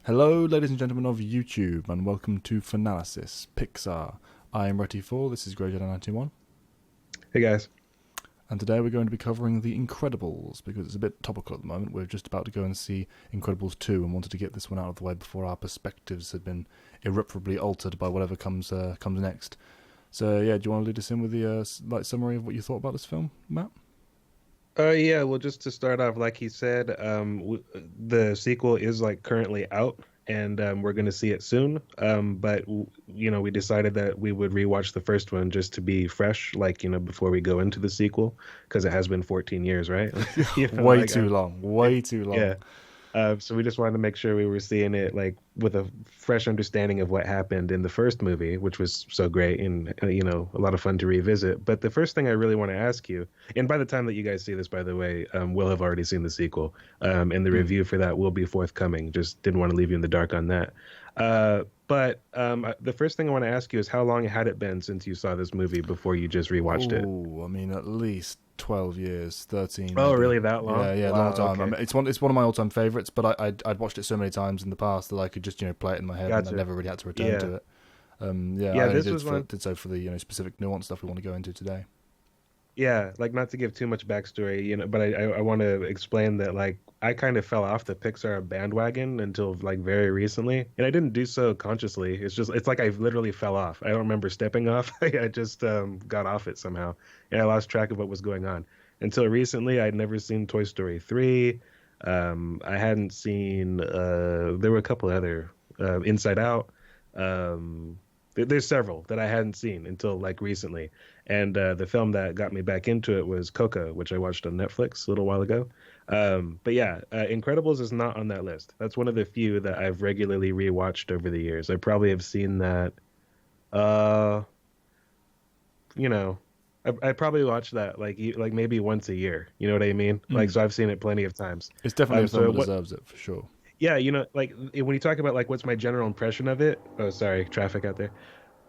Hello, ladies and gentlemen of YouTube, and welcome to Fanalysis, Pixar. I am Reti 4, this is GreyJedi 91, Hey guys. and today we're going to be covering The Incredibles, because it's a bit topical at the moment. We're just about to go and see Incredibles 2, and wanted to get this one out of the way before our perspectives had been irreparably altered by whatever comes next. So yeah, do you want to lead us in with the summary of what you thought about this film, Matt? Yeah, well, just to start off, like he said, the sequel is like currently out, and we're going to see it soon. But we decided that we would rewatch the first one just to be fresh, like, before we go into the sequel, because it has been 14 years, right? Way too long. Way too long. Yeah. So we just wanted to make sure we were seeing it like with a fresh understanding of what happened in the first movie, which was so great and a lot of fun to revisit. But the first thing I really want to ask you, and by the time that you guys see this, by the way, we'll have already seen the sequel, and the review for that will be forthcoming. Just didn't want to leave you in the dark on that. But the first thing I want to ask you is how long had it been since you saw this movie before you just rewatched it? Oh, I mean, at least 12 years, 13. Oh, maybe. really? That long? Yeah, Wow, long time. okay. I mean, it's one of my all-time favorites, but I'd watched it so many times in the past that I could just play it in my head, and I Gotcha. never really had to return Yeah. to it. I Yeah, only this was one. did so for the specific nuance stuff we want to go into today. Yeah, like not to give too much backstory, but I want to explain that like I kind of fell off the Pixar bandwagon until like very recently, and I didn't do so consciously. It's like I literally fell off. I don't remember stepping off. I just got off it somehow, and I lost track of what was going on. Until recently, I'd never seen Toy Story 3. I hadn't seen. There were a couple other Inside Out. There's several that I hadn't seen until like recently. And the film that got me back into it was Coco, which I watched on Netflix a little while ago. But yeah, Incredibles is not on that list. That's one of the few that I've regularly rewatched over the years. I probably have seen that, uh, you know, I probably watch that like maybe once a year. You know what I mean? Like, so I've seen it plenty of times. It's definitely a So film that what? deserves it, for sure. Yeah, like when you talk about like what's my general impression of it. Oh, sorry, traffic out there.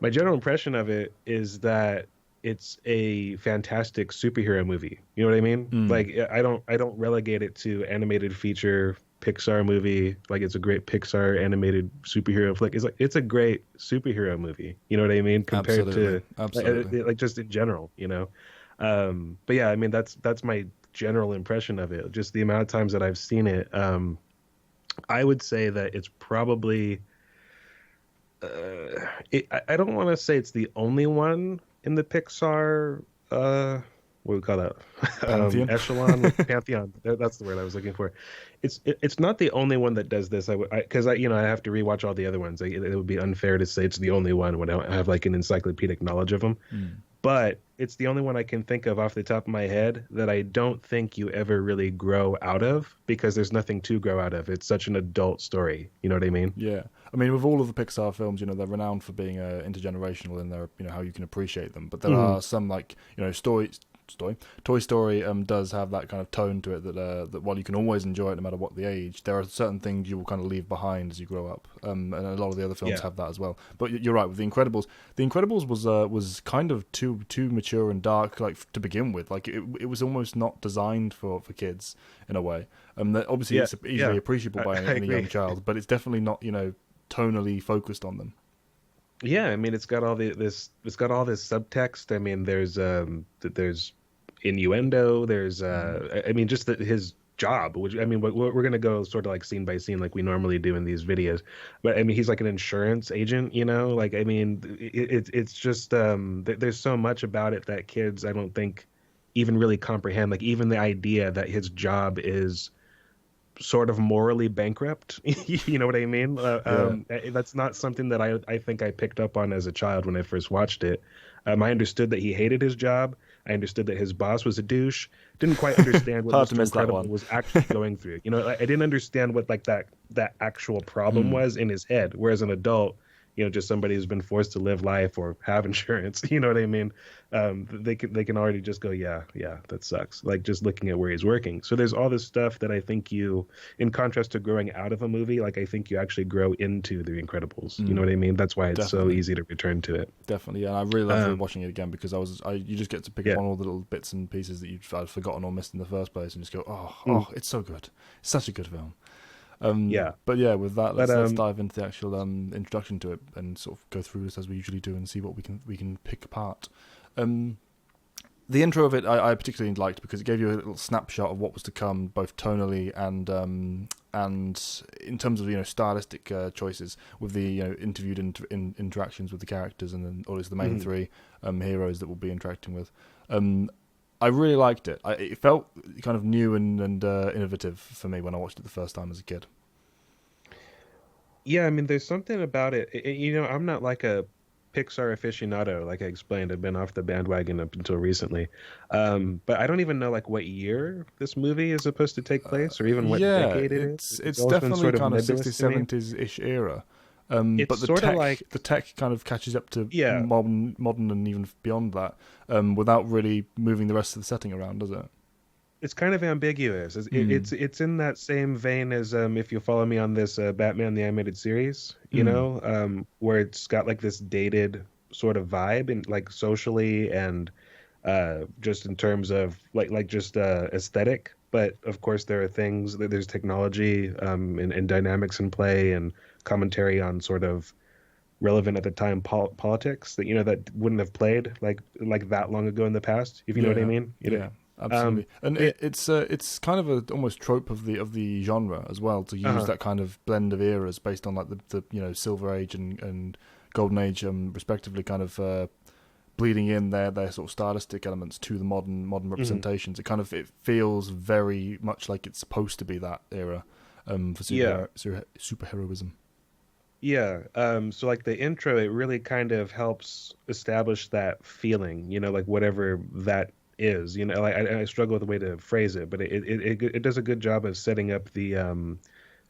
My general impression of it is that it's a fantastic superhero movie. You know what I mean? Mm. Like I don't relegate it to animated feature Pixar movie. Like it's a great Pixar animated superhero flick. It's a great superhero movie. You know what I mean? Compared Absolutely. to Absolutely. like just in general. But yeah, I mean that's my general impression of it. Just the amount of times that I've seen it. I would say that it's probably I don't want to say it's the only one in the Pixar what do we call that Pantheon? echelon, like pantheon. That's the word I was looking for. It's not the only one that does this. I have to rewatch all the other ones. It would be unfair to say it's the only one when I don't have like an encyclopedic knowledge of them. Mm. But it's the only one I can think of off the top of my head that I don't think you ever really grow out of because there's nothing to grow out of. It's such an adult story. You know what I mean? Yeah, I mean, with all of the Pixar films, they're renowned for being intergenerational in their, how you can appreciate them. But there are some like, Toy Story does have that kind of tone to it that while you can always enjoy it no matter what the age, there are certain things you will kind of leave behind as you grow up. And a lot of the other films Yeah. have that as well. But you're right with The Incredibles. The Incredibles was kind of too mature and dark, like to begin with. Like it was almost not designed for kids in a way. That obviously Yeah, it's easily yeah. appreciable by I any agree. young child, but it's definitely not tonally focused on them. Yeah, I mean, it's got all it's got all this subtext. I mean, there's innuendo. There's I mean, just his job. Which I mean, we're gonna go sort of like scene by scene, like we normally do in these videos. But I mean, he's like an insurance agent. Like I mean, it's just there's so much about it that kids I don't think even really comprehend. Like even the idea that his job is sort of morally bankrupt. You know what I mean? That's not something that I think I picked up on as a child when I first watched it. I understood that he hated his job. I understood that his boss was a douche. Didn't quite understand what Hard to Mr. miss that Incredible one. was actually going through. I didn't understand what like that actual problem was in his head. Whereas an adult, just somebody who's been forced to live life or have insurance. You know what I mean? They can already just go, yeah, that sucks. Like just looking at where he's working. So there's all this stuff that I think in contrast to growing out of a movie, like I think you actually grow into The Incredibles. You know what I mean? That's why it's so Definitely. easy to return to it. Definitely, yeah. And I really love rewatching it again because you just get to pick Yeah. up on all the little bits and pieces that you'd forgotten or missed in the first place, and just go, oh, it's so good. It's such a good film. Yeah. But yeah, with that, But let's dive into the actual introduction to it and sort of go through this as we usually do and see what we can pick apart. The intro of it I particularly liked because it gave you a little snapshot of what was to come, both tonally and in terms of stylistic choices with the interviewed interactions with the characters and then or at least the main three heroes that we'll be interacting with. I really liked it. It felt kind of new and innovative for me when I watched it the first time as a kid. Yeah, I mean, there's something about it. I'm not like a Pixar aficionado, like I explained. I've been off the bandwagon up until recently. But I don't even know like what year this movie is supposed to take place, or even what decade it is. It's definitely sort of kind of 60s, 70s-ish era. It's but sort of like the tech kind of catches up to yeah. modern and even beyond that, without really moving the rest of the setting around, does it? It's kind of ambiguous. It's in that same vein as if you follow me on this Batman the Animated Series, where it's got like this dated sort of vibe and like socially and just in terms of like just aesthetic. But of course, there are things there's technology and dynamics in play and commentary on sort of relevant at the time politics that that wouldn't have played like that long ago in the past. If you know what I mean? Yeah. Absolutely, and it's kind of a almost trope of the genre as well to use that kind of blend of eras based on like the Silver Age and Golden Age, respectively, kind of bleeding in their sort of stylistic elements to the modern representations. It feels very much like it's supposed to be that era for superheroism. Yeah. So like the intro, it really kind of helps establish that feeling, like whatever that is, like I struggle with the way to phrase it, but it does a good job of setting up the I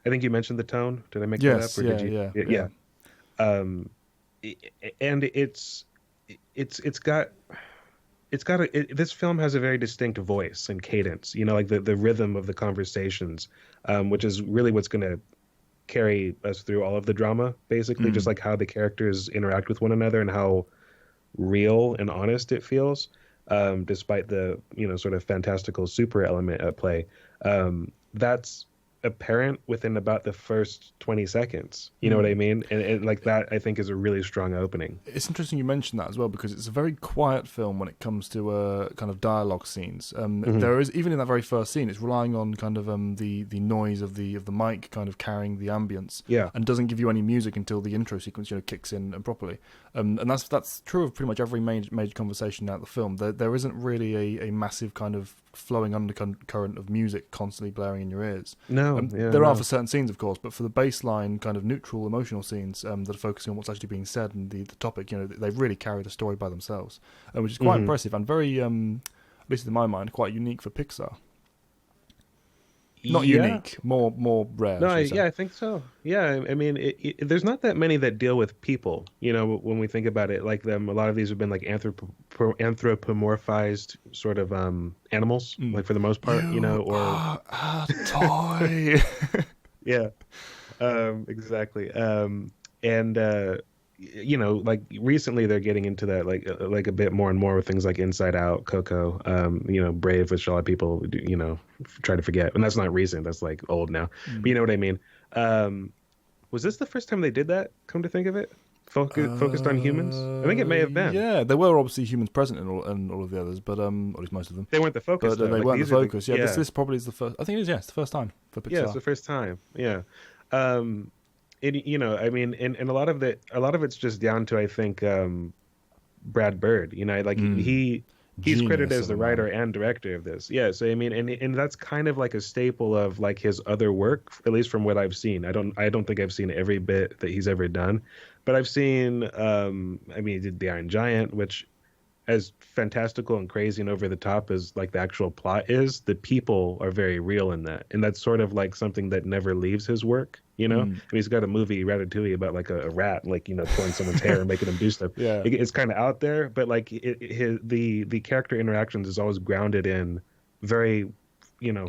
think you mentioned the tone. Did I make that up? Or did you? Yeah. And it's got this film has a very distinct voice and cadence, like the rhythm of the conversations, which is really what's going to carry us through all of the drama, basically, just like how the characters interact with one another and how real and honest it feels. Despite the sort of fantastical super element at play, that's apparent within about the first 20 seconds. You know what I mean? And like that, I think, is a really strong opening. It's interesting you mentioned that as well, because it's a very quiet film when it comes to kind of dialogue scenes. There is, even in that very first scene, it's relying on kind of the noise of the mic kind of carrying the ambience, and doesn't give you any music until the intro sequence kicks in properly. And that's true of pretty much every major conversation out the film. There isn't really a massive kind of flowing undercurrent of music constantly blaring in your ears. There are for certain scenes, of course, but for the baseline kind of neutral emotional scenes that are focusing on what's actually being said and the topic, they really carry the story by themselves, which is quite impressive and very, at least in my mind, quite unique for Pixar. Not unique, more rare. No, I think so. Yeah, I mean, there's not that many that deal with people. When we think about it, like them, a lot of these have been like anthropomorphized sort of animals, like for the most part. Or a toy. Yeah, exactly. Like recently they're getting into that like a bit more and more with things like Inside Out, Coco, Brave, which a lot of people try to forget, and that's not recent, that's like old now. But you know what I mean. Was this the first time they did that, come to think of it? Focused on humans? I think it may have been. Yeah, there were obviously humans present in all of the others, but or at least most of them. They weren't the focus, but they weren't the focus. This probably is the first. I think it is. Yeah, it's the first time for Pixar. Yeah, it's the first time. Yeah. I mean, and a lot of it's just down to, I think, Brad Bird. He's credited as the writer and director of this. Yeah, so I mean, and that's kind of like a staple of like his other work, at least from what I've seen. I don't think I've seen every bit that he's ever done, but I've seen. I mean, he did The Iron Giant, which, as fantastical and crazy and over the top as like the actual plot is, the people are very real in that, and that's sort of like something that never leaves his work. I mean, he's got a movie, Ratatouille, about like a rat, like pulling someone's hair and making them do stuff. Yeah, it's kind of out there, but like the character interactions is always grounded in very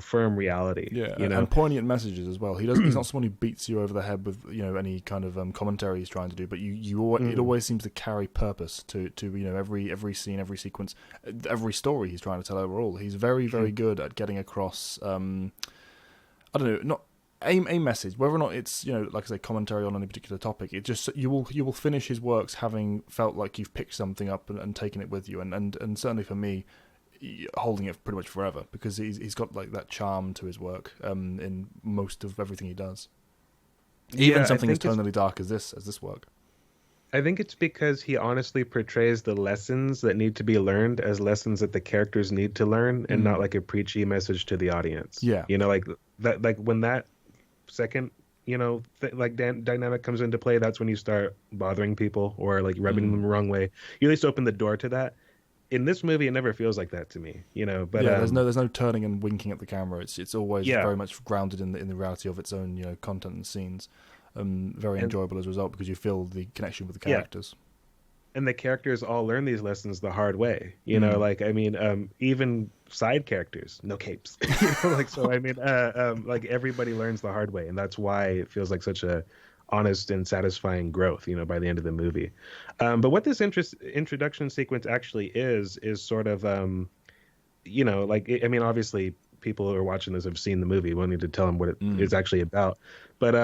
firm reality. Yeah, and poignant messages as well. He's not someone who beats you over the head with any kind of commentary he's trying to do, but it always seems to carry purpose to every scene, every sequence, every story he's trying to tell overall. He's very, very good at getting across. I don't know, a message, whether or not it's, like I say, commentary on any particular topic. It just you will finish his works having felt like you've picked something up and taken it with you, and certainly for me, holding it pretty much forever, because he's got like that charm to his work in most of everything he does. Even something as tonally dark as this work. I think it's because he honestly portrays the lessons that need to be learned as lessons that the characters need to learn, and not like a preachy message to the audience. Yeah, like that. Like when that second, dynamic comes into play, that's when you start bothering people or like rubbing them the wrong way. You at least open the door to that. In this movie, it never feels like that to me, But there's no turning and winking at the camera. It's always very much grounded in the reality of its own, content and scenes. Very enjoyable as a result, because you feel the connection with the characters. And the characters all learn these lessons the hard way, even side characters, no capes, like everybody learns the hard way, and that's why it feels like such a honest and satisfying growth, by the end of the movie. But what this introduction sequence actually is sort of, obviously people who are watching this have seen the movie. We don't need to tell them what it is actually about, but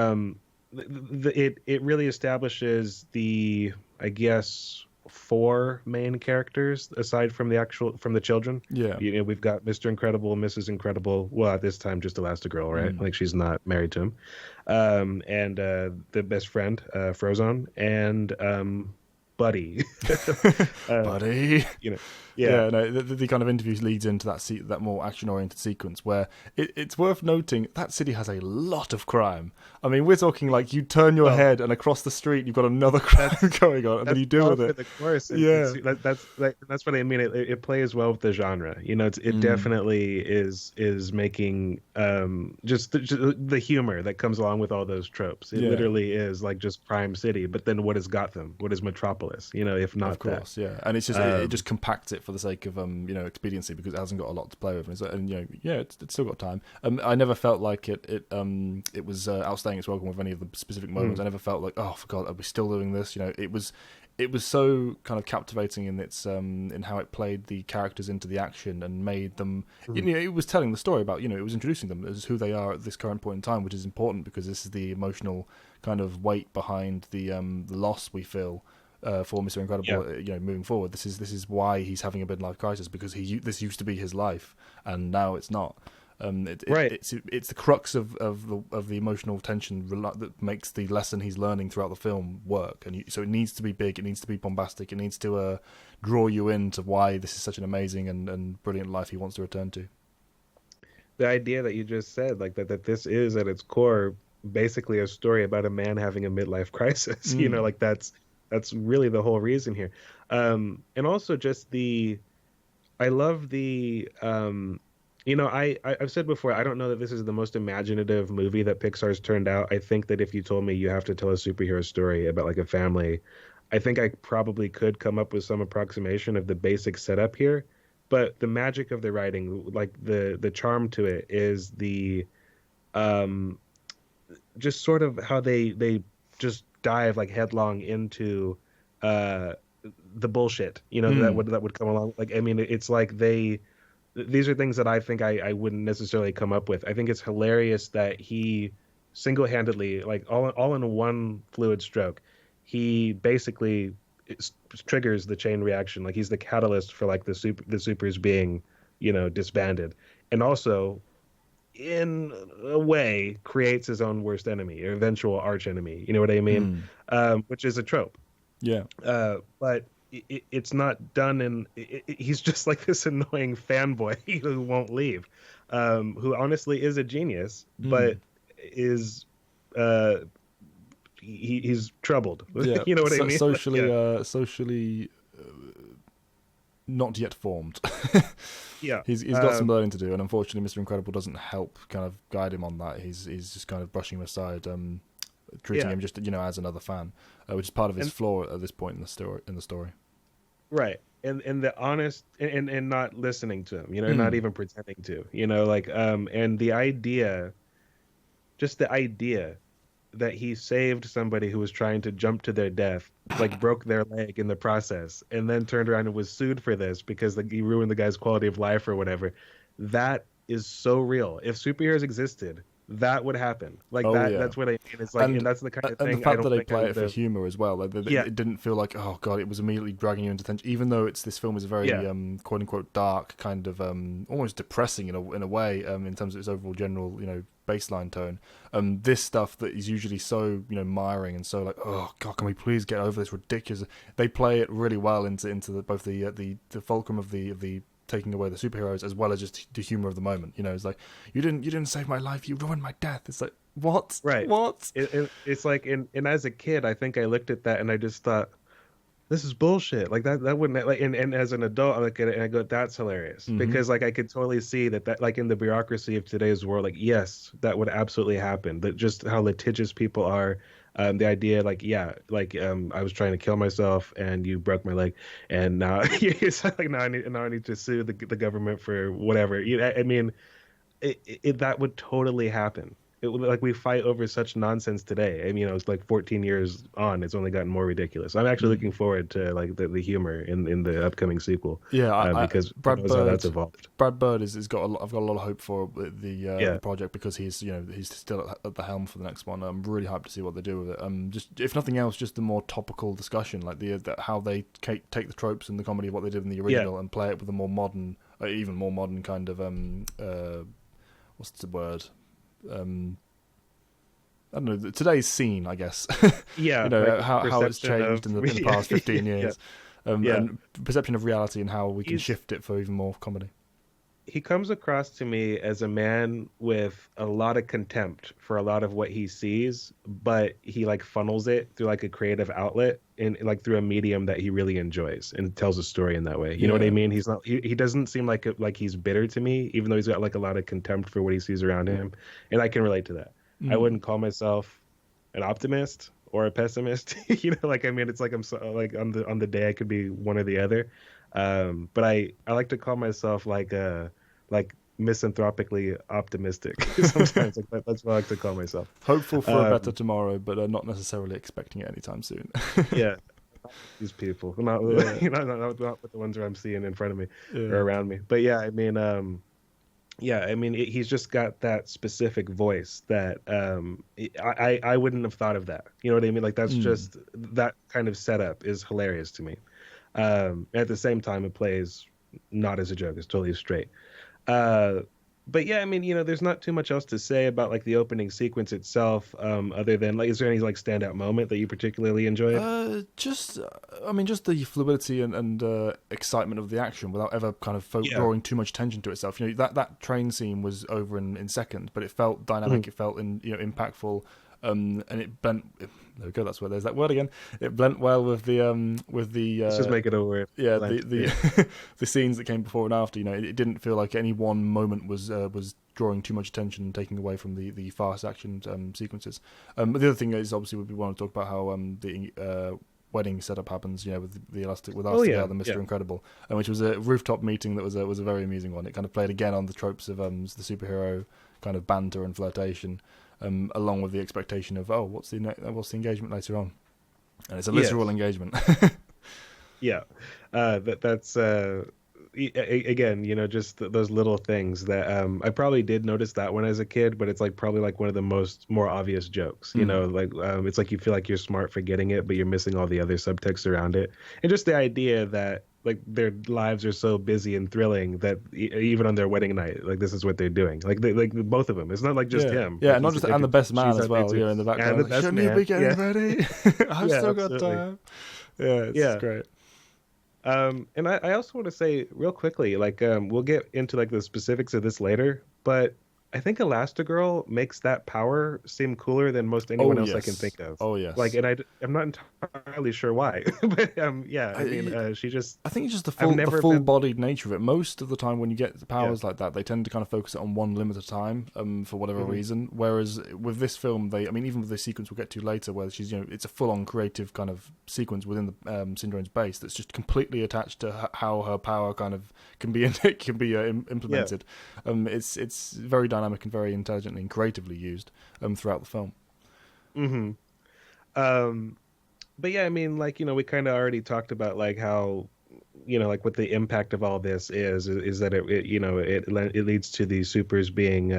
it really establishes the, I guess, 4 main characters aside from the children. Yeah. We've got Mr. Incredible, Mrs. Incredible. Well, at this time, just Elastigirl, right? Like she's not married to him. And the best friend, Frozone, and Buddy. Buddy. The kind of interviews leads into that more action-oriented sequence where it's worth noting that city has a lot of crime. I mean, we're talking like you turn your head and across the street you've got another crime going on, and then you deal with it. The course. That's what I mean. It plays well with the genre. It definitely is making just the humor that comes along with all those tropes. It literally is like just Crime City, but then what is Gotham? What is Metropolis? If not, of course, that. And it's just it just compacts it for the sake of expediency, because it hasn't got a lot to play with, it's still got time. I never felt like it was outstaying its welcome with any of the specific moments. I never felt like, oh, for God, are we still doing this? It was so kind of captivating in its in how it played the characters into the action and made them. It was telling the story about, it was introducing them as who they are at this current point in time, which is important because this is the emotional kind of weight behind the loss we feel. For Mr. Incredible, moving forward, this is why he's having a midlife crisis, because this used to be his life and now it's not. It's the crux of the emotional tension that makes the lesson he's learning throughout the film work, and so it needs to be big, it needs to be bombastic, it needs to draw you into why this is such an amazing and brilliant life he wants to return to. The idea that you just said, like that this is at its core basically a story about a man having a midlife crisis. Like that's really the whole reason here. And also just I love the, I've said before, I don't know that this is the most imaginative movie that Pixar's turned out. I think that if you told me you have to tell a superhero story about like a family, I think I probably could come up with some approximation of the basic setup here. But the magic of the writing, like the charm to it, is the, just sort of how they just dive like headlong into the bullshit, that would come along. Like, I mean, it's like these are things that I think I wouldn't necessarily come up with. I think it's hilarious that he single-handedly, like all in one fluid stroke, he basically triggers the chain reaction. Like he's the catalyst for like the supers being, disbanded, and also in a way creates his own worst enemy or eventual arch enemy. You know what I mean? Which is a trope. Yeah. But it's not done he's just like this annoying fanboy who won't leave, who honestly is a genius, but is he's troubled. Yeah. You know what I mean? Socially not yet formed. Yeah, he's got some learning to do, and unfortunately, Mr. Incredible doesn't help kind of guide him on that. He's just kind of brushing him aside, treating him just as another fan, which is part of his flaw at this point in the story. Right, and the honest and not listening to him, not even pretending to, and the idea that he saved somebody who was trying to jump to their death, like broke their leg in the process, and then turned around and was sued for this because he ruined the guy's quality of life or whatever. That is so real. If superheroes existed, that would happen. Like Oh that. yeah. That's what I mean. It's like, and that's the kind of And the thing I fact that don't they think I play it would for have. humor as well, like, Yeah, it didn't feel like, oh god, it was immediately dragging you into tension. Even though this film is a very yeah, quote unquote dark, kind of almost depressing in a way, in terms of its overall general baseline tone. This stuff that is usually so miring and so like, oh god, can we please get over this ridiculous? They play it really well into both the fulcrum of the taking away the superheroes as well as just the humor of the moment. It's like, you didn't save my life, you ruined my death. It's like, what? right. What? It's like, and as a kid, I think I looked at that and I just thought, this is bullshit. Like that wouldn't like, and as an adult, I look at it and I go, that's hilarious, Mm-hmm. because like I could totally see that like in the bureaucracy of today's world, like yes, that would absolutely happen. That just how litigious people are. The idea, like, yeah, like I was trying to kill myself and you broke my leg, and now it's like now I need to sue the government for whatever. I mean, that would totally happen. It would, like, we fight over such nonsense today. I mean, it's like 14 years on, it's only gotten more ridiculous. I'm actually looking forward to like the humor in the upcoming sequel. Yeah, because Brad who knows how that's Bird. evolved. Brad Bird has got I've got a lot of hope for the project, because he's still at the helm for the next one. I'm really hyped to see what they do with it. Just if nothing else, just the more topical discussion, like how they take the tropes and the comedy of what they did in the original and play it with a more modern, even more modern kind of what's the word? I don't know, today's scene, I guess. Yeah, like how it's perception changed in the past 15 years. And perception of reality and how we can shift it for even more comedy. He comes across to me as a man with a lot of contempt for a lot of what he sees, but he like funnels it through like a creative outlet and like through a medium that he really enjoys and tells a story in that way. You know what I mean? He's not, he doesn't seem like he's bitter to me, even though he's got like a lot of contempt for what he sees around him. And I can relate to that. I wouldn't call myself an optimist or a pessimist. Like, I mean, it's like I'm so, like on the day I could be one or the other. But I like to call myself like misanthropically optimistic sometimes. Like that's what I like to call myself. Hopeful for a better tomorrow, but not necessarily expecting it anytime soon. Yeah, these people, not with the ones that I'm seeing in front of me or around me. But yeah, I mean, he's just got that specific voice that I wouldn't have thought of that. You know what I mean? Like that's just, that kind of setup is hilarious to me. At the same time, it plays not as a joke; it's totally straight. But yeah, I mean, there's not too much else to say about like the opening sequence itself, other than like, is there any like standout moment that you particularly enjoyed? Just the fluidity and excitement of the action without ever kind of drawing too much attention to itself. That train scene was over in seconds, but it felt dynamic. It felt impactful. And it blent. There we go. That's where there's that word again. It blent well with the. Let's just make it a word. Yeah, the scenes that came before and after. It didn't feel like any one moment was drawing too much attention and taking away from the fast action sequences. But the other thing is, obviously, we want to talk about how the wedding setup happens. With the Elastic and Mr. Incredible, which was a rooftop meeting that was a very amusing one. It kind of played again on the tropes of the superhero kind of banter and flirtation. Along with the expectation of, what's the engagement later on, and it's a literal engagement. That's again, just those little things that I probably did notice that one as a kid, but it's like probably like one of the more obvious jokes. Like it's like you feel like you're smart for getting it, but you're missing all the other subtext around it, and just the idea that like their lives are so busy and thrilling that even on their wedding night, like this is what they're doing. Like both of them. It's not like just him. Yeah, like, not just and the best man as well. In the background. And the best man. You be getting ready? I've still got time. Yeah, it's great. And I also want to say real quickly, like we'll get into like the specifics of this later, but I think Elastigirl makes that power seem cooler than most anyone else I can think of. Oh yes. Like, and I'm not entirely sure why, but yeah, I mean, she just. I think it's just the full-bodied nature of it. Most of the time, when you get powers like that, they tend to kind of focus it on one limb at a time, for whatever reason. Whereas with this film, even with the sequence we'll get to later, where she's, it's a full-on creative kind of sequence within the Syndrome's base that's just completely attached to how her power kind of can be implemented. It's very dynamic and very intelligently and creatively used throughout the film. But yeah, I mean, like, we kind of already talked about like how, like what the impact of all this is that it leads to the supers being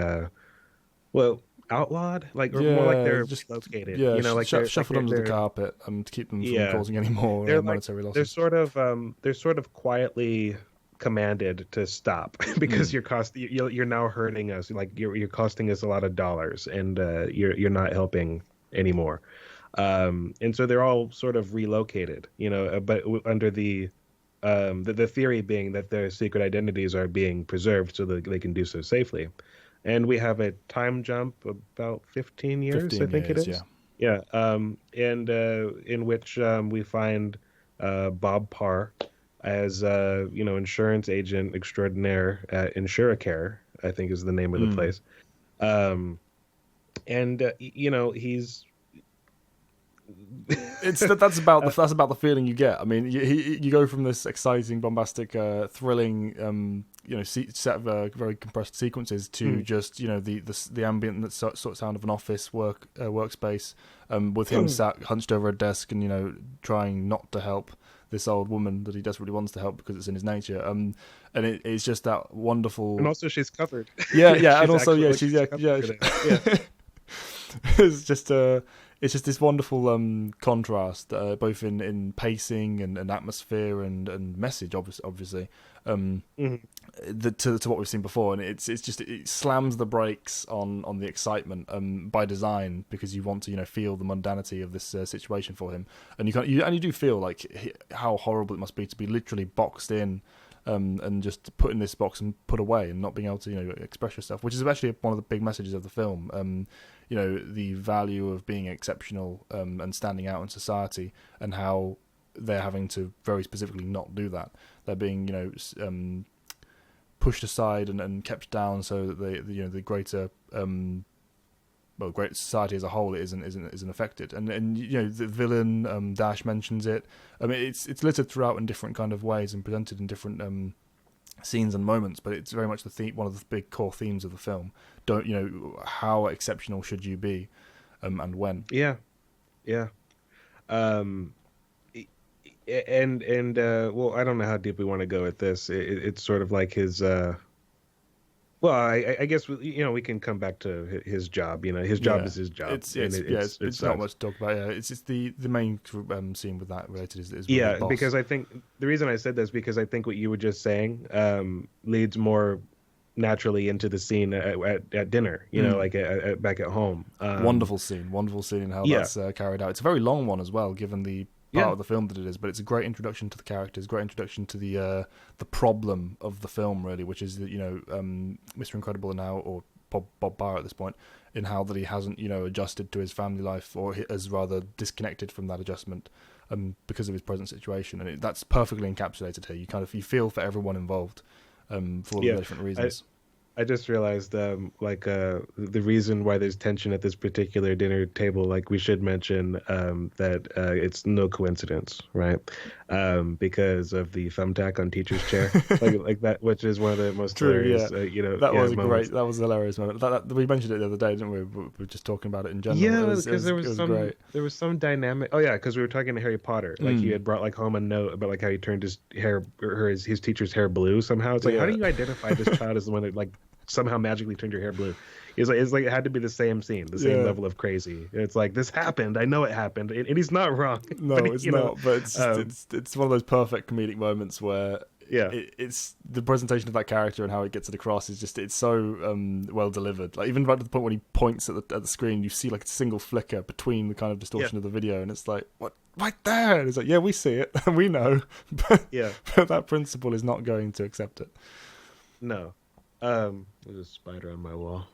outlawed, like, or more like Yeah, they're just located. yeah, Like shuffled under the carpet to keep them from yeah, causing any more they're like monetary losses. they're sort of quietly commanded to stop because Mm, you're now hurting us. Like you're costing us a lot of dollars, and you're not helping anymore. And so they're all sort of relocated, but under the theory being that their secret identities are being preserved so that they can do so safely. And we have a time jump about 15 years, I 15 think it years, yeah. is. Yeah. And in which we find Bob Parr as insurance agent extraordinaire at Insuricare, I think is the name of the Mm. place. And he's That's about the feeling you get. I mean, you go from this exciting, bombastic, thrilling, set of very compressed sequences to just the ambient that sort of sound of an office workspace, with him sat hunched over a desk and trying not to help this old woman that he desperately wants to help because it's in his nature. And it's just that wonderful. And also, she's covered. Yeah, She's and also actually, she's covered yeah. It's just this wonderful contrast, both in pacing and atmosphere and message, obviously, Mm-hmm. to what we've seen before, and it slams the brakes on the excitement by design, because you want to feel the mundanity of this situation for him, and you do feel like how horrible it must be to be literally boxed in. And just put in this box and put away and not being able to express yourself, which is actually one of the big messages of the film. The value of being exceptional and standing out in society, and how they're having to very specifically not do that. They're being pushed aside and kept down so that the greater great society as a whole isn't affected, and the villain Dash mentions it. I mean, it's littered throughout in different kind of ways and presented in different scenes and moments, but it's very much one of the big core themes of the film. How exceptional should you be, and when? Yeah, yeah. Um, and well, I don't know how deep we want to go with this. It's sort of like his. Well, I guess we can come back to his job. His job is his job. It's not much to talk about. Yeah, it's the main scene with that related is yeah, boss. because I think the reason I said this, because I think what you were just saying leads more naturally into the scene at dinner. Like back at home. Wonderful scene in how that's carried out. It's a very long one as well, given the part of the film that it is, but it's a great introduction to the characters, great introduction to the problem of the film, really, which is that Mr. Incredible now, or Bob Barr at this point, in how that he hasn't adjusted to his family life, or has rather disconnected from that adjustment because of his present situation, and that's perfectly encapsulated here. You feel for everyone involved for all the different reasons. I just realized, the reason why there's tension at this particular dinner table, like we should mention that it's no coincidence, right? Because of the thumbtack on teacher's chair, like that, which is one of the most hilarious. Yeah. That was a hilarious moment. We mentioned it the other day, didn't we? We were just talking about it in general. Yeah, because there was some dynamic. Oh yeah, because we were talking to Harry Potter. Like he had brought home a note about like how he turned his hair, or his teacher's hair blue somehow. It's like, how do you identify this child as the one that like somehow magically turned your hair blue? It's like it had to be the same scene, the same level of crazy. It's like, this happened. I know it happened, and he's not wrong. No, it's not. But it's one of those perfect comedic moments where it's the presentation of that character and how it gets it across is just, it's so well delivered. Like, even right to the point when he points at the screen, you see like a single flicker between the kind of distortion of the video, and it's like, what, right there? And it's like, yeah, we see it, we know, but that principal is not going to accept it. No. There's a spider on my wall.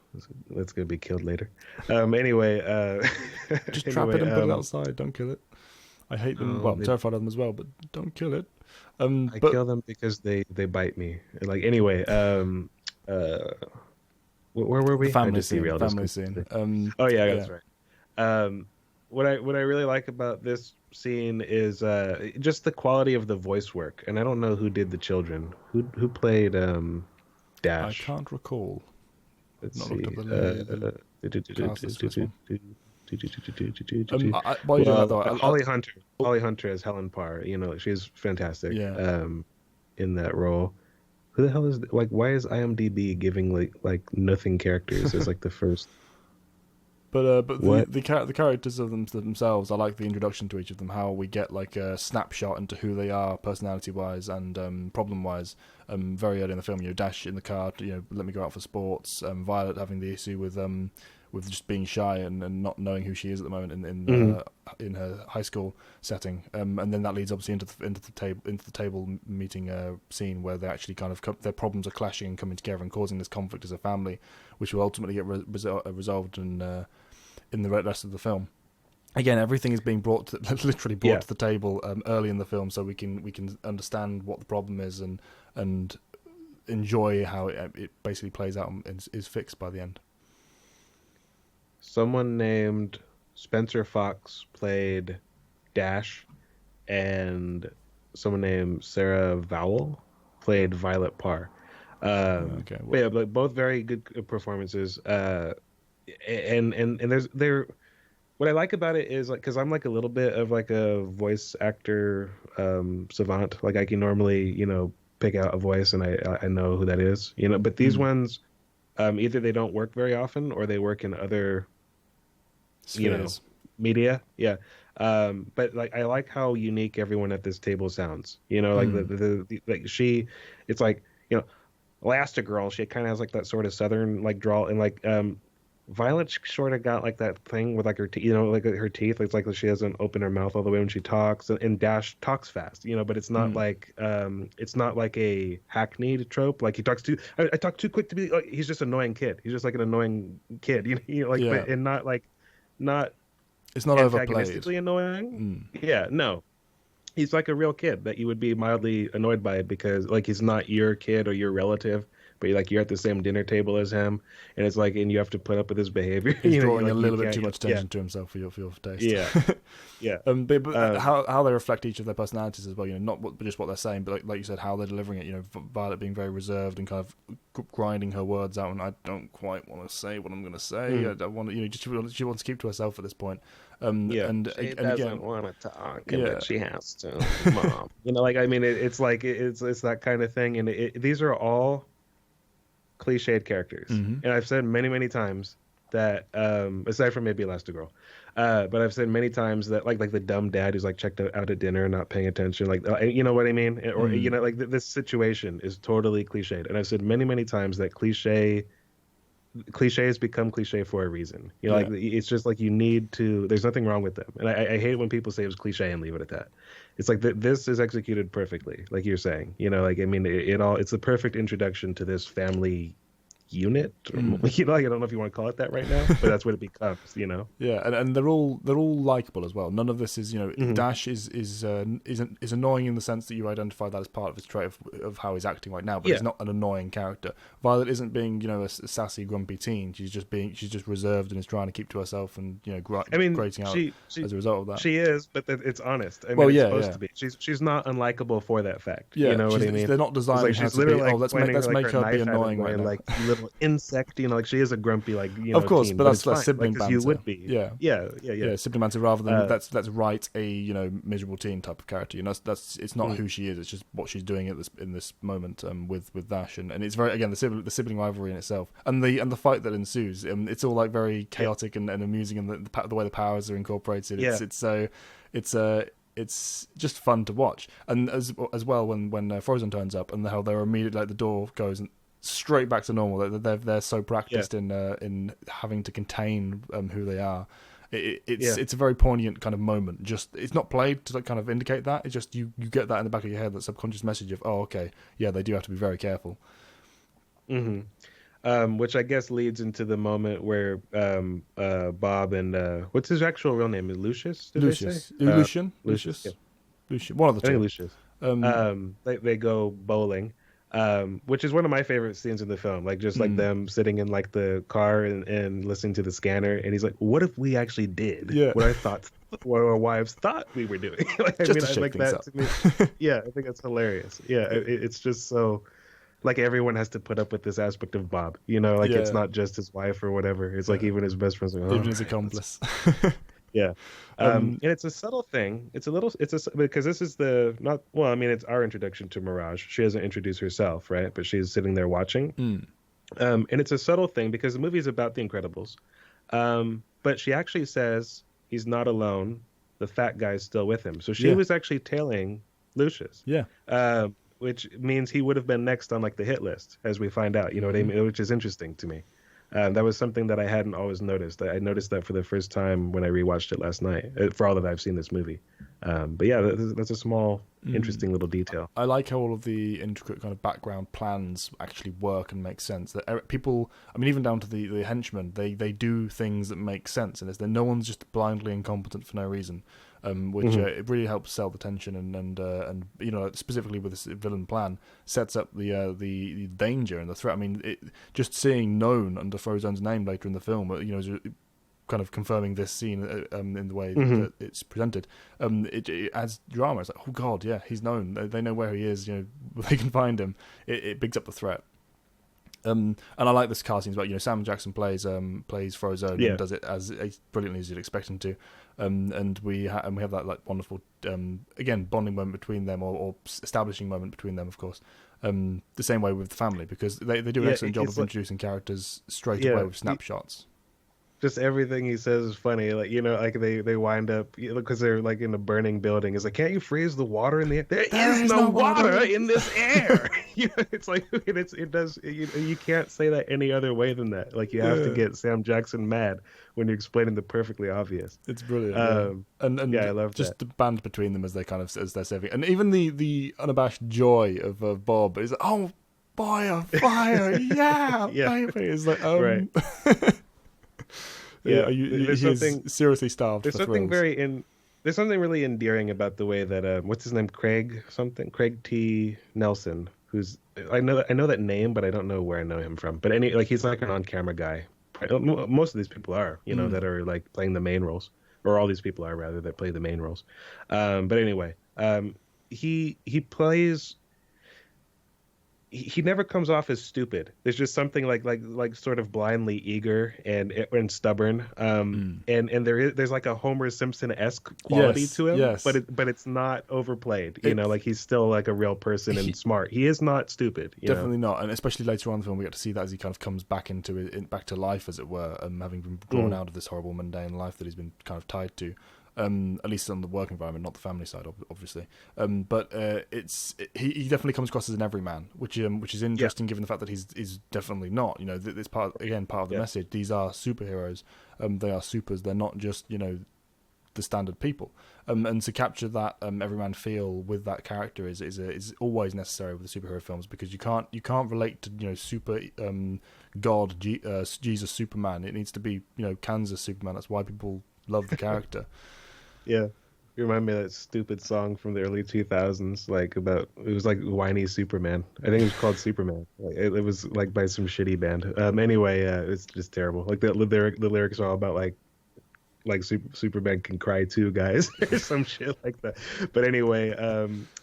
That's gonna be killed later. Anyway, just trap it and put it outside. Don't kill it. I hate them. I'm terrified of them as well, but don't kill it. I kill them because they bite me. Like, anyway, where were we? Family scene. Oh yeah, that's right. What I really like about this scene is just the quality of the voice work, and I don't know who did the children. Who played Dash? I can't recall. Let's not see. Looked up Holly Hunter as Helen Parr. She's fantastic. In that role. Who the hell is, like, why is IMDb giving like nothing characters as like the first? But What? the characters of themselves, I like the introduction to each of them. How we get like a snapshot into who they are, personality wise and problem wise. Very early in the film, Dash in the car, let me go out for sports. Violet having the issue with just being shy and not knowing who she is at the moment in her high school setting. And then that leads obviously into the table meeting scene where they actually kind of their problems are clashing and coming together and causing this conflict as a family, which will ultimately get resolved in the rest of the film. Again, everything is being literally brought to the table early in the film, so we can understand what the problem is and enjoy how it basically plays out and is fixed by the end. Someone named Spencer Fox played Dash, and someone named Sarah Vowell played Violet Parr. Okay. Well, but both very good performances. And there. What I like about it is like, because I'm like a little bit of like a voice actor savant. Like I can normally pick out a voice and I know who that is. But these ones, either they don't work very often or they work in other spheres. Media. Yeah. But like I like how unique everyone at this table sounds. Like the like it's like Elastigirl, she kind of has like that sort of southern like drawl, and like Violet sort of got like that thing with like her like her teeth. It's like she doesn't open her mouth all the way when she talks, and Dash talks fast, but it's not like it's not like a hackneyed trope. Like he talks too. I talk too quick to be. Like, he's just an annoying kid. He's just like an annoying kid. But, and not it's not antagonistically overplayed. Annoying. Yeah, no. He's like a real kid that you would be mildly annoyed by because like he's not your kid or your relative, but you're at the same dinner table as him, and it's like, and you have to put up with his behavior. He's drawing a little bit too much attention to himself for your taste. Yeah, yeah. But how they reflect each of their personalities as well. Not just what they're saying, but like you said, how they're delivering it. Violet being very reserved and kind of grinding her words out, and I don't quite want to say what I'm going to say. I don't want to. She wants to keep to herself at this point. And she doesn't again, want to talk, but she has to, Mom. It's like it's that kind of thing, and these are all cliched characters, and I've said many times that aside from maybe Elastigirl, but I've said many times that like the dumb dad who's like checked out at dinner and not paying attention, like you know what I mean, or like this situation is totally cliched, and I've said many times that cliches become cliche for a reason. Like it's just like you need to. There's nothing wrong with them, and I hate when people say it was cliche and leave it at that. It's like this is executed perfectly, like you're saying. It's the perfect introduction to this family unit. I don't know if you want to call it that right now, but that's what it becomes. Yeah, and they're all likable as well. None of this is Dash is annoying in the sense that you identify that as part of his trait of how he's acting right now, but he's not an annoying character. Violet isn't being a sassy, grumpy teen. She's just reserved and is trying to keep to herself and grating out as a result of that. She is, but it's honest. It's supposed to be. She's not unlikable for that fact. Yeah, you know what I mean? They're not designing her to be. Let's make her be annoying right now. Like little insect, like she is a grumpy, like of course, teen, but that's sibling banter. You would be, yeah, sibling banter rather than let's write a miserable teen type of character. That's it's not who she is. It's just what she's doing in this moment with Dash, and it's very again the sibling rivalry in itself, and the fight that ensues. It's all like very chaotic and amusing, and the way the powers are incorporated. It's just fun to watch, and as well when Frozen turns up and how they're immediately like the door goes and straight back to normal. They're so practiced in having to contain who they are. It's a very poignant kind of moment. Just it's not played to kind of indicate that. It's just you get that in the back of your head, that subconscious message of they do have to be very careful. Which I guess leads into the moment where Bob and what's his actual real name? Is Lucius? Lucius. Lucius. Yeah. Lucius. One of the two. Lucius. They go bowling. Which is one of my favorite scenes in the film, like just like them sitting in like the car and listening to the scanner, and he's like, "What if we actually did what our wives thought we were doing?" I like that to me. Yeah, I think that's hilarious. Yeah, it's just so like everyone has to put up with this aspect of Bob, it's not just his wife or whatever. It's like even his best friend's like, even his accomplice. Yeah. And it's a subtle thing. Because this is it's our introduction to Mirage. She doesn't introduce herself, right? But she's sitting there watching. And it's a subtle thing because the movie is about the Incredibles. but she actually says he's not alone. The fat guy's still with him. So she Yeah, was actually tailing Lucius, yeah. which means he would have been next on like the hit list, as we find out. You know what I Hmm. mean? Which is interesting to me. That was something that I hadn't always noticed. I noticed that for the first time when I rewatched it last night, for all that I've seen this movie. But yeah, that's a small, interesting little detail. I like how all of the intricate kind of background plans actually work and make sense. That people, I mean, even down to the henchmen, they do things that make sense, and it's that no one's just blindly incompetent for no reason, which it really helps sell the tension and you know, specifically with this villain plan, sets up the danger and the threat. I mean, just seeing known under Frozone's name later in the film, you know, kind of confirming this scene in the way that it's presented, it adds drama. It's like, oh god, yeah, he's known. They know where he is. You know, they can find him. It bigs up the threat. And I like this car scenes. But you know, Sam Jackson plays Frozone and does it as brilliantly as you'd expect him to. And we have that like wonderful again bonding moment between them, or establishing moment between them, of course. The same way with the family, because they do an excellent job of introducing characters straight away with snapshots. Just everything he says is funny. Like, you know, like they wind up, because they're like in a burning building. It's like, can't you freeze the water in the air? There is no water in this air. You know, it's like you can't say that any other way than that. Like, you have to get Sam Jackson mad when you're explaining the perfectly obvious. It's brilliant. And yeah, I love just that. the band between them as they kind of as they're saving, and even the unabashed joy of Bob is like, oh boy, a fire, yeah, baby. It's like, right. Yeah, he's seriously starved. There's for something thrills. there's something really endearing about the way that what's his name, Craig T. Nelson, who's I know that name, but I don't know where I know him from. But he's like an on-camera guy. Most of these people are, you know, that are like playing the main roles, or all these people are rather that play the main roles. But anyway, he plays. He never comes off as stupid. There's just something like sort of blindly eager and stubborn. And there's like a Homer Simpson-esque quality to him. Yes. But it's not overplayed. You know, like he's still like a real person and smart. He is not stupid. Definitely not. And especially later on in the film, we get to see that as he kind of comes back back to life, as it were, having been drawn out of this horrible mundane life that he's been kind of tied to. At least on the work environment, not the family side, obviously. But he definitely comes across as an everyman, which is interesting given the fact that he's definitely not. You know, it's part of the message. These are superheroes. They are supers. They're not just, you know, the standard people. And to capture that everyman feel with that character is always necessary with the superhero films, because you can't relate to, you know, super God Jesus Superman. It needs to be, you know, Kansas Superman. That's why people love the character. Yeah. You remind me of that stupid song from the early 2000s, it was like whiny Superman. I think it was called Superman. It was like by some shitty band. Anyway, it's just terrible. Like the lyrics are all about like Superman can cry too, guys, or some shit like that. But anyway,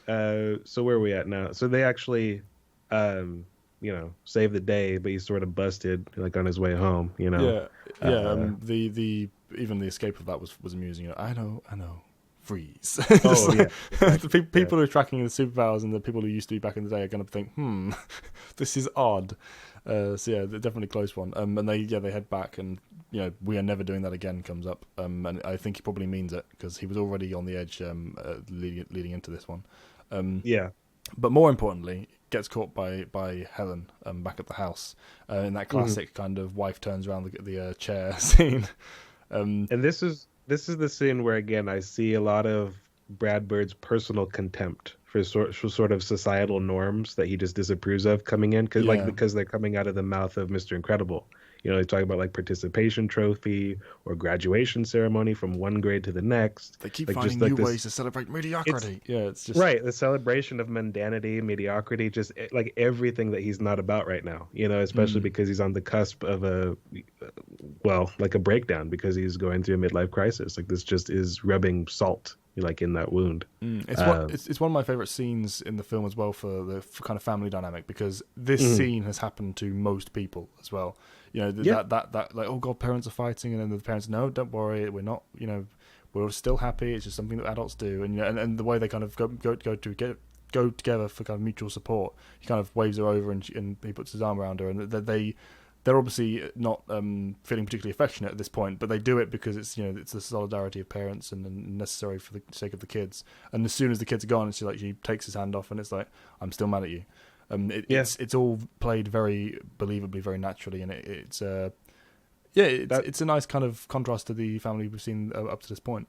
so where are we at now? So they actually, you know, save the day, but he's sort of busted like on his way home. You know. Yeah. Even the escape of that was amusing. I know. Freeze. Oh, yeah. The people who are tracking the superpowers and the people who used to be back in the day are going to think, this is odd. So yeah, definitely close one. And they head back, and you know, we are never doing that again comes up. And I think he probably means it, because he was already on the edge leading into this one. Yeah. But more importantly, gets caught by Helen back at the house in that classic kind of wife turns around the chair scene. And this is the scene where, again, I see a lot of Brad Bird's personal contempt for sort of societal norms that he just disapproves of coming in, because they're coming out of the mouth of Mr. Incredible. You know, they talk about like participation trophy or graduation ceremony from one grade to the next. They keep finding new ways to celebrate mediocrity. It's just right. The celebration of mundanity, mediocrity, just like everything that he's not about right now. You know, especially because he's on the cusp of a breakdown, because he's going through a midlife crisis. Like, this just is rubbing salt like in that wound. It's one of my favorite scenes in the film as well, for kind of family dynamic, because this scene has happened to most people as well. You know, that like, oh god, parents are fighting, and then the parents, no, don't worry, we're not, you know, we're still happy. It's just something that adults do, and you know, and the way they kind of go together for kind of mutual support. He kind of waves her over, and he puts his arm around her, and they they're obviously not feeling particularly affectionate at this point, but they do it because it's it's the solidarity of parents and necessary for the sake of the kids. And as soon as the kids are gone, she takes his hand off, and it's like, I'm still mad at you. It's all played very believably, very naturally, and it's a nice kind of contrast to the family we've seen up to this point.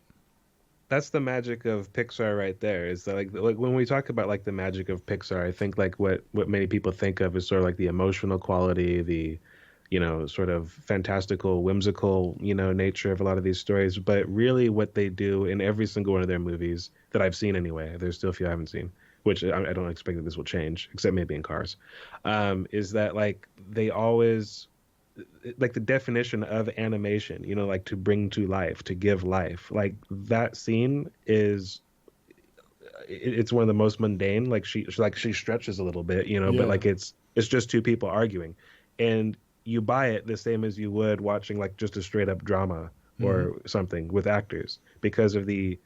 That's the magic of Pixar right there. Is that like when we talk about like the magic of Pixar, I think like what many people think of is sort of like the emotional quality, the sort of fantastical, whimsical, nature of a lot of these stories. But really what they do in every single one of their movies that I've seen anyway, there's still a few I haven't seen, which I don't expect that this will change, except maybe in Cars, is that like they always, like the definition of animation, like to bring to life, to give life, like that scene is, it's one of the most mundane, like she stretches a little bit, but like it's just two people arguing, and you buy it the same as you would watching like just a straight up drama or something with actors, because of the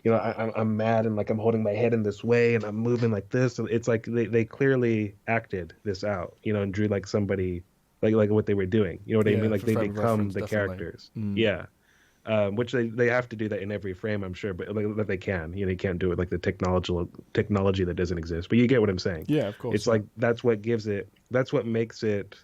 I'm mad and like I'm holding my head in this way and I'm moving like this, and it's like they clearly acted this out, and drew like somebody like what they were doing, what I mean, like they become the characters. Which they have to do that in every frame, I'm sure, but like that they can, you can't do it like the technology that doesn't exist, but you get what I'm saying. Yeah, of course. It's like that's what makes it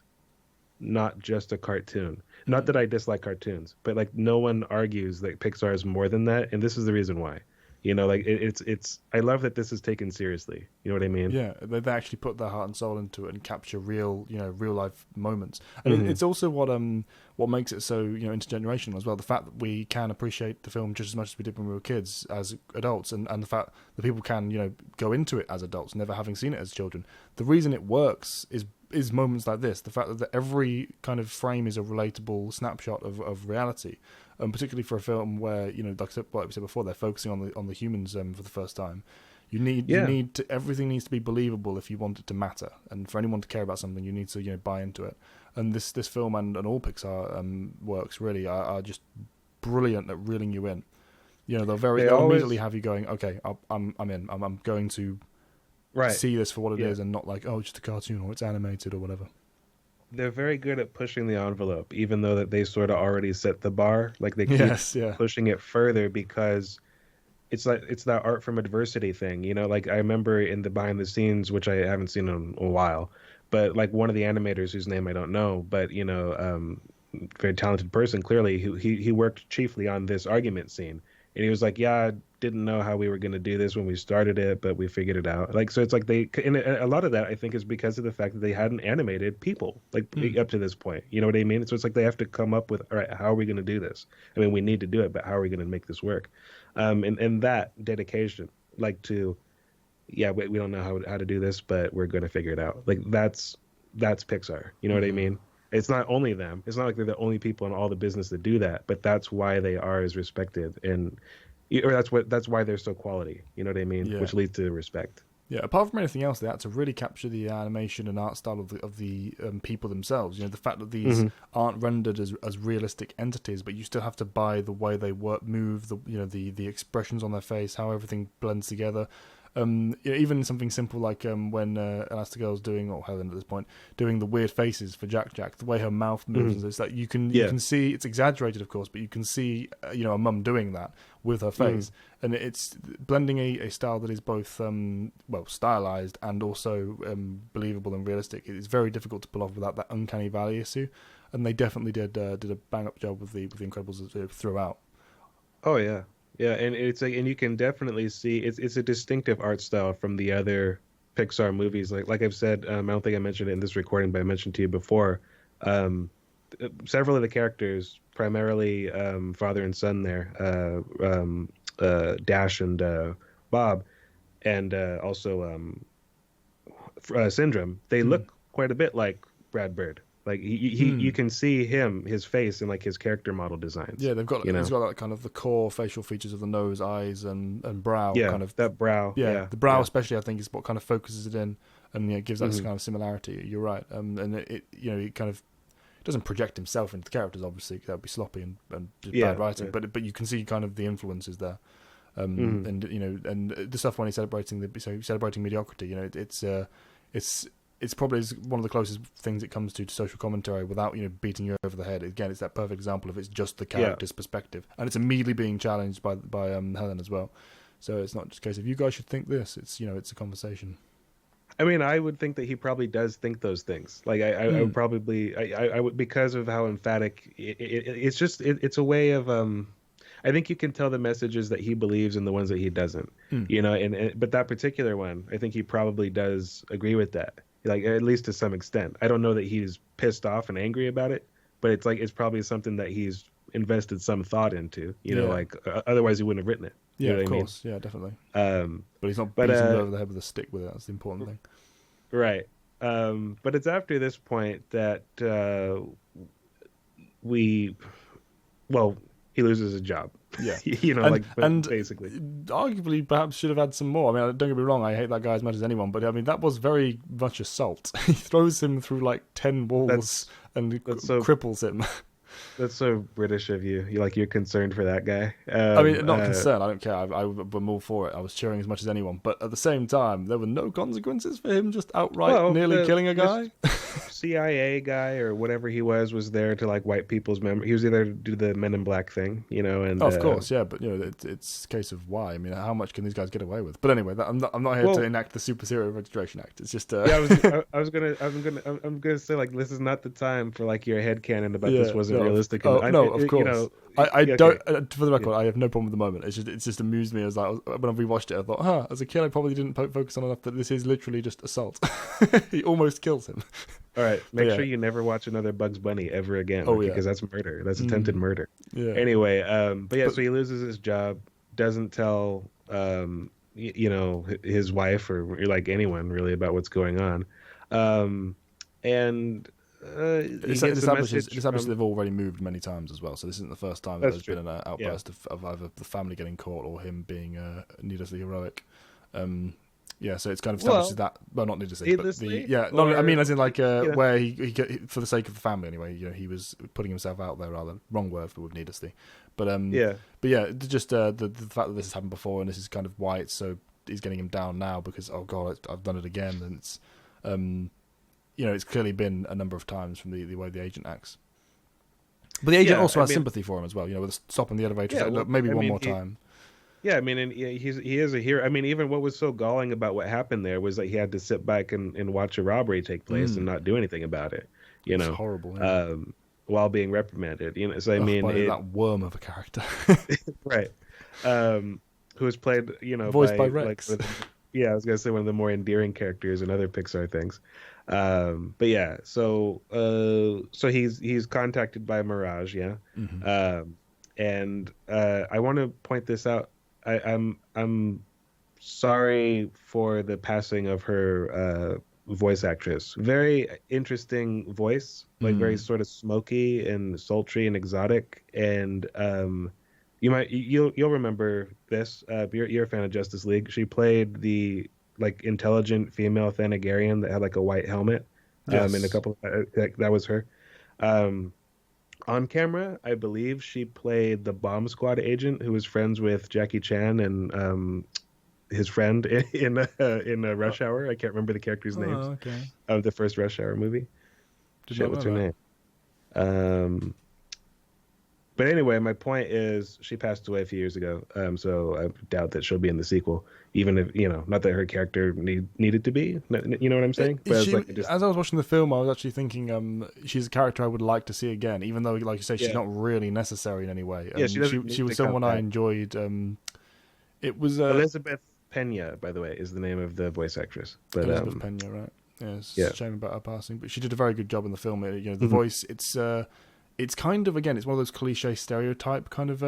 not just a cartoon. Not that I dislike cartoons, but like no one argues that Pixar is more than that, and this is the reason why. Like it's I love that this is taken seriously. You know what I mean? Yeah, they actually put their heart and soul into it and capture real life moments. And it's also what makes it so intergenerational as well. The fact that we can appreciate the film just as much as we did when we were kids as adults, and the fact that people can go into it as adults, never having seen it as children. The reason it works is moments like this. The fact that every kind of frame is a relatable snapshot of reality. Particularly for a film where like we said before, they're focusing on the humans for the first time. Everything needs to be believable if you want it to matter, and for anyone to care about something, you need to buy into it. And this film and all Pixar works really are just brilliant at reeling you in. They'll immediately have you going, okay, I'm in. I'm going to see this for what it is, and not like, oh, it's just a cartoon or it's animated or whatever. They're very good at pushing the envelope, even though that they sort of already set the bar. Like they keep pushing it further, because it's that art from adversity thing. Like I remember in the behind the scenes, which I haven't seen in a while, but like one of the animators whose name I don't know, but very talented person clearly, who he worked chiefly on this argument scene, and he was like, yeah, I didn't know how we were going to do this when we started it, but we figured it out. Like, so it's like and a lot of that I think is because of the fact that they hadn't animated people like up to this point. You know what I mean? So it's like they have to come up with, all right, how are we going to do this? I mean, we need to do it, but how are we going to make this work? And that dedication, like to, we don't know how to do this, but we're going to figure it out. Like that's Pixar. You know what I mean? It's not only them. It's not like they're the only people in all the business that do that, but that's why they are as respected, or that's why they're so quality. You know what I mean? Yeah. Which leads to respect. Yeah. Apart from anything else, they had to really capture the animation and art style of the people themselves. The fact that these aren't rendered as realistic entities, but you still have to buy the way they move, the expressions on their face, how everything blends together. Even something simple like when Elastigirl's doing, or Helen at this point, doing the weird faces for JackJack, the way her mouth moves, it's like you can see, it's exaggerated of course, but you can see a mum doing that with her face, and it's blending a style that is both stylized and also believable and realistic. It's very difficult to pull off without that uncanny valley issue, and they definitely did a bang up job with the Incredibles throughout. Oh yeah. Yeah, and it's like, and you can definitely see it's a distinctive art style from the other Pixar movies. Like I've said, I don't think I mentioned it in this recording, but I mentioned to you before. Several of the characters, primarily father and son, there, Dash and Bob, and also Syndrome. They look quite a bit like Brad Bird. Like you can see his face in like his character model designs. Yeah, they've got he's got that kind of the core facial features of the nose, eyes, and brow. Yeah, kind of that brow. Yeah, the brow especially I think is what kind of focuses it in, and it gives that kind of similarity. You're right, and it it kind of doesn't project himself into the characters. Obviously, that would be sloppy and just bad writing. Yeah. But you can see kind of the influences there, and and the stuff when he's celebrating mediocrity. It's it's probably one of the closest things it comes to social commentary without beating you over the head. Again, it's that perfect example of it's just the character's perspective, and it's immediately being challenged by Helen as well. So it's not just a case of you guys should think this. It's it's a conversation. I mean, I would think that he probably does think those things. Like I would probably I would, because of how emphatic it's a way of I think you can tell the messages that he believes and the ones that he doesn't. But that particular one, I think he probably does agree with that. Like, at least to some extent. I don't know that he's pissed off and angry about it, but it's probably something that he's invested some thought into. Like otherwise he wouldn't have written it. Yeah, of course. Yeah, definitely. But he's not beating you over the head with a stick with it. That's the important thing. Right. But it's after this point that he loses his job. Yeah. Basically. Arguably, perhaps should have had some more. I mean, don't get me wrong, I hate that guy as much as anyone, but I mean, that was very much assault. He throws him through like 10 walls and cripples him. That's so British of you. You're concerned for that guy. I mean, not concerned. I don't care. I'm all for it. I was cheering as much as anyone. But at the same time, there were no consequences for him just outright nearly killing a guy. CIA guy or whatever he was there to like wipe people's memory. He was there to do the Men in Black thing, and of course, yeah. But it's a case of why. I mean, how much can these guys get away with? But anyway, I'm not here to enact the Super Serial Registration Act. It's just I'm gonna say, like, this is not the time for like your headcanon about this wasn't realistic. Of course. I don't. For the record, I have no problem with the moment. It's just amused me as like when I rewatched it. I thought, as a kid, I probably didn't focus on enough that this is literally just assault. He almost kills him. All right, make sure you never watch another Bugs Bunny ever again. Because that's murder. That's attempted murder. Yeah. Anyway, so he loses his job. Doesn't tell his wife or like anyone really about what's going on, and. It establishes they've already moved many times as well, so this isn't the first time that there's been an outburst of either the family getting caught or him being needlessly heroic. So it's kind of establishes that, well, not needlessly, I mean as in like where he for the sake of the family anyway, he was putting himself out there rather, wrong word for needlessly, but just the fact that this has happened before and this is kind of why it's so he's getting him down now, because oh god, I've done it again, and it's it's clearly been a number of times from the way the agent acts. But the agent also has sympathy for him as well, with stopping the elevator. Look, maybe one more time. Yeah, I mean, and he is a hero. I mean, even what was so galling about what happened there was that he had to sit back and watch a robbery take place and not do anything about it. It's horrible. While being reprimanded. So I mean, that worm of a character, right? Who was played, voiced by Rex. I was gonna say one of the more endearing characters in other Pixar things. But yeah, so he's contacted by Mirage, and I want to point this out. I'm sorry for the passing of her voice actress. Very interesting voice, like very sort of smoky and sultry and exotic. And you'll remember this. You're a fan of Justice League. She played the like intelligent female Thanagarian that had like a white helmet. Yes. In a couple that was her. On camera, I believe she played the bomb squad agent who was friends with Jackie Chan and his friend in Rush Hour. I can't remember the characters' names of the first Rush Hour movie. What's her name? But anyway, my point is she passed away a few years ago, so I doubt that she'll be in the sequel, even if, not that her character needed to be, you know what I'm saying? As I was watching the film, I was actually thinking she's a character I would like to see again, even though, like you say, she's not really necessary in any way. She was someone I enjoyed. It was... Elizabeth Pena, by the way, is the name of the voice actress. But, Elizabeth Pena, right? Yeah, it's a shame about her passing, but she did a very good job in the film. The voice, it's kind of, again, it's one of those cliche stereotype kind of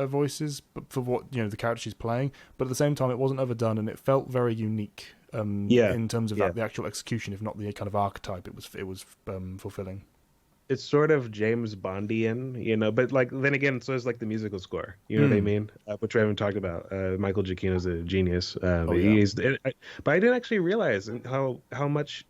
voices, but for what the character she's playing. But at the same time, it wasn't overdone, and it felt very unique. In terms of the actual execution, if not the kind of archetype, it was fulfilling. It's sort of James Bondian, but like then again, so is like the musical score. You know what I mean? Which we haven't talked about. Michael Giacchino's a genius. But I didn't actually realize how much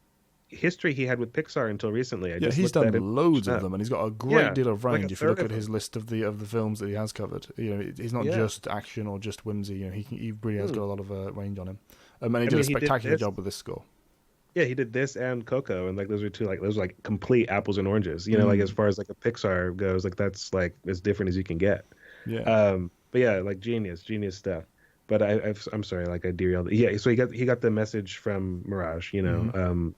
history he had with Pixar until recently. He's done loads of them, and he's got a great deal of range. If you look at his list of the films that he has covered, he's not just action or just whimsy. He really has got a lot of range on him, and he did a spectacular job with this score. Yeah, he did this and Coco, and like those are like complete apples and oranges. Like as Mm, far as like a Pixar goes, like that's like as different as you can get. yeah. But yeah, like genius stuff. But I'm sorry, like I derailed it. Yeah, so he got the message from Mirage, Hmm.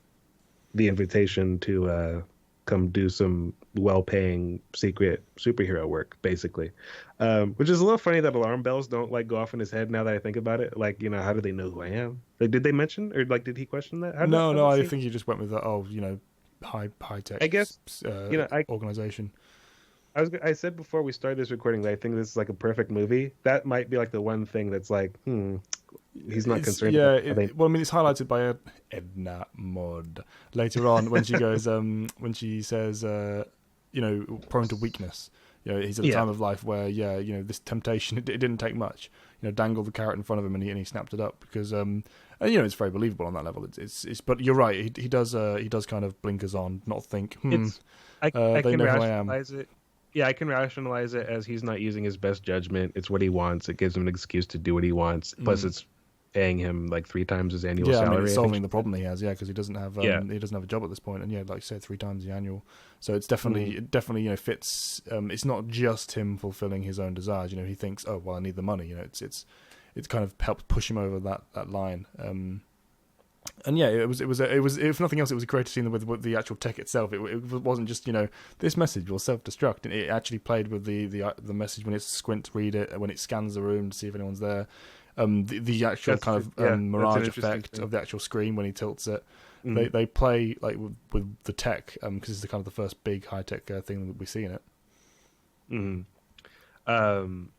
the invitation to come do some well-paying secret superhero work, basically. Which is a little funny that alarm bells don't like go off in his head now that I think about it. Like, how do they know who I am? Like, did they mention or like did he question that? No, How'd no, that I seem? think you just went with that. Oh, high tech I guess I organization. I said before we started this recording that I think this is like a perfect movie. That might be like the one thing that's like, he's not It's concerned yeah. about how they. Well, I mean, it's highlighted by Edna Mod later on when she goes when she says prone to weakness. He's at a Yeah, time of life where this temptation it didn't take much. Dangled the carrot in front of him and he snapped it up because and, it's very believable on that level. It's but you're right. He does kind of blinkers on, not think. it's I They can know who I am. rationalize it. Yeah, I can rationalize it as he's not using his best judgment. It's what he wants. It gives him an excuse to do what he wants. Plus, it's paying him like 3 times his annual Yeah, I mean, salary. it's I think solving the problem he has. Yeah, because Yeah. he doesn't have a job at this point, and yeah, like you said, 3 times the annual. So it's definitely it definitely fits. It's not just him fulfilling his own desires. He thinks, oh well, I need the money. It's kind of helped push him over that line. And yeah, it was if nothing else, it was a great scene with the actual tech itself. It wasn't just this message will self destruct. It actually played with the message when it's squint, read it, when it scans the room to see if anyone's there. The actual That's kind true. of Yeah, that's an mirage interesting effect thing. of the actual screen when he tilts it. Mhm. They play like with the tech because it's the kind of the first big high tech thing that we see in it. Mhm. Um,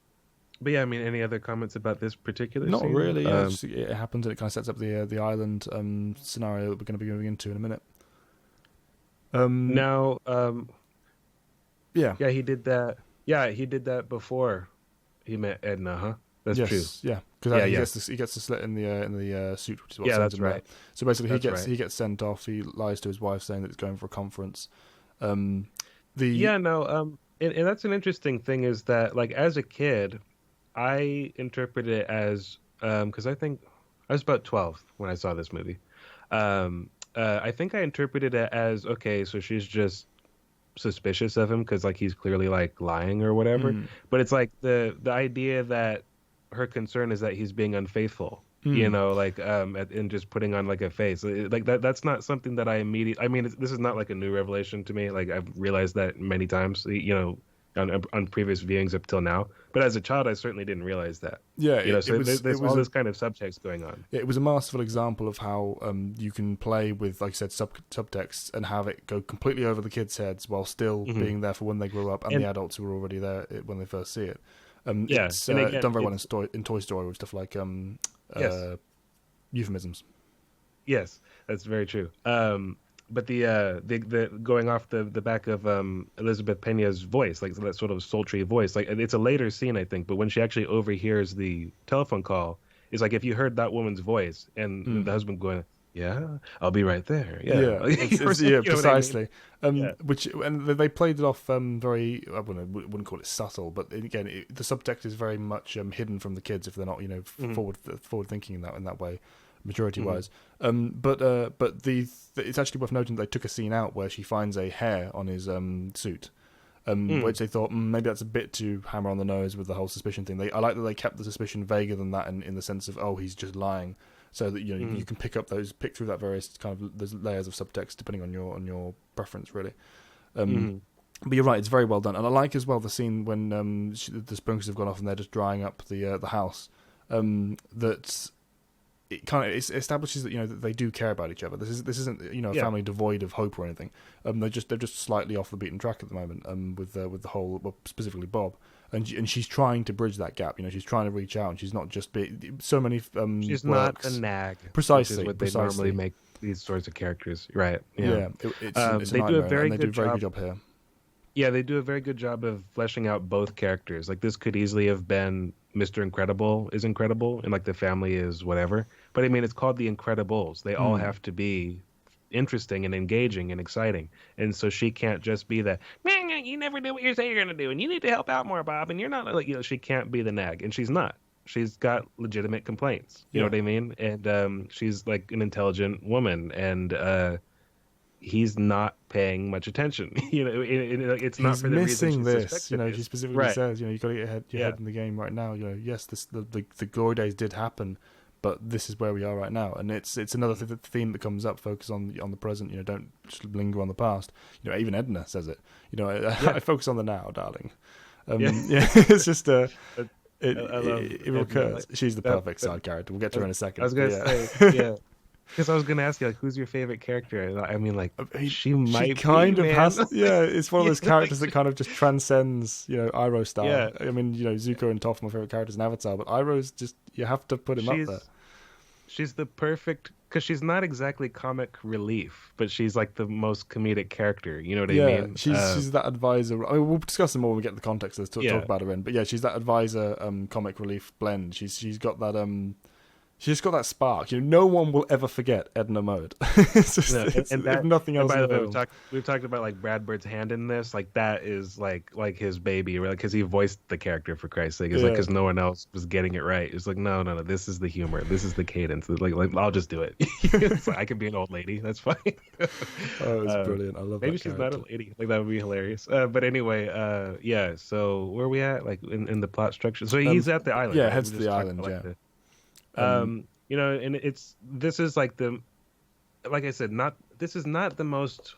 but yeah, I mean, any other comments about this particular Not scene? really. Yeah, it happens and it kind of sets up the island scenario that we're going to be going into in a minute. Now, Yeah. yeah, he did that. Yeah, he did that before he met Edna, huh? That's true. Yes, yeah, because Yeah, he yeah. gets the slit in the suit, which is what Yeah, sends that's him there. right. So basically, That's right. he gets sent off. He lies to his wife, saying that he's going for a conference. Um, the Yeah, no, and that's an interesting thing is that like as a kid, I interpreted it as because I think I was about 12 when I saw this movie. I think I interpreted it as okay, so she's just suspicious of him because like he's clearly like lying or whatever. mm, But it's like the idea that her concern is that he's being unfaithful. mm, Like and just putting on like a face like that's not something that I immediately. I mean, this is not like a new revelation to me. Like I've realized that many times, on previous viewings up till now. But as a child, I certainly didn't realize that. yeah, So there's all a, this kind of subtext going on. it was a masterful example of how you can play with, like I said, subtext and have it go completely over the kids' heads while still Mhm. being there for when they grow up and And the adults who were already there when they first see it. yeah, It's and again, done very well in Toy Story with stuff like yes. euphemisms. Yes, that's very true. But the going off the back of Elizabeth Pena's voice, like that sort of sultry voice, like it's a later scene, I think. But when she actually overhears the telephone call, it's like if you heard that woman's voice and the husband going, "Yeah, I'll be right there." Yeah, Precisely. Yeah. Which and they played it off very. I wouldn't call it subtle, but again, the subtext is very much hidden from the kids if they're not forward thinking in that way, maturity wise. But it's actually worth noting that they took a scene out where she finds a hair on his suit. Which they thought maybe that's a bit too hammer on the nose with the whole suspicion thing. I like that they kept the suspicion vaguer than that in the sense of he's just lying, so that you can pick through that various kind of there's layers of subtext depending on your preference really. But you're right, it's very well done, and I like as well the scene when the sprinklers have gone off and they're just drying up the house. That it kind of it establishes that that they do care about each other. This isn't a family devoid of hope or anything. They're just slightly off the beaten track at the moment. With the whole specifically Bob, and she's trying to bridge that gap. She's trying to reach out, and she's not just so many. She's works. not a nag. Precisely, which is what they normally make these sorts of characters, right? Yeah, it's they do a very good good job here. Yeah, they do a very good job of fleshing out both characters. Like this could easily have been Mr. Incredible is incredible and like the family is whatever. But I mean, it's called The Incredibles. They all have to be interesting and engaging and exciting. And so she can't just be the, man, you never do what you say you're going to do. And you need to help out more, Bob. And you're not like, she can't be the nag. And she's not. she's got legitimate complaints. You know what I mean? And she's like an intelligent woman, and he's not paying much attention. It's not He's for the reason missing she this. suspected. She specifically says, you got to get your head in the game right now. Yes, the glory days did happen, but this is where we are right now, and it's another theme that comes up. Focus on the present. Don't just linger on the past. Even Edna says it. I focus on the now, darling. It's just it recurs. She's the perfect side character. We'll get to her in a second. I was gonna say, yeah. Because I was gonna ask you, like, who's your favorite character? I mean, like, she kind of has. Yeah, it's one of those characters that kind of just transcends, Iroh style. Yeah. I mean, Zuko and Toph are my favorite characters in Avatar, but Iroh's just, you have to put him up there. She's the perfect, because she's not exactly comic relief, but she's like the most comedic character. You know what I mean? She's that advisor. I mean, we'll discuss them more when we get the context to talk about her in. But yeah, she's that advisor, comic relief blend. She's got that She's just got that spark. No one will ever forget Edna Mode. It's just, if nothing else. By the way, we've talked about like Brad Bird's hand in this. Like that is like his baby, right? Because he voiced the character, for Christ's sake. It's like because no one else was getting it right. It's like no. This is the humor. This is the cadence. Like I'll just do it. Like, I can be an old lady. That's fine. Oh, it's brilliant. I love. Maybe that she's character. not a lady. Like that would be hilarious. But anyway, yeah. So where are we at? Like in the plot structure. So he's at the island. Yeah, right? heads to the island. And this is like like I said, this is not the most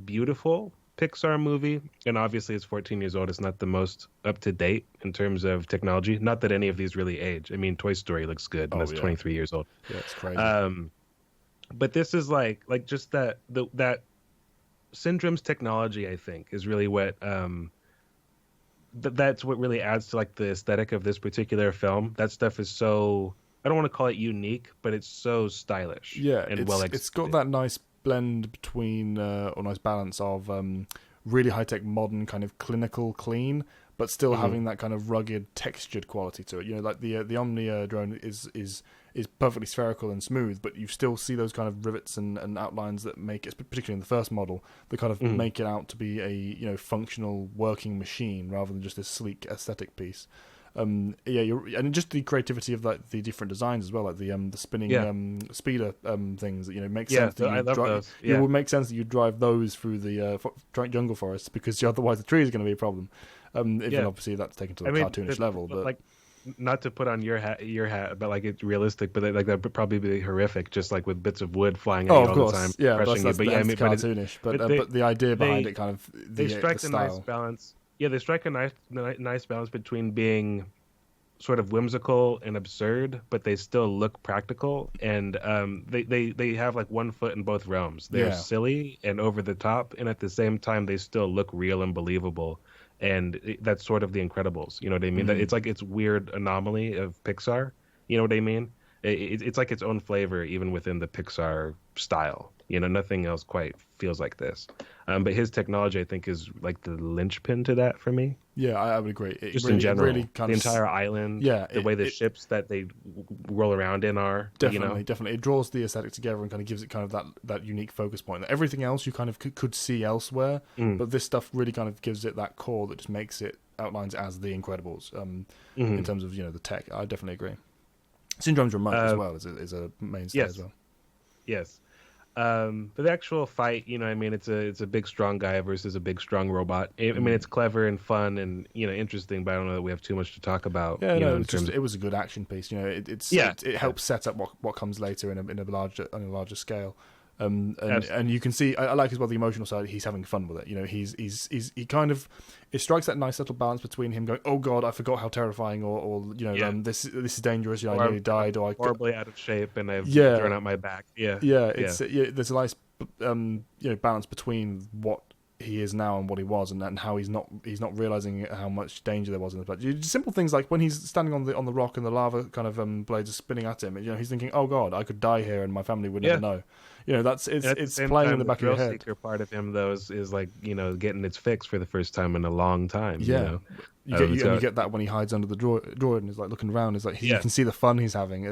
beautiful Pixar movie, and obviously it's 14 years old. It's not the most up to date in terms of technology. Not that any of these really age. I mean, Toy Story looks good, and that's 23 years old. Yeah, it's crazy. But this is like just that Syndrome's technology, I think, is really what that's what really adds to like the aesthetic of this particular film. That stuff is so, I don't want to call it unique, but it's so stylish. Yeah, and well executed. It's got that nice blend between, or nice balance of really high-tech, modern, kind of clinical, clean, but still having that kind of rugged, textured quality to it. Like the Omni drone is perfectly spherical and smooth, but you still see those kind of rivets and outlines that make it, particularly in the first model, that kind of make it out to be a functional working machine rather than just this sleek aesthetic piece. And just the creativity of like the different designs as well, like the spinning speeder things that make sense. That I love those. Yeah. It would make sense that you drive those through the jungle forest, because otherwise the tree is going to be a problem. Obviously that's taken to the cartoonish level, but like, not to put on your hat, but like it's realistic, but like that would probably be horrific, just like with bits of wood flying at you all the time, crushing you. But cartoonish. But the idea behind it, kind of they strike a nice balance. Yeah, they strike a nice balance between being sort of whimsical and absurd, but they still look practical, and they have like one foot in both realms. They're silly and over the top, and at the same time they still look real and believable. And that's sort of The Incredibles. You know what I mean? It's like it's weird anomaly of Pixar. You know what I mean? It's like its own flavor even within the Pixar style. Nothing else quite feels like this. But his technology, I think, is like the linchpin to that for me. Yeah, I would agree. In general, really kind the entire island, the way the ships that they roll around in are. Definitely. It draws the aesthetic together and kind of gives it kind of that unique focus point. Everything else you kind of could see elsewhere, but this stuff really kind of gives it that core that just makes it outlines as The Incredibles in terms of the tech. I definitely agree. Syndrome's remote as well is a mainstay as well. Yes. But the actual fight, it's a big strong guy versus a big strong robot. I mean, it's clever and fun and interesting, but I don't know that we have too much to talk about. Yeah, it was a good action piece. It helps set up what comes later on a larger scale. And you can see, I like as well the emotional side. He's having fun with it. He kind of, it strikes that nice little balance between him going, "Oh God, I forgot how terrifying," or this is dangerous. I nearly died, or I horribly out of shape, and I've thrown out my back. There's a nice balance between what he is now and what he was, and how he's not realizing how much danger there was in the place. Simple things like when he's standing on the rock and the lava kind of blades are spinning at him. He's thinking, "Oh God, I could die here, and my family would never know." It's playing in the back of your head. The seeker part of him, though, is like getting its fix for the first time in a long time. Yeah, you get that when he hides under the drawer and is like looking around. It's like you can see the fun he's having.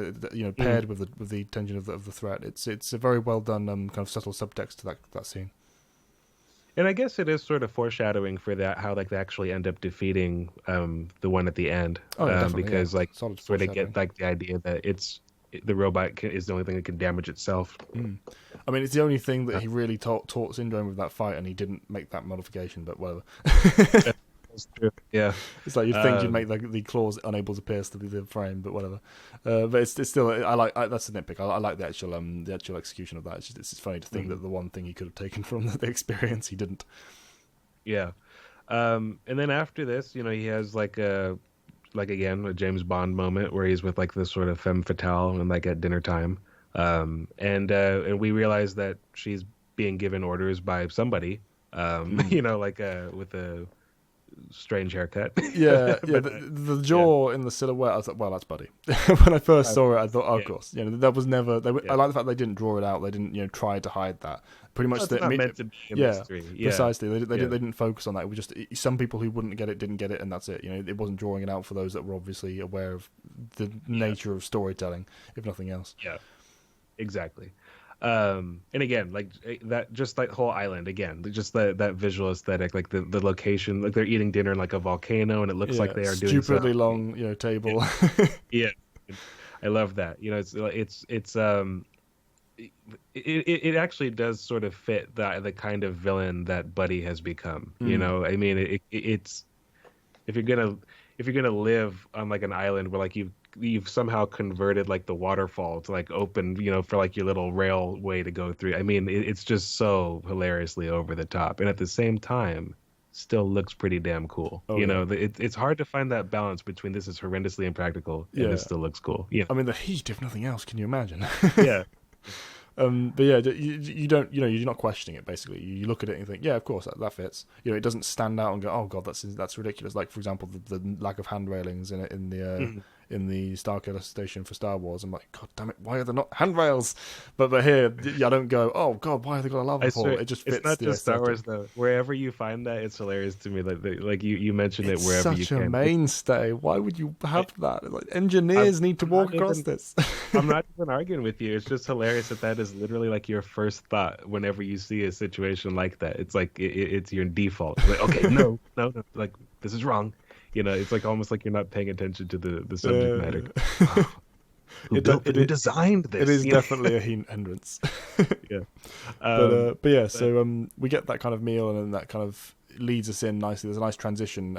Paired with the tension of the threat. It's a very well done kind of subtle subtext to that scene. And I guess it is sort of foreshadowing for that how like they actually end up defeating the one at the end. Oh, definitely, Because like solid where they foreshadowing. get like the idea that the robot is the only thing that can damage itself. I mean, it's the only thing that he really taught Syndrome with that fight, and he didn't make that modification. But whatever. That's true. Yeah. It's like you'd think you'd make the claws unable to pierce the frame, but whatever. But it's still that's a nitpick. I like the actual execution of that. It's funny to think that the one thing he could have taken from the experience he didn't. Yeah. And then after this, he has like again a James Bond moment where he's with like this sort of femme fatale and like at dinner time, and we realize that she's being given orders by somebody, like with a strange haircut. Yeah, yeah. The jaw in the silhouette, I was like, well, that's Buddy. When I first saw it, I thought, oh, of course. That was never. I like the fact they didn't draw it out. They didn't, try to hide that. Pretty much, it's not meant to be a mystery. Yeah, precisely. They didn't focus on that. It was just some people who wouldn't get it didn't get it, and that's it. It wasn't drawing it out for those that were obviously aware of the nature of storytelling, if nothing else. Yeah, exactly. And again, like that, just like whole island again, just that visual aesthetic, like the location, like they're eating dinner in like a volcano, and it looks like they are doing stupidly long, table. Yeah, I love that. It actually does sort of fit the kind of villain that Buddy has become. I mean, it's if you're gonna live on like an island where like you've somehow converted like the waterfall to like open, for like your little railway to go through. I mean, it's just so hilariously over the top, and at the same time, still looks pretty damn cool. It's hard to find that balance between this is horrendously impractical and this still looks cool. Yeah, I mean the heat, if nothing else. Can you imagine? Yeah. But yeah, you don't, you're not questioning it. Basically, you look at it and you think, yeah, of course that fits. It doesn't stand out and go, oh god, that's ridiculous. Like for example, the lack of hand railings in the Starkiller Station for Star Wars. I'm like, god damn it, why are there not handrails? But here, I don't go, oh god, why have they got a lava pool? It just fits. It's not just Star Wars though. Wherever you find that, it's hilarious to me. Like you mentioned it wherever you can. It's such a mainstay. Why would you have that? Like engineers need to walk across this. I'm not even arguing with you. It's just hilarious that is literally like your first thought whenever you see a situation like that. It's like it's your default. It's like, okay, no, like this is wrong. It's like almost like you're not paying attention to the subject matter. Who designed this? It is definitely a hindrance. Yeah. But yeah, so we get that kind of meal, and then that kind of leads us in nicely. There's a nice transition,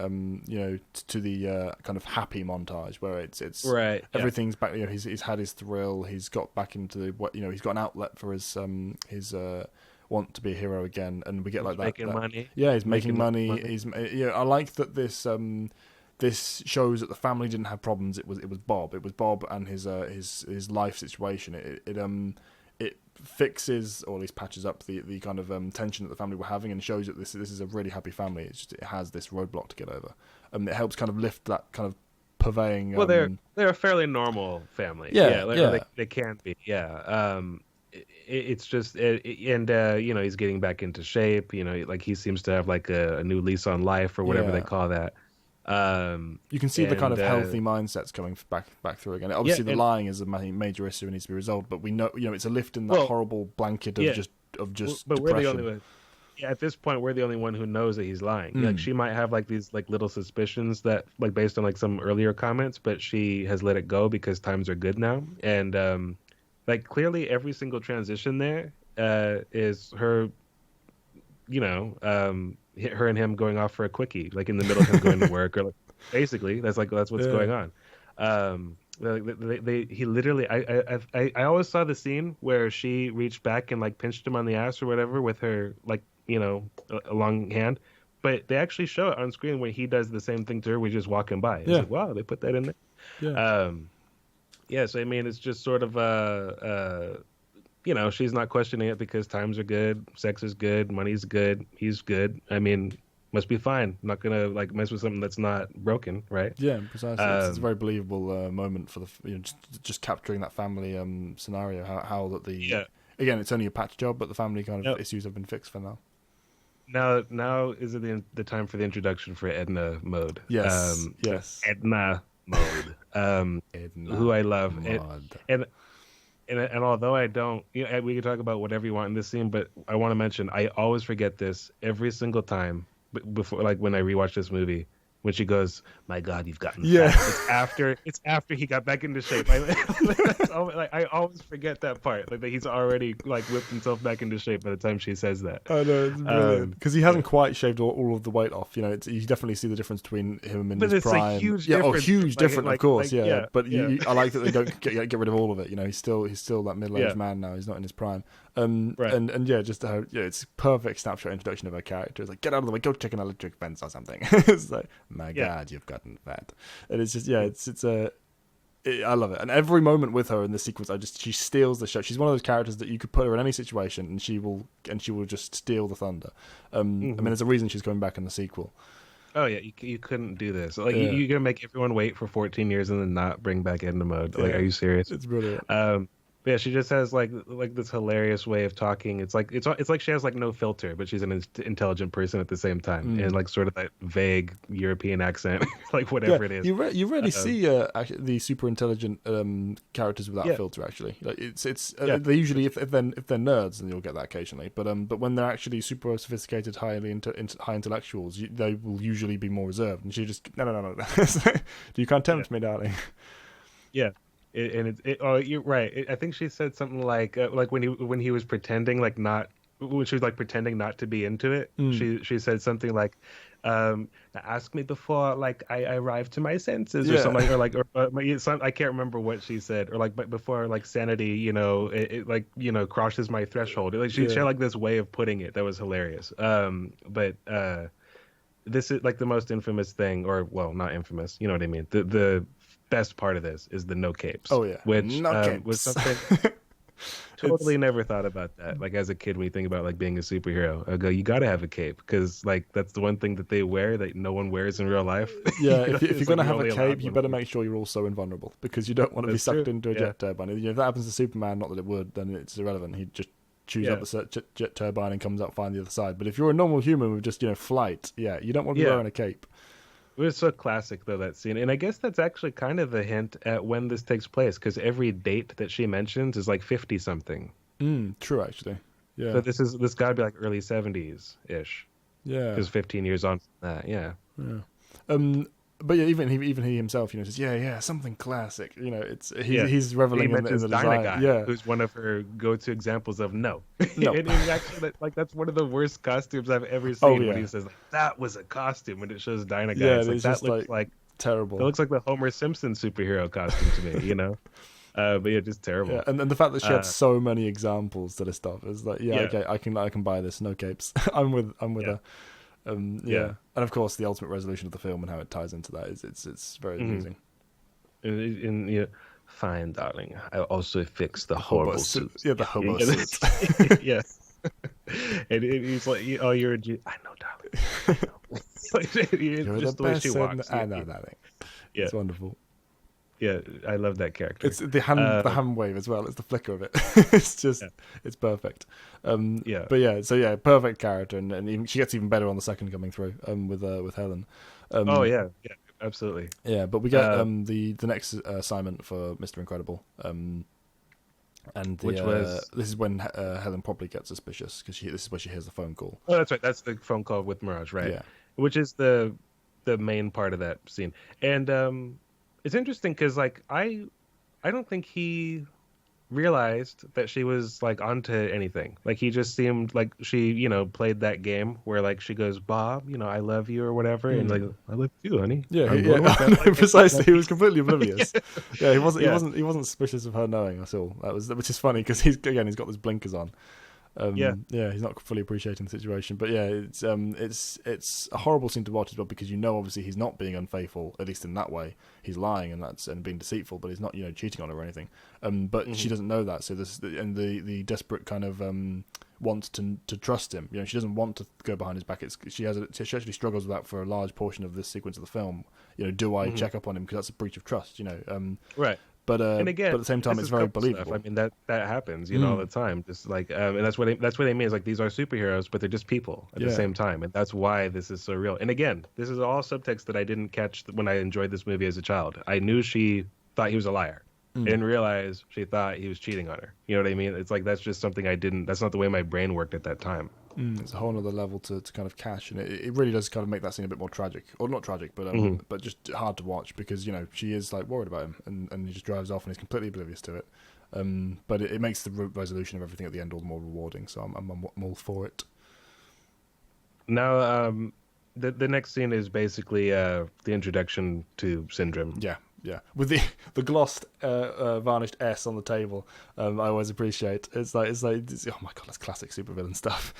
to the kind of happy montage where it's right. Everything's back. He's had his thrill. He's got back into he's got an outlet for his want to be a hero again, and we get like making money. Yeah, he's making money. He's I like that this shows that the family didn't have problems. It was Bob. It was Bob and his life situation. It fixes, or at least patches up the kind of tension that the family were having, and shows that this is a really happy family. It's just, it has this roadblock to get over. It helps kind of lift that kind of purveying. Well, they're a fairly normal family. Yeah. They can be. Yeah. It's just and he's getting back into shape. Like he seems to have like a new lease on life or whatever they call that. You can see the kind of healthy mindsets coming back through again. Obviously, the lying is a major issue and needs to be resolved. But we know, it's a lift in that horrible blanket of just. But depression. we're the only one. Yeah, at this point, we're the only one who knows that he's lying. Like she might have like these like little suspicions that like based on like some earlier comments, but she has let it go because times are good now. And like clearly, every single transition there is her. Her and him going off for a quickie, like in the middle of him going to work, or like, basically that's what's going on. He literally, I always saw the scene where she reached back and like pinched him on the ass or whatever with her like a long hand, but they actually show it on screen when he does the same thing to her. We just walking by. It's like, wow, they put that in there. Yeah. So I mean, it's just sort of she's not questioning it because times are good, sex is good, money's good, he's good. I mean, must be fine. I'm not gonna like mess with something that's not broken, right? Yeah, precisely. It's a very believable moment for the just capturing that family scenario. How that again, it's only a patch job, but the family kind of issues have been fixed for now. Now is it the time for the introduction for Edna mode? Yes, yes. Edna mode. Edna who I love, and and although I don't, we can talk about whatever you want in this scene, but I want to mention I always forget this every single time before, like when I rewatch this movie. When she goes, "My God, you've gotten fat." It's after he got back into shape. I always forget that part. Like that he's already like whipped himself back into shape by the time she says that. I know, it's brilliant because he hasn't quite shaved all of the weight off. You know, you definitely see the difference between him and his prime. A huge difference. Huge difference, of course. But I like that they don't get rid of all of it. You know, he's still that middle-aged man now. He's not in his prime. Right. And just how it's a perfect snapshot introduction of her character. It's like, get out of the way, go check an electric fence or something. It's like, my God, you've gotten fat. And it's just I love it. And every moment with her in this sequence, she steals the show. She's one of those characters that you could put her in any situation and she will just steal the thunder. I mean, there's a reason she's coming back in the sequel. Oh yeah, you couldn't do this. Like you're gonna make everyone wait for 14 years and then not bring back Edna mode. Like, are you serious? It's brilliant. Yeah, she just has like this hilarious way of talking. It's like she has like no filter, but she's an intelligent person at the same time, and like sort of that vague European accent, like whatever it is. You rarely see the super intelligent characters without filter. Actually, like they usually if they're nerds, then you'll get that occasionally. But when they're actually super sophisticated, high intellectuals, they will usually be more reserved. And she just no. You can't tempt me, darling. Yeah. You're right. I think she said something like when he was pretending when she was like pretending not to be into it. She said something like, "Ask me before like I arrive to my senses," or something, I can't remember what she said, or like but before like sanity, it crosses my threshold. Like she had like this way of putting it that was hilarious. But this is like the most infamous thing, or well, not infamous. You know what I mean? The best part of this is the no capes. Oh yeah, which was something totally never thought about that. Like as a kid, when you think about like being a superhero, I go, you got to have a cape because like that's the one thing that they wear that no one wears in real life. Yeah, if you're gonna have a cape, you better make sure you're also invulnerable because you don't want to be sucked into a jet turbine. If that happens to Superman, not that it would, then it's irrelevant. He just chews up the jet turbine and comes out fine the other side. But if you're a normal human with just flight, you don't want to be wearing a cape. It was so classic, though, that scene. And I guess that's actually kind of a hint at when this takes place, because every date that she mentions is like 50-something. True, actually. Yeah. So this got to be like early 70s-ish. Yeah. Because 15 years on from that, Yeah. But yeah, even he himself, says, something classic. He's reveling in the design. Guy, who's one of her go-to examples of no. And actually, that's one of the worst costumes I've ever seen. When he says that was a costume, when it shows Dyna Guy, that looks like terrible. It looks like the Homer Simpson superhero costume to me. But just terrible. Yeah, and the fact that she had so many examples to this stuff is like, okay, I can buy this, no capes. I'm with her. And of course the ultimate resolution of the film and how it ties into that is it's very amusing. And fine, darling. I also fixed the horrible suit. Yeah, the hobo suit. Yes. And he's like, "Oh, you're a G." I know, darling. You're just the way she walks. I know, darling. Yeah, it's wonderful. Yeah, I love that character. It's the hand wave as well. It's the flicker of it. It's just, it's perfect. But perfect character, and even, she gets even better on the second coming through with Helen. Absolutely. Yeah, but we get the next assignment for Mr. Incredible, and which was this is when Helen probably gets suspicious because this is where she hears the phone call. Oh, that's right. That's the phone call with Mirage, right? Yeah, which is the main part of that scene, and it's interesting because like I don't think he realized that she was like onto anything. Like he just seemed like she played that game where like she goes, Bob, I love you or whatever, and like I love you, honey. Precisely. He was completely oblivious. He wasn't suspicious of her knowing at all. Which is funny because he's got his blinkers on. He's not fully appreciating the situation, but it's a horrible scene to watch as well because obviously he's not being unfaithful, at least in that way. He's lying and being deceitful, but he's not cheating on her or anything. But she doesn't know that, so the desperate kind of wants to trust him. She doesn't want to go behind his back. She actually struggles with that for a large portion of this sequence of the film. Do I check up on him because that's a breach of trust? Right. But and again, but at the same time, it's very believable. Stuff. I mean, that happens, all the time. Just like, and that's what they mean. Is like these are superheroes, but they're just people at the same time, and that's why this is so real. And again, this is all subtext that I didn't catch when I enjoyed this movie as a child. I knew she thought he was a liar. I didn't realize she thought he was cheating on her. You know what I mean? It's like that's just something that's not the way my brain worked at that time. It's a whole other level to kind of catch, and it really does kind of make that scene a bit more tragic, or not tragic, but just hard to watch, because she is like worried about him, and he just drives off and is completely oblivious to it. But it makes the resolution of everything at the end all the more rewarding. So I'm all for it. Now, the next scene is basically the introduction to Syndrome. Yeah, with the glossed varnished S on the table. I always appreciate. It's like oh my god, that's classic supervillain stuff.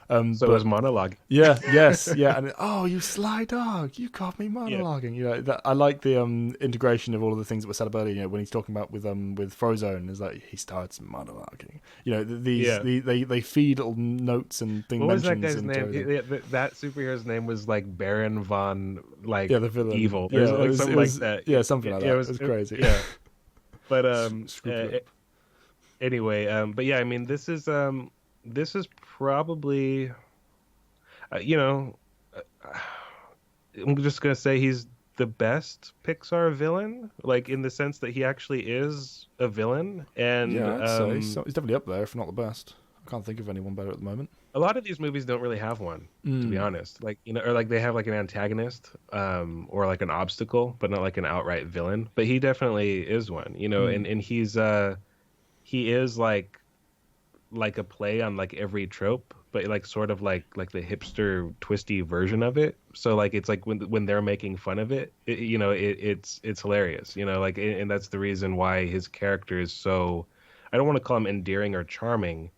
So it was monologue. Yeah, yes, yeah, and you sly dog, you caught me monologuing. Yeah. I like the integration of all of the things that were said up earlier. When he's talking about with Frozone, is like he starts monologuing. They feed little notes and things. What was that guy's name? That superhero's name was like Baron von the villain. Evil. Yeah, it was something like that. Yeah, something like that. It was crazy. Yeah, but anyway, but yeah, I mean, this is probably, I'm just gonna say he's the best Pixar villain, like in the sense that he actually is a villain, and he's definitely up there, if not the best. I can't think of anyone better at the moment. A lot of these movies don't really have one, to be honest. Like or like they have like an antagonist, or like an obstacle, but not like an outright villain. But he definitely is one, and he is like a play on like every trope, but like sort of like the hipster twisty version of it. So like it's like when they're making fun of it, it's hilarious, and that's the reason why his character is so, I don't want to call him endearing or charming.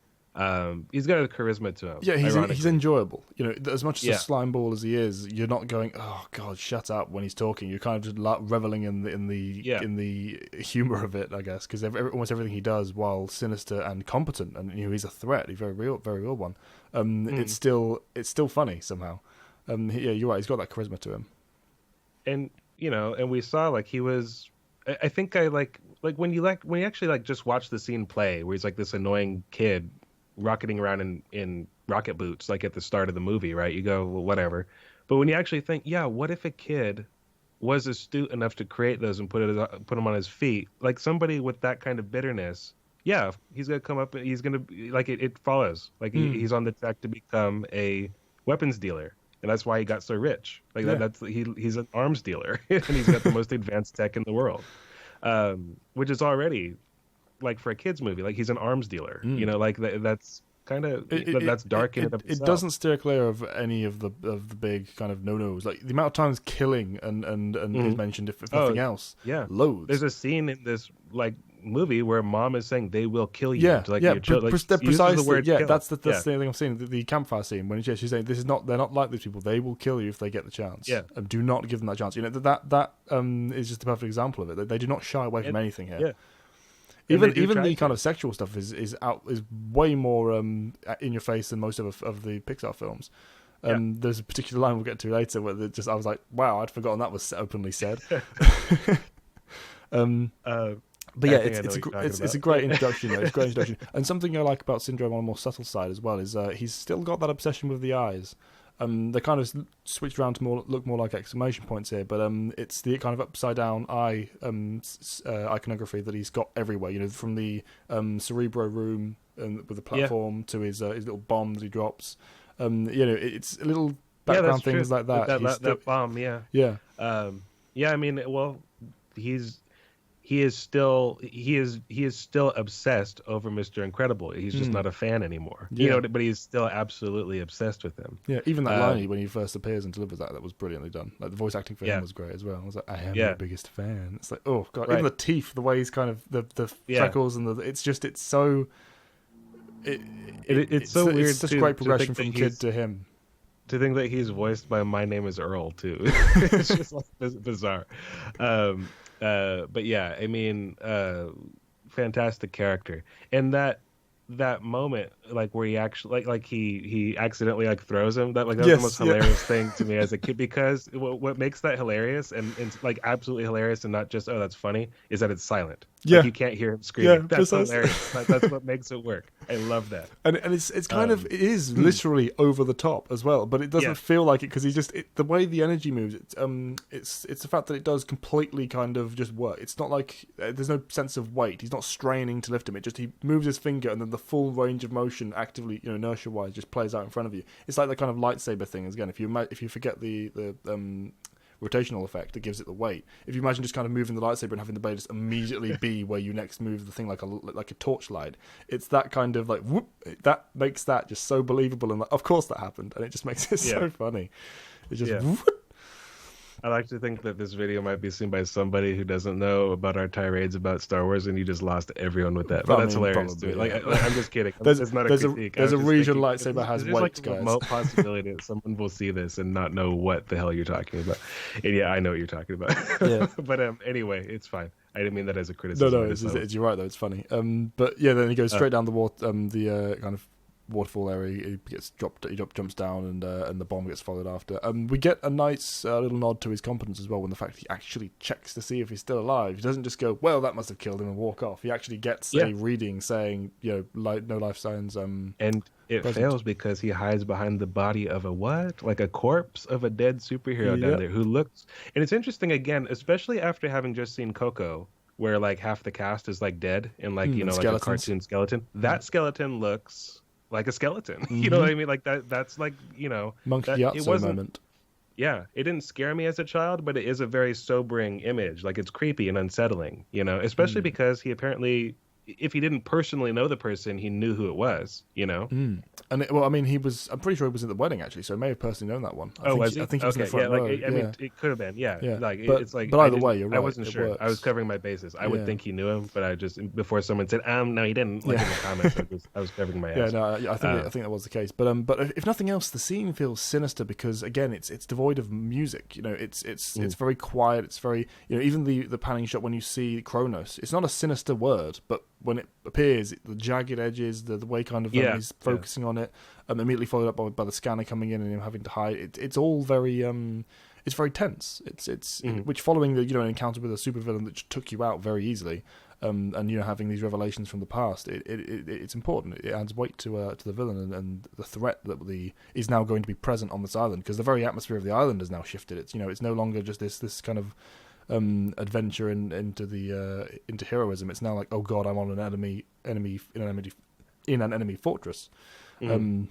He's got a charisma to him. Yeah, he's enjoyable. As much as a slime ball as he is, you're not going, "Oh God, shut up" when he's talking. You're kind of just reveling in the humor of it, I guess, because almost everything he does, while sinister and competent, and he's a threat, he's a very real one. It's still funny somehow. You're right. He's got that charisma to him. And and we saw like he was. I think I like when you actually like just watch the scene play, where he's like this annoying kid rocketing around in rocket boots, like at the start of the movie, right? You go, well, whatever. But when you actually think, what if a kid was astute enough to create those and put him on his feet, like somebody with that kind of bitterness, he's gonna come up and he's gonna like it follows. Like he's on the track to become a weapons dealer, and that's why he got so rich. Like he's an arms dealer, and he's got the most advanced tech in the world, which is already, like, for a kids movie, like he's an arms dealer. Like that's kind of that's dark in and of itself. It doesn't steer clear of any of the big kind of no-nos. Like the amount of times killing and is mentioned, if nothing else. Yeah, loads. There's a scene in this like movie where mom is saying they will kill you. Precisely. The word kill. That's the thing I'm seeing. The campfire scene when she's saying they're not like these people. They will kill you if they get the chance. Yeah, do not give them that chance. That is just a perfect example of it. They do not shy away from anything here. Yeah. Even the kind of sexual stuff is way more in your face than most of the Pixar films. There's a particular line we'll get to later where I was like, wow, I'd forgotten that was openly said. But yeah, it's a great introduction. It's a great introduction. And something I like about Syndrome on a more subtle side as well is he's still got that obsession with the eyes. They kind of switched around to look more like exclamation points here, but it's the kind of upside down eye iconography that he's got everywhere. From the Cerebro room with the platform to his little bomb that he drops. It's little background things like that. That bomb, yeah. I mean, well, he is still obsessed over Mr. Incredible. He's just not a fan anymore. But he's still absolutely obsessed with him. Yeah, even that line when he first appears and delivers that was brilliantly done. Like the voice acting for him was great as well. I was like, I am your biggest fan. It's like, oh God, even the teeth, the way he's kind of the freckles and it's so it's so weird. It's such a great progression from kid to him. To think that he's voiced by My Name is Earl too. It's just like bizarre. But yeah, I mean, fantastic character, and that moment, like where he actually like he accidentally like throws him. That was the most hilarious thing to me as a kid, because what makes that hilarious and like absolutely hilarious and not just that's funny is that it's silent. Yeah. Like you can't hear him screaming. Yeah, That's precisely. hilarious. That's what makes it work. I love that. And it's kind of, it is literally over the top as well, but it doesn't feel like it because he's just the way the energy moves. It's the fact that it does completely kind of just work. It's not like there's no sense of weight. He's not straining to lift him. It just he moves his finger and then the full range of motion actively, inertia wise, just plays out in front of you. It's like the kind of lightsaber thing again. If you forget the rotational effect that gives it the weight. If you imagine just kind of moving the lightsaber and having the blade just immediately be where you next move the thing like a torchlight, it's that kind of like whoop, that makes that just so believable and like, of course that happened, and it just makes it so funny. It's just whoop. I like to think that this video might be seen by somebody who doesn't know about our tirades about Star Wars, and you just lost everyone with that. But that's hilarious. Probably, too. I'm just kidding. There's not a critique. There's a region lightsaber has weight, like guys. A remote possibility that someone will see this and not know what the hell you're talking about. And yeah, I know what you're talking about. Yeah. But anyway, it's fine. I didn't mean that as a criticism. No, you're right though. It's funny. But yeah, then he goes straight down the water, the kind of waterfall area. He gets dropped. He jumps down, and the bomb gets followed after. We get a nice little nod to his competence as well, when the fact he actually checks to see if he's still alive. He doesn't just go, "Well, that must have killed him," and walk off. He actually gets a reading saying, no life signs. And it fails because he hides behind the body of a corpse of a dead superhero down there who looks. And it's interesting again, especially after having just seen Coco, where like half the cast is like dead and like like a cartoon skeleton. That skeleton looks like a skeleton. You know what I mean? Like that's like, Monkey Yatso moment. Yeah, it didn't scare me as a child, but it is a very sobering image. Like it's creepy and unsettling, especially because he apparently, if he didn't personally know the person, he knew who it was, And I'm pretty sure he was at the wedding actually, so he may have personally known that one. Was he? I think he was in the front row. I mean, it could have been, But either way, you're right. I wasn't sure. I was covering my bases. I would think he knew him, but I just, before someone said, no, he didn't, in the comments, I was covering my ass. I think that was the case. But if nothing else, the scene feels sinister because again, it's devoid of music. It's very quiet. It's very, even the panning shot when you see Kronos, it's not a sinister word, but when it appears, the jagged edges, the way kind of he's focusing on it, immediately followed up by the scanner coming in and him having to hide. It's all very it's very tense. It's which following the an encounter with a supervillain that just took you out very easily, and having these revelations from the past, it's important. It adds weight to the villain and the threat that is now going to be present on this island, because the very atmosphere of the island has now shifted. It's it's no longer just this kind of adventure into heroism. It's now like, oh god, I'm on an enemy in an enemy fortress. So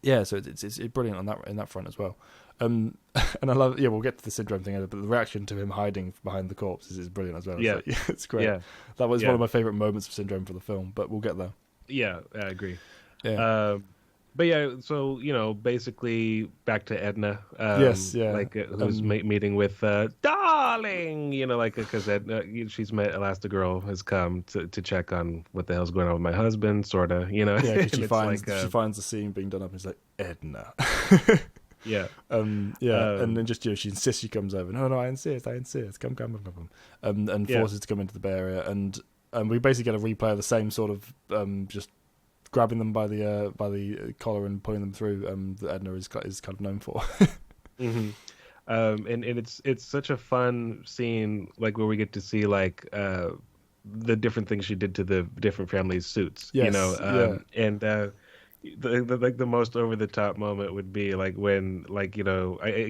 it's brilliant on that front as well. And I love we'll get to the syndrome thing, but the reaction to him hiding behind the corpse is brilliant as well. It's great. That was one of my favorite moments of syndrome for the film, but we'll get there. I agree. But so basically back to Edna. Who's meeting with darling. Because she's met Elastigirl has come to check on what the hell's going on with my husband, sorta. Because she finds the scene being done up, and it's like, Edna. And then just she insists she comes over. No, I insist. Come. And forces to come into the Bay Area, and we basically get a replay of the same sort of just grabbing them by the collar and pulling them through, that Edna is kind of known for. And it's such a fun scene, like where we get to see like the different things she did to the different families' suits. And the most over the top moment would be like when I can't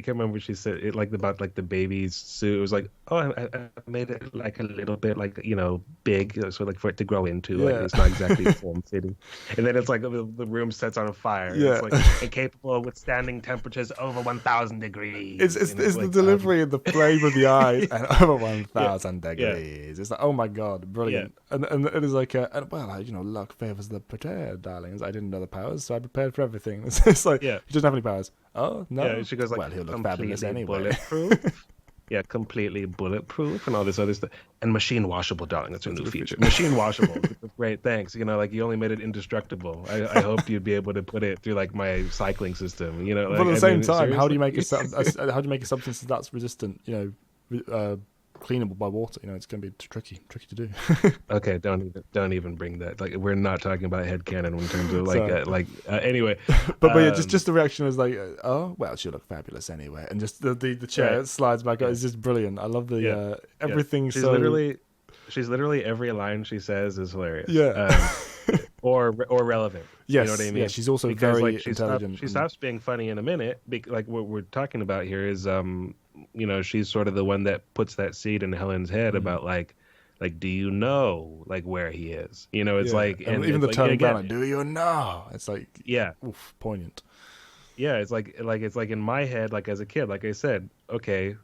remember what she said it about the baby's suit. It was like, oh, I made it like a little bit big, so for it to grow into. It's not exactly form fitting. And then it's like the room sets on fire. It's like incapable of withstanding temperatures over 1,000 degrees. It's the delivery and the flame of the eyes and over 1,000 degrees. It's like, oh my god, brilliant. And it is like luck favors the prepared, darlings. I didn't know the powers, so I prepared for everything. It's like, he doesn't have any powers. Oh no. Yeah, she goes like, well, he'll look fabulous anyway. Bulletproof. Completely bulletproof and all this other stuff. And machine washable, darling. That's a new feature. Machine washable. Great, thanks. You only made it indestructible. I hoped you'd be able to put it through my cycling system. But at the same time, how do you make a substance that's resistant? Cleanable by water. It's going to be tricky to do. Okay, don't even bring that. We're not talking about headcanon in terms of anyway. But just the reaction is like, oh well, she'll look fabulous anyway, and just the chair slides back. It's just brilliant. I love the everything. She's she's literally every line she says is hilarious. Yeah. Or relevant. Yes, you know what I mean? yeah, she's also because, very like, intelligent. She stops being funny in a minute. Like what we're talking about here is, she's sort of the one that puts that seed in Helen's head about like, do you know like where he is? It's like, and even the like, turning again, down, like, do you know? It's like, yeah, oof, poignant. yeah. It's like in my head, like as a kid, like I said, okay,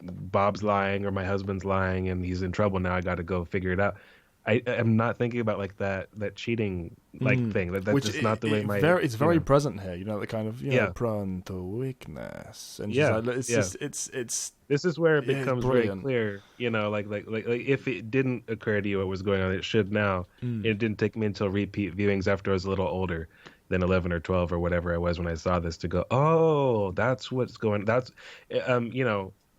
Bob's lying or my husband's lying and he's in trouble now. I got to go figure it out. I'm not thinking about like that cheating thing. That's just not the way it's very present here. The kind of prone to weakness, and she's like, it's this is where it becomes very brilliant. clear. Like if it didn't occur to you what was going on, it should now. It didn't take me until repeat viewings after I was a little older than 11 or 12 or whatever I was when I saw this to go, oh, that's what's going. That's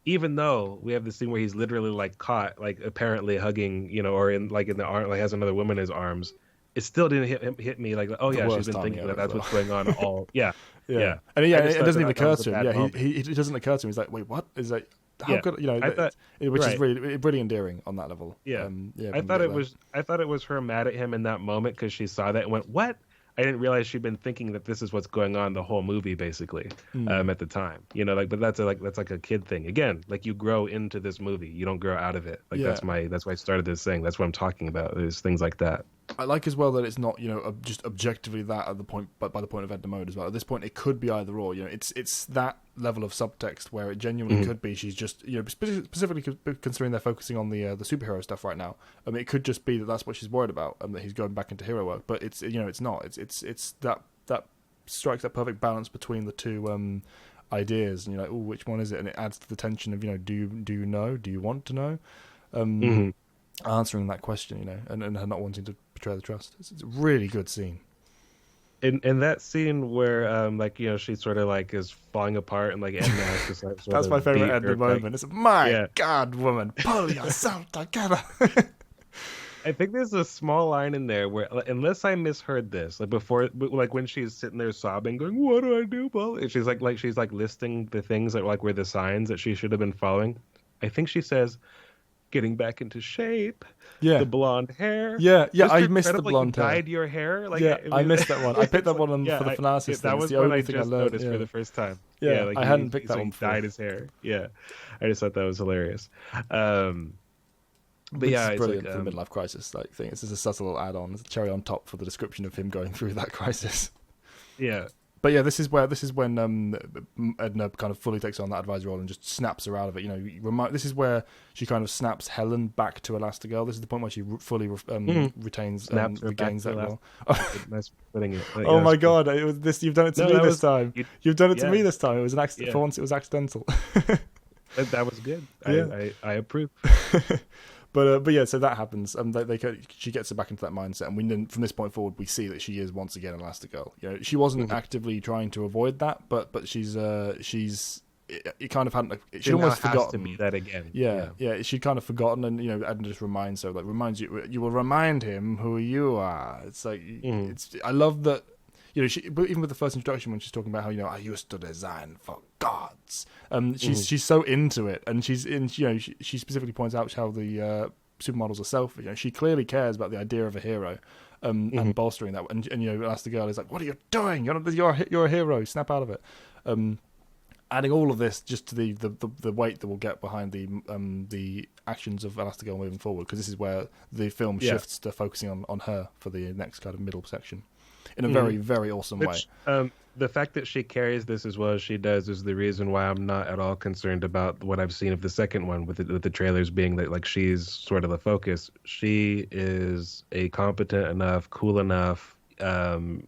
even though we have this scene where he's literally like caught, like apparently hugging, or in the arm, like has another woman in his arms, it still didn't hit me like, oh yeah, she's been thinking that's what's going on all. Yeah. And it doesn't even occur to him. Yeah, it doesn't occur to him. He's like, wait, what? Is like, how could I thought, which is really endearing on that level. Yeah, I thought it was her mad at him in that moment because she saw that and went, what? I didn't realize she'd been thinking that this is what's going on the whole movie, basically, at the time. But that's like a kid thing. Again, like you grow into this movie, you don't grow out of it. Like that's why I started this thing. That's what I'm talking about. Is things like that. I like as well that it's not just objectively that at the point, but by the point of Edna Mode as well. At this point, it could be either or. It's that level of subtext where it genuinely could be she's just specifically considering they're focusing on the superhero stuff right now. I mean, it could just be that that's what she's worried about and that he's going back into hero work. But it's it's not. It's that strikes that perfect balance between the two ideas. And you're like, oh, which one is it? And it adds to the tension of do you know? Do you want to know? Answering that question, and her not wanting to betray the trust. It's a really good scene. In that scene where she sort of like is falling apart and like Edna has to sort that's of my favorite Edna moment. Like, it's my God, woman, pull yourself together. I think there's a small line in there where, unless I misheard this, like before, like when she's sitting there sobbing, going, "What do I do, Paul?" And she's like listing the things that were the signs that she should have been following. I think she says, "Getting back into shape." Yeah. The blonde hair. Yeah. Just I missed the blonde hair. Dyed your hair. I missed that one. I picked that one for the Fanalysis. That was when I just noticed for the first time. Yeah, I hadn't picked that one before. Dyed his hair. Yeah, I just thought that was hilarious. But it's brilliant for the midlife crisis thing. It's just a subtle little add-on. It's a cherry on top for the description of him going through that crisis. Yeah. But yeah, this is when Edna kind of fully takes on that advisor role and just snaps her out of it. This is where she kind of snaps Helen back to Elastigirl. This is the point where she fully retains and regains that role. Nice putting it. Oh my God! It was this. You've done it to me this time. You've done it to me this time. It was an accident. For once, it was accidental. That was good. Yeah. I approve. But yeah, so that happens. She gets her back into that mindset, and then from this point forward, we see that she is once again Elastigirl. She wasn't actively trying to avoid that, but she's it kind of hadn't. She'd almost forgotten to be that again. Yeah. She'd kind of forgotten, and Edna just reminds her, reminds you. You will remind him who you are. It's like I love that. But even with the first introduction, when she's talking about how I used to design for gods, she's so into it, and she specifically points out how the supermodels are selfish. She clearly cares about the idea of a hero, and bolstering that. And Elastigirl is like, "What are you doing? You're a hero. Snap out of it." Adding all of this just to the weight that we'll get behind the actions of Elastigirl moving forward, because this is where the film shifts to focusing on her for the next kind of middle section. In a very, very awesome way. The fact that she carries this as well as she does is the reason why I'm not at all concerned about what I've seen of the second one, with the trailers being that like she's sort of the focus. She is a competent enough, cool enough,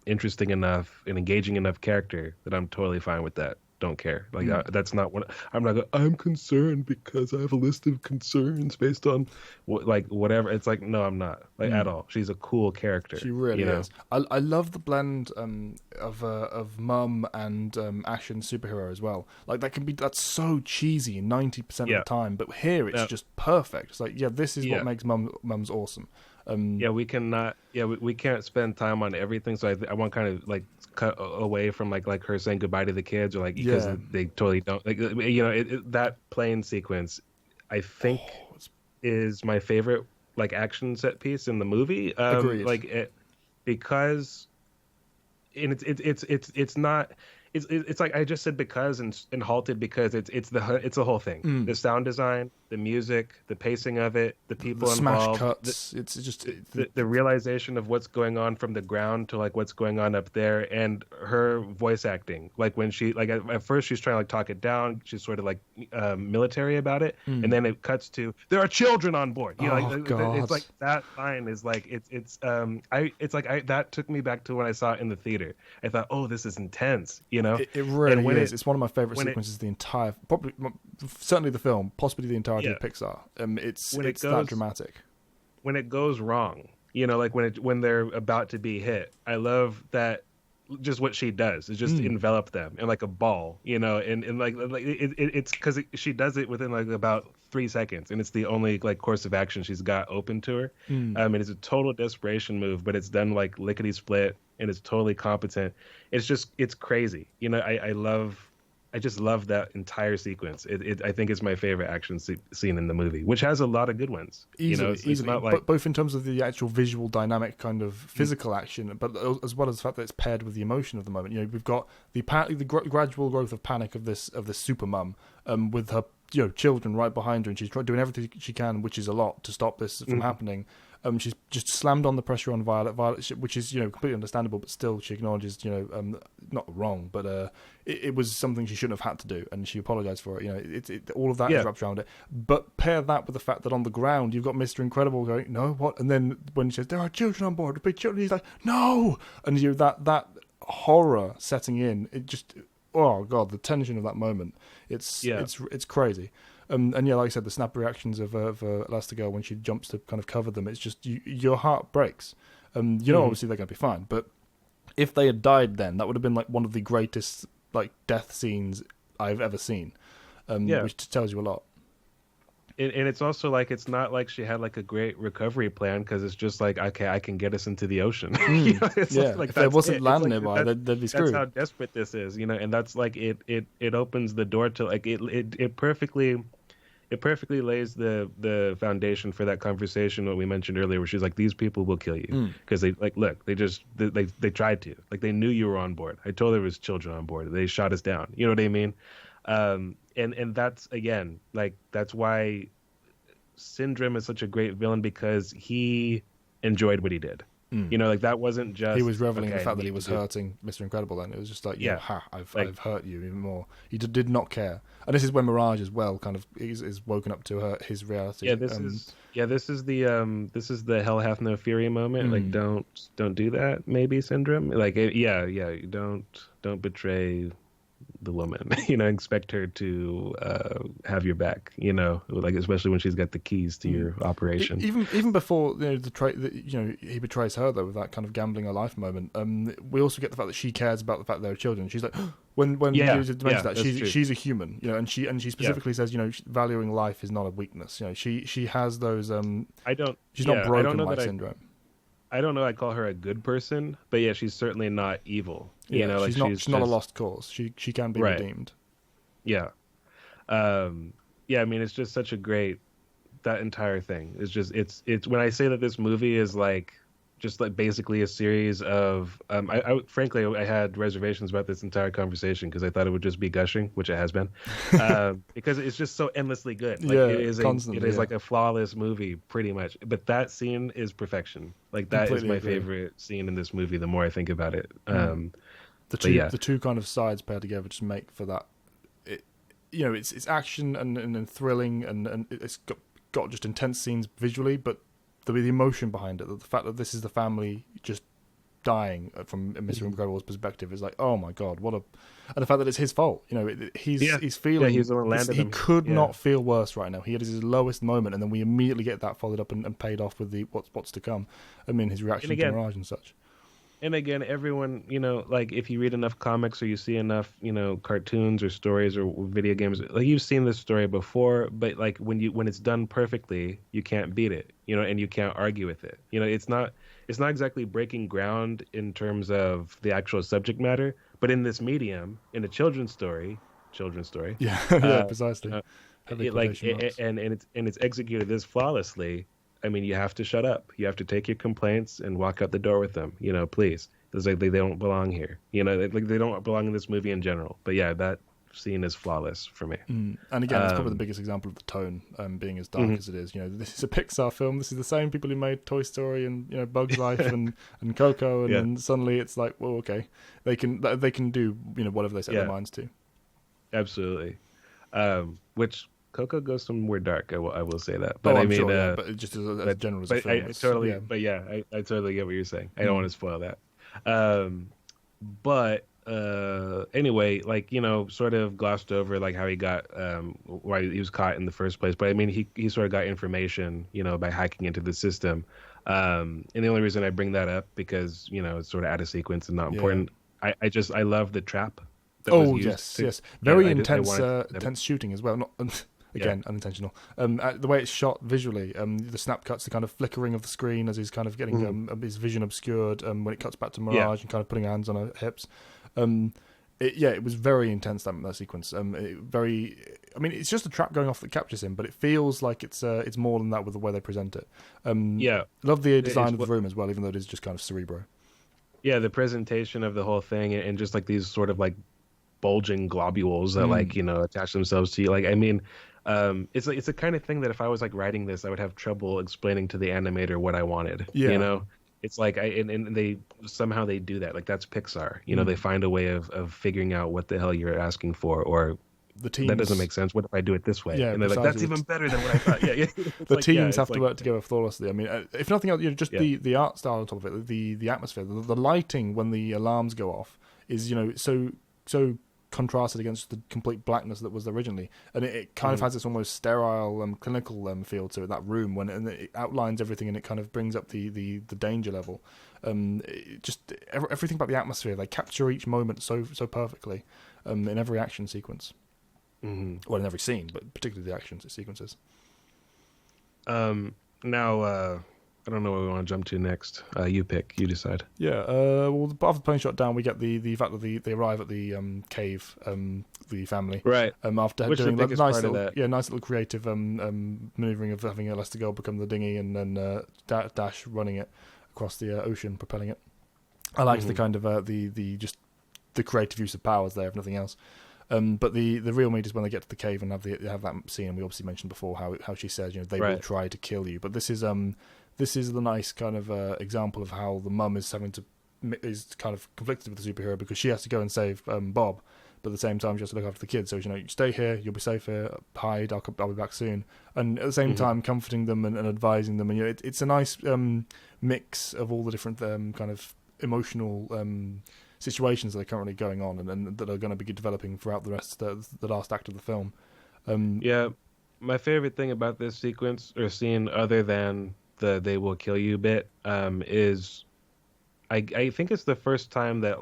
interesting enough, and engaging enough character that I'm totally fine with that. Don't care. That's not what I'm not. I'm concerned because I have a list of concerns based on whatever. It's like, no, I'm not at all. She's a cool character. She really is. I love the blend of mum and action superhero as well. That's so cheesy 90% of the time, but here it's just perfect. It's like, this is what makes mums awesome. We cannot. We can't spend time on everything. So I want kind of cut away from like her saying goodbye to the kids, or because they totally don't that plane sequence. I think is my favorite like action set piece in the movie. Agreed. Because and it's not it's like I just said because and halted because it's the whole thing. Mm. The sound design, the music, the pacing of it, the people the smash involved, cuts. It's just the realization of what's going on from the ground to like what's going on up there, and her voice acting. Like when she like at first she's trying to like talk it down, she's sort of like military about it, and then it cuts to there are children on board. You know, like, God. it's like that line is like it's that took me back to when I saw it in the theater. I thought, oh, this is intense. You know, it really is. It's one of my favorite sequences. The entire, probably, certainly the film, possibly the entirety of Pixar. It's that dramatic. When it goes wrong, you know, like when they're about to be hit, I love that. Just what she does is just envelop them in like a ball, you know, and like it's because she does it within like about 3 seconds, and it's the only like course of action she's got open to her. And it's a total desperation move, but it's done like lickety split, and it's totally competent. It's crazy, you know. I just love that entire sequence. I think it's my favorite action scene in the movie, which has a lot of good ones. Easily, you know, it's not like both in terms of the actual visual dynamic kind of physical action, but as well as the fact that it's paired with the emotion of the moment. You know, we've got the gradual growth of panic of this super mum, with her children right behind her, and she's doing everything she can, which is a lot, to stop this from happening. She's just slammed on the pressure on Violet, which is completely understandable, but still she acknowledges not wrong, but it was something she shouldn't have had to do, and she apologized for it. All of that is wrapped around it. But pair that with the fact that on the ground you've got Mr. Incredible going, no, what? And then when she says there are children on board, big children, he's like, no, and that horror setting in, it just, oh god, the tension of that moment, it's crazy. And like I said, the snap reactions of Elastigirl when she jumps to kind of cover them, it's just your heart breaks. Obviously they're going to be fine, but if they had died then, that would have been like one of the greatest like death scenes I've ever seen, which tells you a lot. And it's also like, it's not like she had like a great recovery plan, because it's just like, okay, I can get us into the ocean. If there wasn't land nearby, they'd be screwed. That's how desperate this is, and that's like it opens the door to like it perfectly lays the foundation for that conversation what we mentioned earlier, where she's like, these people will kill you because they like, look, they tried to, like, they knew you were on board. I told there was children on board. They shot us down. You know what I mean? And that's, again, like, that's why Syndrome is such a great villain, because he enjoyed what he did. Like, that wasn't just, he was reveling in the fact that he was hurting Mr. Incredible. Then it was just like, I've hurt you even more. He did not care. And this is when Mirage as well kind of is woken up to his reality. This is the hell hath no fury moment. Like, don't do that, maybe, Syndrome. Like, don't betray the woman. Expect her to have your back. Like, especially when she's got the keys to your operation. Even before he betrays her though with that kind of gambling her life moment. We also get the fact that she cares about the fact there are children. She's like, when she mentions that she's a human. And she specifically says, valuing life is not a weakness. She has those. She's not broken by Syndrome. I don't know. I'd call her a good person, but yeah, she's certainly not evil. She's not a lost cause. She can be redeemed. Yeah. I mean, it's just such a great, that entire thing is just, it's when I say that this movie is like, just like basically a series of, frankly, I had reservations about this entire conversation because I thought it would just be gushing, which it has been, because it's just so endlessly good. Like, it is like a flawless movie, pretty much. But that scene is perfection. Like, that is my favorite scene in this movie. The more I think about it, the two kind of sides paired together just make for that. It's action and thrilling, and it's got just intense scenes visually, but the emotion behind it, the fact that this is the family just dying from Mr. Incredible's perspective is like, oh my god, and the fact that it's his fault. He's feeling. He's the one landed he could not feel worse right now. He had his lowest moment, and then we immediately get that followed up and paid off with the what's to come. I mean, his reaction to Mirage and such. And again, everyone, like, if you read enough comics or you see enough, cartoons or stories or video games, like, you've seen this story before, but like when it's done perfectly, you can't beat it, and you can't argue with it. It's not exactly breaking ground in terms of the actual subject matter, but in this medium, in a children's story. Yeah, precisely. Heavy quotation marks. and it's executed this flawlessly. I mean, you have to shut up. You have to take your complaints and walk out the door with them. Please. It's like they don't belong here. They don't belong in this movie in general. But yeah, that scene is flawless for me. And again, it's probably the biggest example of the tone being as dark as it is. This is a Pixar film. This is the same people who made Toy Story and Bug's Life and Coco, and then suddenly it's like, well, okay, they can do whatever they set their minds to. Absolutely. Which Coco goes somewhere dark. I will say that. But I mean, sure, but just as general as a film, I totally get what you're saying. I don't want to spoil that. But anyway, sort of glossed over how he got why he was caught in the first place. But I mean, he sort of got information, by hacking into the system. And the only reason I bring that up because it's sort of out of sequence and not important. I love the trap. Yes, very intense shooting as well. Not again unintentional. The way it's shot visually, the snap cuts, the kind of flickering of the screen as he's kind of getting his vision obscured. When it cuts back to Mirage and kind of putting her hands on her hips. It was very intense that sequence. It's just a trap going off that captures him, but it feels like it's more than that with the way they present it. Love the design of the room as well, even though it is just kind of cerebro. Yeah, the presentation of the whole thing and just these sort of bulging globules that attach themselves to you. It's the kind of thing that if I was writing this, I would have trouble explaining to the animator what I wanted. It's and they somehow they do that. That's Pixar. They find a way of figuring out what the hell you're asking for, or that doesn't make sense. What if I do it this way? Yeah, and they're that's even better than what I thought. The teams have to work together flawlessly. I mean, if nothing else, just the art style on top of it, the atmosphere, the lighting when the alarms go off is so contrasted against the complete blackness that was originally, and it kind of has this almost sterile clinical feel to it, that room, and it outlines everything and it kind of brings up the danger level. Just everything about the atmosphere, they capture each moment so perfectly in every action sequence. Well, in every scene, but particularly the action sequences. Now I don't know what we want to jump to next. You pick. You decide. Yeah. Well, after the plane shot down, we get the fact that they arrive at the cave, the family. Right. After Which doing the nice little creative maneuvering of having Elastigirl become the dinghy and then Dash running it across the ocean, propelling it. I liked the kind of the creative use of powers there, if nothing else. But the real meat is when they get to the cave and have that scene. We obviously mentioned before how she says they will try to kill you. But this is the nice kind of example of how the mum is kind of conflicted with the superhero because she has to go and save Bob, but at the same time she has to look after the kids. So you stay here, you'll be safe here, hide, I'll be back soon, and at the same time comforting them and advising them. And it's a nice mix of all the different kind of emotional situations that are currently going on and that are going to be developing throughout the rest of the last act of the film. My favorite thing about this sequence or scene, other than the "they will kill you" bit, is I think it's the first time that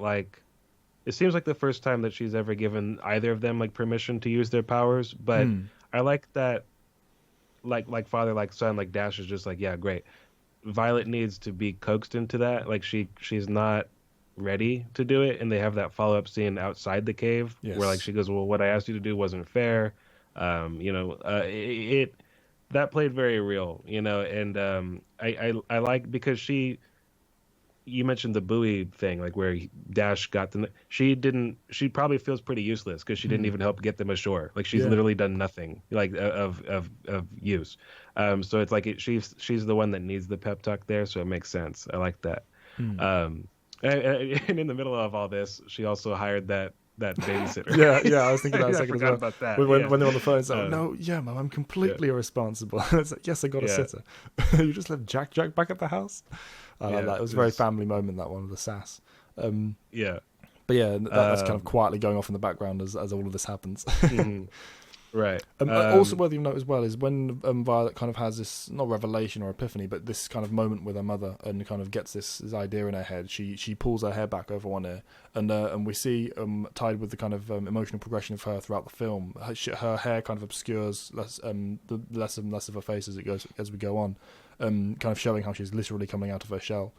it seems like the first time that she's ever given either of them permission to use their powers. But I like that, like father, like son, Dash is just yeah, great. Violet needs to be coaxed into that. She's not ready to do it, and they have that follow-up scene outside the cave where she goes, well, what I asked you to do wasn't fair. That played very real, and I like because you mentioned the buoy thing, where Dash got them. She probably feels pretty useless because she didn't even help get them ashore. She's literally done nothing of use. So it's she's the one that needs the pep talk there, so it makes sense. I like that. And in the middle of all this, she also hired that babysitter. yeah, I was thinking that a second as well. About that. When they're on the phone, it's no, Mum, I'm completely irresponsable. It's yes, I got a sitter. You just left JackJack back at the house. I like that. It was a very family moment, that one, with the sass. But that's kind of quietly going off in the background as all of this happens. Right. Also worthy of note as well is when Violet kind of has this, not revelation or epiphany, but this kind of moment with her mother and kind of gets this idea in her head. She pulls her hair back over one ear, and we see tied with the kind of emotional progression of her throughout the film, her hair kind of obscures less and less of her face as we go on, kind of showing how she's literally coming out of her shell.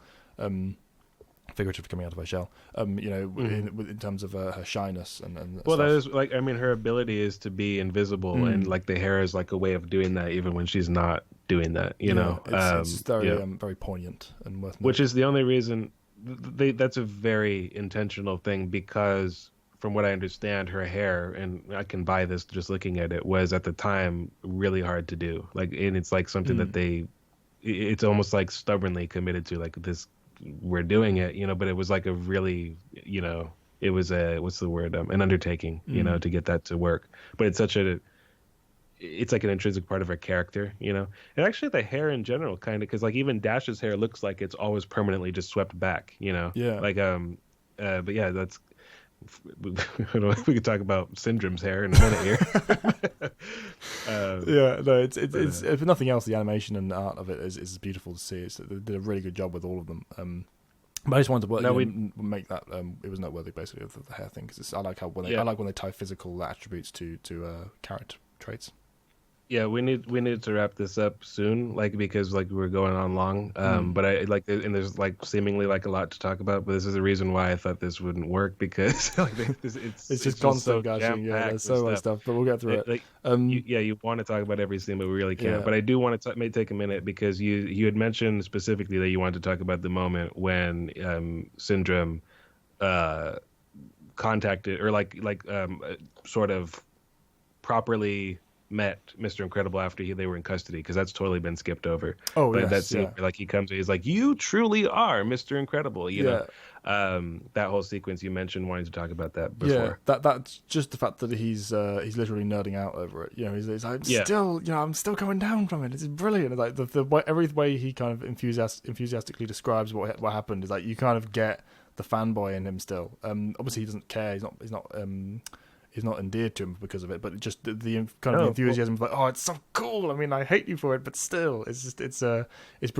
figurative coming out of her shell. In terms of her shyness and well, stuff. that is like, I mean, her ability is to be invisible, and like the hair is like a way of doing that, even when she's not doing that. You know, it's very very poignant and worth. Which is the only reason that's a very intentional thing, because from what I understand, her hair, and I can buy this just looking at it, was at the time really hard to do. Like, and it's like something that it's almost like stubbornly committed to, like, this, we're doing it, you know, but it was like a really, you know, it was what's the word? An undertaking, you know, to get that to work. But it's it's like an intrinsic part of her character, you know. And actually the hair in general kind of, because like even Dash's hair looks like it's always permanently just swept back, you know. Yeah. Like, but yeah, that's, we could talk about Syndrome's hair in a minute here. It's if nothing else, the animation and the art of it is beautiful to see. They did a really good job with all of them. But I just wanted to make that it was noteworthy, basically, of the hair thing, because I like when they tie physical attributes to character traits. Yeah, we need to wrap this up soon, like, because like we're going on long. But I like, and there's like seemingly like a lot to talk about. But this is the reason why I thought this wouldn't work, because like it's just constant gushing. Yeah, there's so much stuff, but we'll get through it. Like, you want to talk about every scene, but we really can't. Yeah. But I do want to take a minute, because you had mentioned specifically that you wanted to talk about the moment when Syndrome contacted, or sort of properly met Mr. Incredible after they were in custody, because that's totally been skipped over. Oh, but yes, that scene where, like, he comes and he's like, "You truly are Mr. Incredible," you know. That whole sequence you mentioned, wanting to talk about that before. Yeah, that's just the fact that he's literally nerding out over it. You know, he's like, I'm still coming down from it. It's brilliant. Like every way he kind of enthusiastically describes what happened is like, you kind of get the fanboy in him still. Obviously he doesn't care. He's not endeared to him because of it, but just the kind of enthusiasm of like, oh, it's so cool. I mean, I hate you for it, but still, it's brilliant.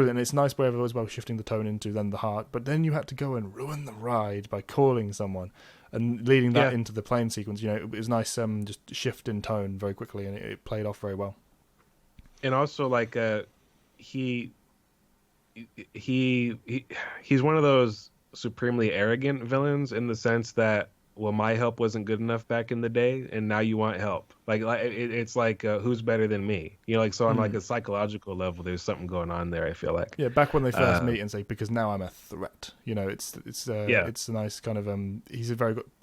And it's a nice way of as well shifting the tone into then the heart. But then you had to go and ruin the ride by calling someone and leading that into the plane sequence. You know, it was nice, just shift in tone very quickly, and it played off very well. And also, like, he's one of those supremely arrogant villains, in the sense that, well, my help wasn't good enough back in the day, and now you want help. Like it's like, who's better than me? You know, like, so on like a psychological level, there's something going on there, I feel like. Yeah, back when they first meet and say, because now I'm a threat. You know, it's a nice kind of he's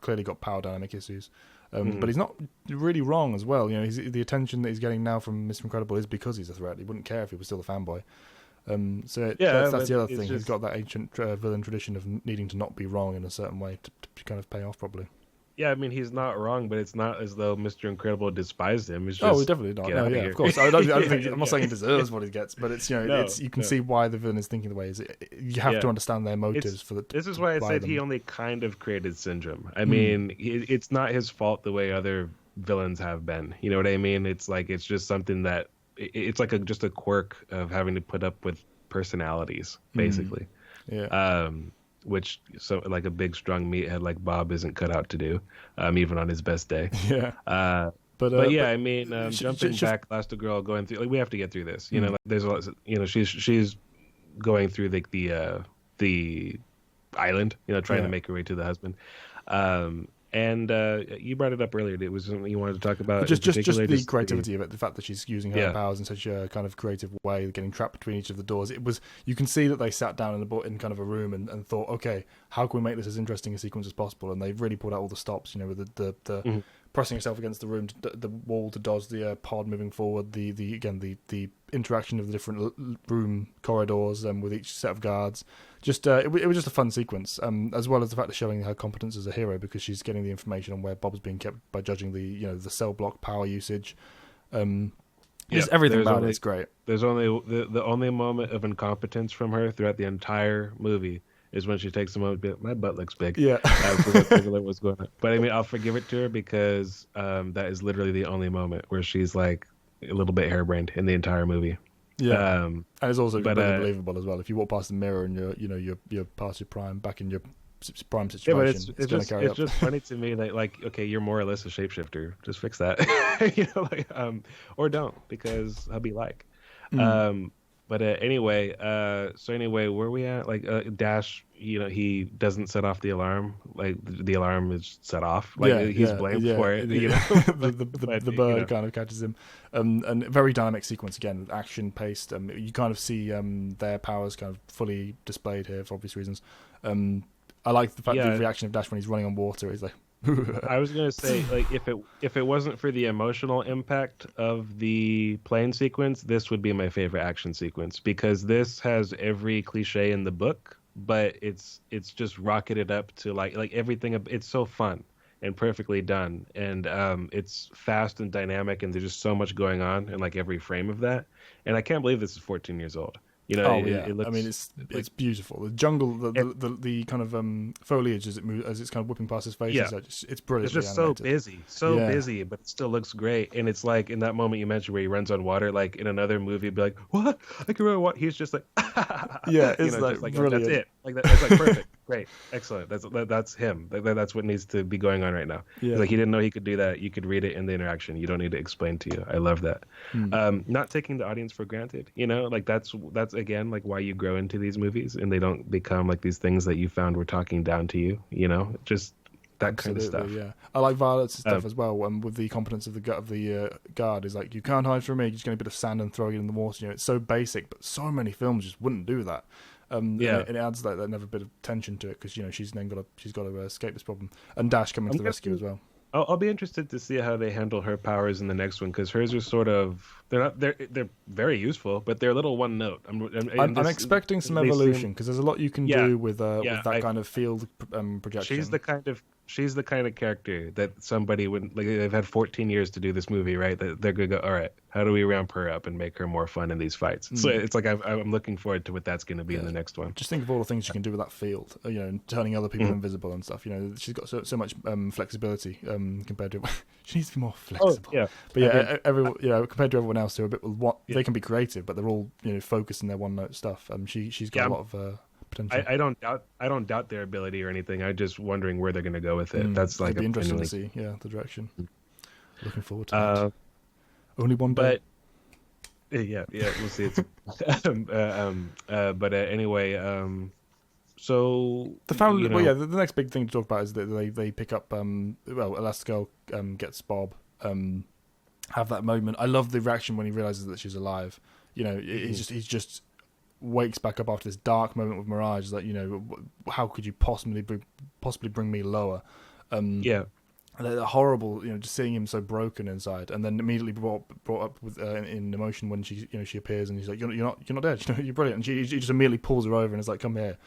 clearly got power dynamic issues. But he's not really wrong as well. You know, the attention that he's getting now from Mr. Incredible is because he's a threat. He wouldn't care if he was still a fanboy. That's the other thing. He's got that ancient villain tradition of needing to not be wrong in a certain way to kind of pay off properly. Yeah, I mean, he's not wrong, but it's not as though Mr. Incredible despised him. It's just, definitely not. No, yeah, of course. I don't think, I'm not saying he deserves what he gets, but it's, you know, you can see why the villain is thinking the way is. You have to understand their motives for the. This is why I said he only kind of created Syndrome. I mean, it's not his fault the way other villains have been. You know what I mean? It's like, it's just something that it's like just a quirk of having to put up with personalities, basically. Which, so like a big strong meathead like Bob isn't cut out to do, even on his best day. But yeah, I mean, jumping back, Elastigirl going through, like, we have to get through this. You know, like, there's a lot. You know, she's going through like the island. You know, trying to make her way to the husband. And you brought it up earlier. It was something you wanted to talk about. Just the creativity of it, the fact that she's using her powers in such a kind of creative way, getting trapped between each of the doors. It was, you can see that they sat down in kind of a room and thought, okay, how can we make this as interesting a sequence as possible? And they've really pulled out all the stops. You know, with the pressing yourself against the room, the wall to dodge the pod moving forward, the interaction of the different room corridors with each set of guards. Just it was just a fun sequence, as well as the fact of showing her competence as a hero, because she's getting the information on where Bob's being kept by judging the cell block power usage. Everything about it is great. There's only the only moment of incompetence from her throughout the entire movie is when she takes a moment to be like, my butt looks big. Yeah. What's going on. But I mean, I'll forgive it to her, because that is literally the only moment where she's like a little bit harebrained in the entire movie. Yeah, and it's also really believable as well. If you walk past the mirror and you're past your prime, back in your prime situation, it's just funny to me that, like, okay, you're more or less a shapeshifter. Just fix that, or don't, because I'll be like. But anyway, where we at? Like Dash, he doesn't set off the alarm. Like the alarm is set off. Like he's blamed for it. The bird kind of catches him. And very dynamic sequence again, action paced. You kind of see their powers kind of fully displayed here for obvious reasons. I like the fact the reaction of Dash when he's running on water. He's like. I was gonna say, like, if it wasn't for the emotional impact of the plane sequence, this would be my favorite action sequence, because this has every cliche in the book, but it's just rocketed up to like everything. It's so fun and perfectly done, and it's fast and dynamic, and there's just so much going on in like every frame of that. And I can't believe this is 14 years old. It looks, I mean, it's beautiful. The jungle, the kind of foliage as it's kind of whipping past his face. Yeah. It's brilliant. It's just animated. so busy, but it still looks great. And it's like in that moment you mentioned where he runs on water, like in another movie, it'd be like, what? I can run on water. He's just like, yeah, it's like brilliant. That's it. Like that's like perfect, great, excellent. That's him. That's what needs to be going on right now. Yeah. Like he didn't know he could do that. You could read it in the interaction. You don't need to explain to you. I love that. Not taking the audience for granted. Like that's again like why you grow into these movies, and they don't become like these things that you found were talking down to you. Just that Absolutely, kind of stuff. Yeah, I like Violet's stuff as well. With the competence of the guard is like, you can't hide from me. You're just getting a bit of sand and throwing it in the water. It's so basic, but so many films just wouldn't do that. And it adds that another bit of tension to it, because she's then got to escape this problem, and Dash coming to the rescue as well. I'll be interested to see how they handle her powers in the next one, because hers are sort of they're very useful, but they're a little one note. I'm expecting some evolution, because there's a lot you can do with that kind of field projection. She's the kind of character that somebody would like. They've had 14 years to do this movie, right? That they're gonna go, all right, how do we ramp her up and make her more fun in these fights? So it's like I'm looking forward to what that's going to be in the next one. Just think of all the things you can do with that field, turning other people invisible and stuff. She's got so much flexibility compared to. She needs to be more flexible. Oh, yeah, but compared to everyone else, who are a bit they can be creative, but they're all focused in their one note stuff. She's got a lot of. I don't doubt their ability or anything. I'm just wondering where they're going to go with it. That's like it'd be interesting to see. Yeah, the direction. Looking forward to that. Only one day. But we'll see. But anyway, so the family. The next big thing to talk about is that they pick up. Elastigirl gets Bob. Have that moment. I love the reaction when he realizes that she's alive. He's just wakes back up after this dark moment with Mirage. It's like, how could you possibly bring me lower? The horrible, just seeing him so broken inside, and then immediately brought up with in emotion when she appears, and he's like, you're not dead, you're brilliant, and he just immediately pulls her over and is like, come here.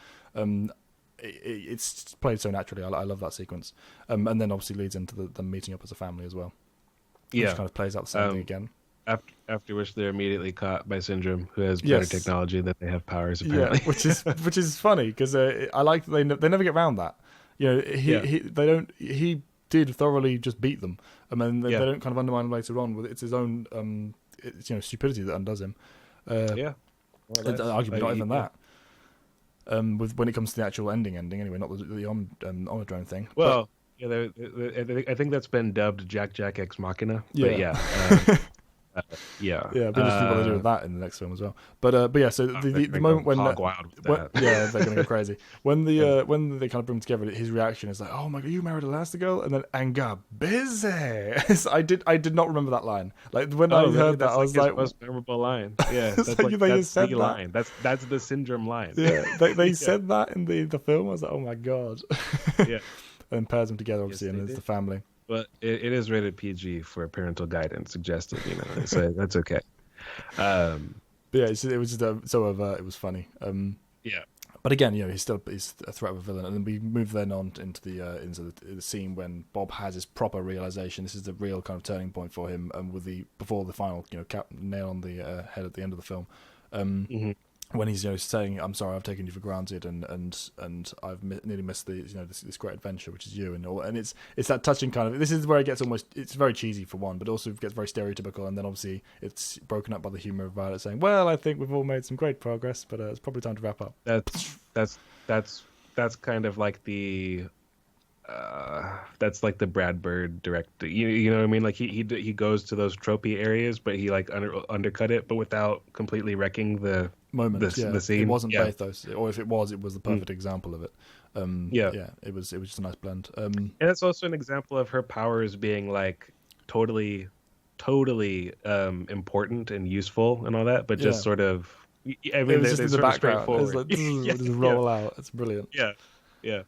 It's played so naturally. I love that sequence, and then obviously leads into them meeting up as a family as well. Which kind of plays out the same thing again. After which they're immediately caught by Syndrome, who has better technology than they have powers apparently. Yeah, which is funny, because I like they never get around that. He did thoroughly just beat them, and then they don't kind of undermine him later on. It's his own stupidity that undoes him. Arguably not even that. When it comes to the actual ending anyway, not the honor drone thing. Well, I think that's been dubbed JackJack Ex Machina. Yeah. But yeah. It'd be interesting what they do with that in the next film as well. So the moment when they're going to go crazy when they kind of bring them together, his reaction is like, "Oh my god, you married Elastigirl?" And then "Anga busy." I did not remember that line. Like when I heard that, I was like, most memorable line. Yeah, that's the line. That's the Syndrome line. Yeah, they said that in the film. I was like, "Oh my god." Yeah, and pairs them together obviously, and it's the family. But it is rated PG for parental guidance suggested, so that's okay. But yeah, it was just so overt. It was funny. But again, he's a threat of a villain, and then we move on into the scene when Bob has his proper realization. This is the real kind of turning point for him, before the final nail on the head at the end of the film. When he's saying, "I'm sorry, I've taken you for granted, and I've nearly missed the this great adventure, which is you," and all. And it's that touching kind of. This is where it gets it's very cheesy for one, but also gets very stereotypical, and then obviously it's broken up by the humor of Violet saying, "Well, I think we've all made some great progress, but it's probably time to wrap up." That's kind of like the That's like the Brad Bird director. You know what I mean? Like he goes to those tropey areas, but he like undercut it, but without completely wrecking Moment, yeah. the scene. It wasn't Yeah. pathos, or if it was the perfect example of it. Yeah. Yeah, it was just a nice blend. And it's also an example of her powers being like totally important and useful and all that, but just sort of. I mean, it was just they're in the sort of background. It was straightforward. like just roll out. It's brilliant. Yeah, yeah.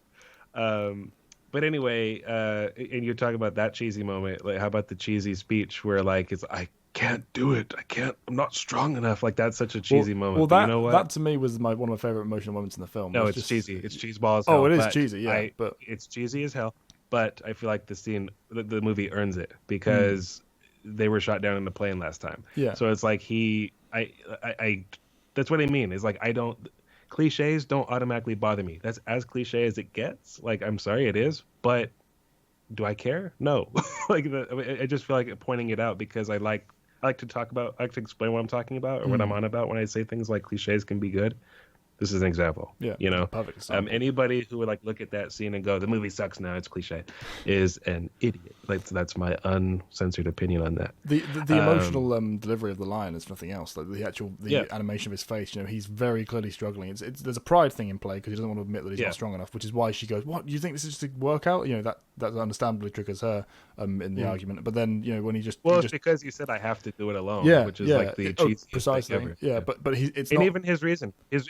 But anyway, and you're talking about that cheesy moment. Like, how about the cheesy speech where like it's I can't do it. I can't. I'm not strong enough. Like that's such a cheesy moment. Well, But that you know what? that to me was one of my favorite emotional moments in the film. No, It's it's just, cheesy. It's cheeseball as Oh, hell. it is but cheesy, yeah. But it's cheesy as hell. But I feel like the movie earns it because they were shot down in the plane last time. Yeah. So it's like that's what I mean. Is like cliches don't automatically bother me. That's as cliche as it gets. Like I'm sorry, it is, but do I care? No. I just feel like pointing it out because I like to explain what I'm talking about or what I'm on about when I say things like cliches can be good. This is an example. Yeah, you know, perfect example. Anybody who would like look at that scene and go, "The movie sucks now, it's cliche," is an idiot. Like that's my uncensored opinion on that. The emotional delivery of the line is nothing else. Like the animation of his face. You know, he's very clearly struggling. There's a pride thing in play because he doesn't want to admit that he's not strong enough, which is why she goes, "What? Do you think this is just a workout?" You know, that understandably triggers her in the argument. But then you know when it's because he said I have to do it alone. Which is like the cheesiest precisely thing ever. Yeah, but it's and not... even his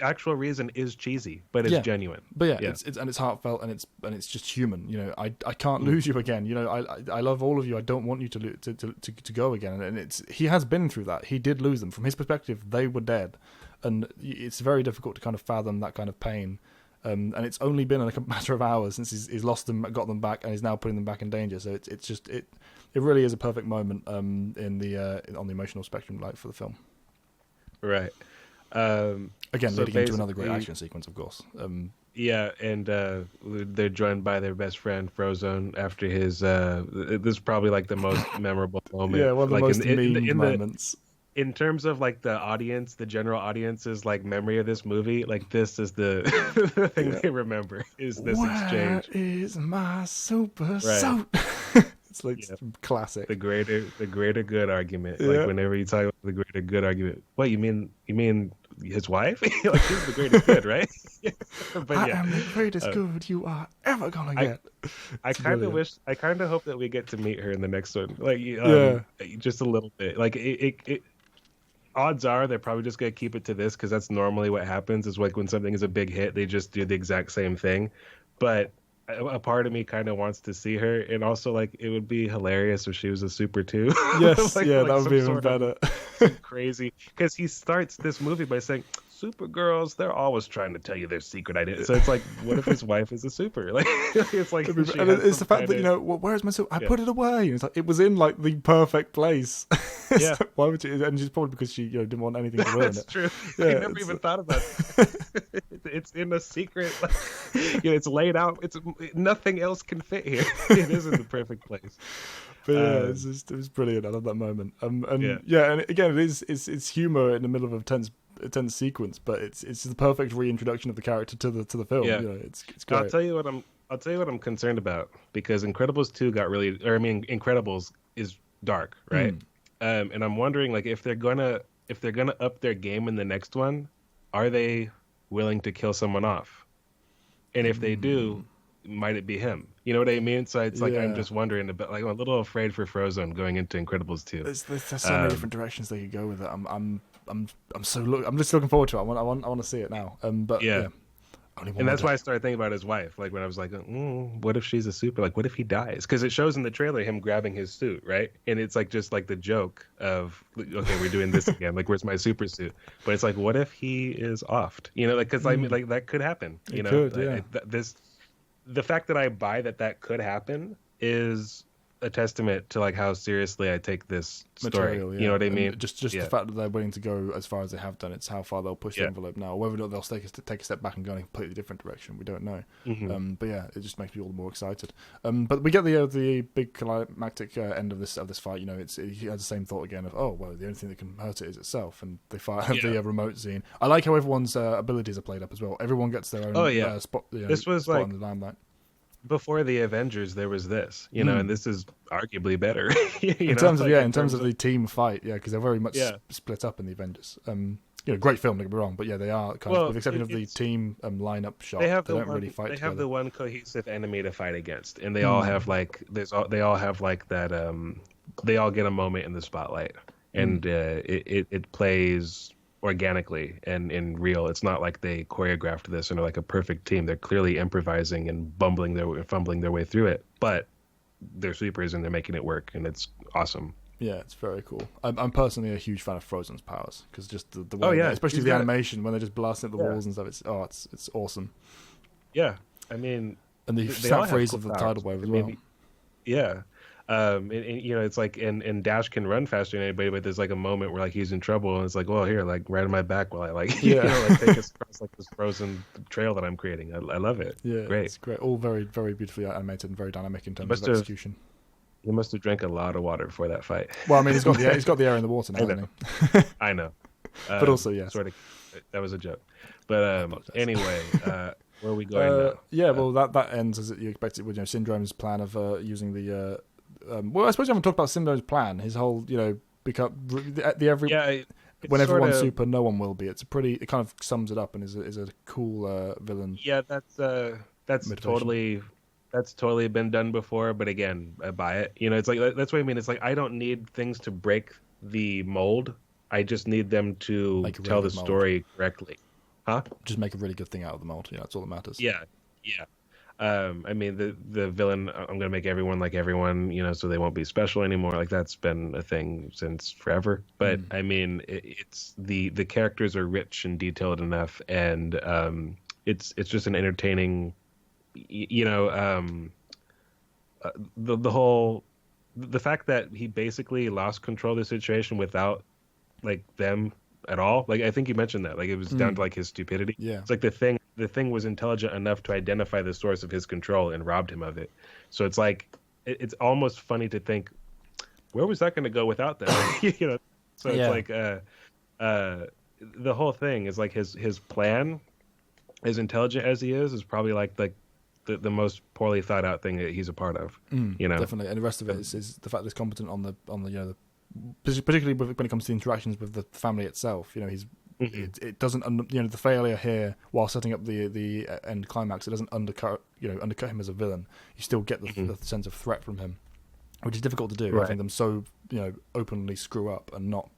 actual reason is cheesy, but it's genuine. But it's heartfelt and it's just human. You know, I can't lose you again. You know, I love all of you. I don't want you to go again. And he has been through that. He did lose them. From his perspective, they were dead, and it's very difficult to kind of fathom that kind of pain. And it's only been a matter of hours since he's lost them, got them back, and he's now putting them back in danger. So it really is a perfect moment on the emotional spectrum, like for the film. Right. Again, leading into another great action sequence, of course. And they're joined by their best friend Frozone after his. This is probably like the most memorable moment. Yeah, one of the most mean moments. In terms of like the audience, the general audience's like memory of this movie, like this is the thing they remember is this exchange. Where is my super suit? It's like classic. The greater good argument. Like whenever you talk about the greater good argument, what you mean his wife? Like she's the greatest good, right? But I am the greatest good you are ever gonna get. I kind of hope that we get to meet her in the next one. Like just a little bit. Like it odds are they're probably just gonna keep it to this because that's normally what happens. Is like when something is a big hit, they just do the exact same thing. But a part of me kind of wants to see her, and also like it would be hilarious if she was a super too. Yes, that would be even better. Crazy, because he starts this movie by saying, "Supergirls, they're always trying to tell you their secret identity." So it's like, what if his wife is a super? Like, it's like, and it's the fact that where's my suit? I put it away. And it's like it was in like the perfect place. Yeah, like, why would you? And she's probably because she didn't want anything to ruin it. That's true. I never even thought about it. It's in a secret. Like, it's laid out. It's nothing else can fit here. It is in the perfect place. But it was brilliant. I love that moment. And again, it's humor in the middle of a tense sequence, but it's the perfect reintroduction of the character to the film. Yeah. It's great. I'll tell you what I'm concerned about, because Incredibles 2 Incredibles is dark, right? And I'm wondering like if they're gonna up their game in the next one, are they willing to kill someone off? And if they do, might it be him? You know what I mean? So it's like I'm just wondering about, like I'm a little afraid for Frozone going into Incredibles 2. There's so many different directions they could go with it. I'm just looking forward to it. I want to see it now. And that's why I started thinking about his wife. Like when I was like, what if she's a super? Like what if he dies? Because it shows in the trailer him grabbing his suit, right? And it's like just like the joke of, okay, we're doing this again. Like where's my super suit? But it's like, what if he is offed? You know, like because I mean, like that could happen. You know, the fact that I buy that could happen is a testament to like how seriously I take this story. Material, you know what I mean? And just the fact that they're willing to go as far as they have done, it's how far they'll push the envelope now. Whether or not they'll take a step back and go in a completely different direction, we don't know. But yeah, it just makes me all the more excited. But we get the big climactic end of this fight. You know, he has the same thought again of, oh well, the only thing that can hurt it is itself, and they fire the remote scene. I like how everyone's abilities are played up as well. Everyone gets their own spot. This was spot in the limelight. before the Avengers, there was this, and this is arguably better. In terms of in terms of the team fight, because they're very much yeah. split up in the Avengers. Great film, don't get me wrong, but they are kind of, with the exception of the team lineup shot, they don't really fight together. They have the one cohesive enemy to fight against, and they all have like they all have like that. They all get a moment in the spotlight, and it plays organically and real. It's not like they choreographed this and are like a perfect team. They're clearly improvising and fumbling their way through it, but they're supers and they're making it work, and it's awesome. Yeah, it's very cool. I'm personally a huge fan of Frozen's powers, because just the way, especially the animation when they're just blasting at the walls and stuff. It's awesome. Yeah, I mean, and the snap freeze of the tidal wave as well. Yeah. And it's like, and Dash can run faster than anybody, but there's like a moment where like he's in trouble, and it's like, well, here, like right on my back while I like, take us across like this frozen trail that I'm creating. I love it. Yeah, great. It's great. All very, very beautifully animated and very dynamic in terms of execution. He must have drank a lot of water before that fight. Well, I mean, he's got the air in the water now, hasn't he? I know. But also, yes. Sort of, that was a joke. But anyway, where are we going now? Well, that ends as you expected with Syndrome's plan of using the. Well, I suppose you haven't talked about Syndrome's plan. His whole, become when everyone's super, no one will be. It's it kind of sums it up and is a cool villain. Yeah, that's motivation. That's totally been done before, but again, I buy it. It's like, that's what I mean. It's like, I don't need things to break the mold. I just need them to tell the story correctly. Huh? Just make a really good thing out of the mold. That's all that matters. Yeah. I mean, the villain, I'm going to make everyone like everyone, so they won't be special anymore. Like, that's been a thing since forever. But, I mean, it's the characters are rich and detailed enough, and it's just an entertaining... the fact that he basically lost control of the situation without like them at all. Like, I think you mentioned that, like, it was down to like his stupidity. Yeah. It's like the thing was intelligent enough to identify the source of his control and robbed him of it. So it's like, it's almost funny to think, where was that going to go without them? So it's like, the whole thing is like his plan, as intelligent as he is probably like the most poorly thought out thing that he's a part of. Definitely, and the rest of it is the fact that he's competent on the particularly when it comes to interactions with the family itself. It doesn't the failure here, while setting up the end climax, it doesn't undercut him as a villain. You still get the sense of threat from him, which is difficult to do. Right. Having them so openly screw up and not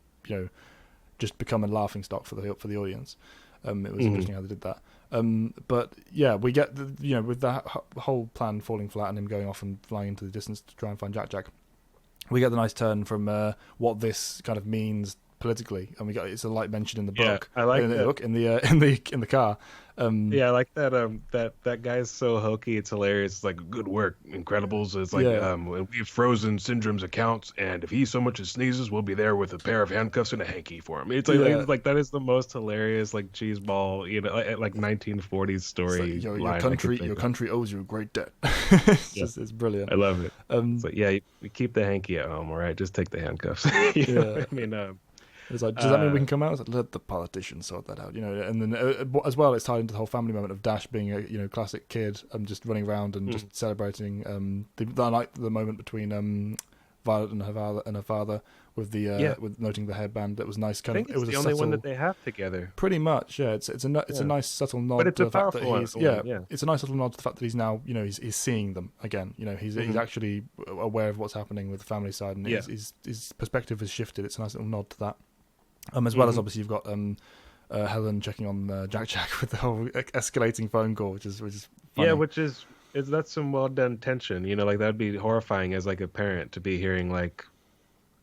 just become a laughing stock for the audience. It was interesting how they did that. But yeah, we get with that whole plan falling flat and him going off and flying into the distance to try and find JackJack, we get the nice turn from what this kind of means politically, and it's a light mention in the book. I like that. Book in the car. I like that. That guy's so hokey. It's hilarious. It's like, good work, Incredibles. It's like we've frozen Syndrome's accounts, and if he so much as sneezes, we'll be there with a pair of handcuffs and a hanky for him. It's like that is the most hilarious like cheeseball, like 1940s story. Like, your country owes you a great debt. It's brilliant. I love it. It's like, you keep the hanky at home, all right? Just take the handcuffs. You know what I mean. It's like, does that mean we can come out? It's like, let the politicians sort that out, And then as well, it's tied into the whole family moment of Dash being a classic kid and just running around and just celebrating. I like the moment between Violet and her father with with noting the headband. That was nice. It was the only one that they have together. Pretty much, yeah. It's a nice subtle nod. But it's to a powerful one. It's a nice little nod to the fact that he's now he's seeing them again. He's actually aware of what's happening with the family side, and his perspective has shifted. It's a nice little nod to that. As well as obviously you've got Helen checking on JackJack with the whole escalating phone call, which is funny. That's some well done tension. Like that'd be horrifying as like a parent to be hearing like,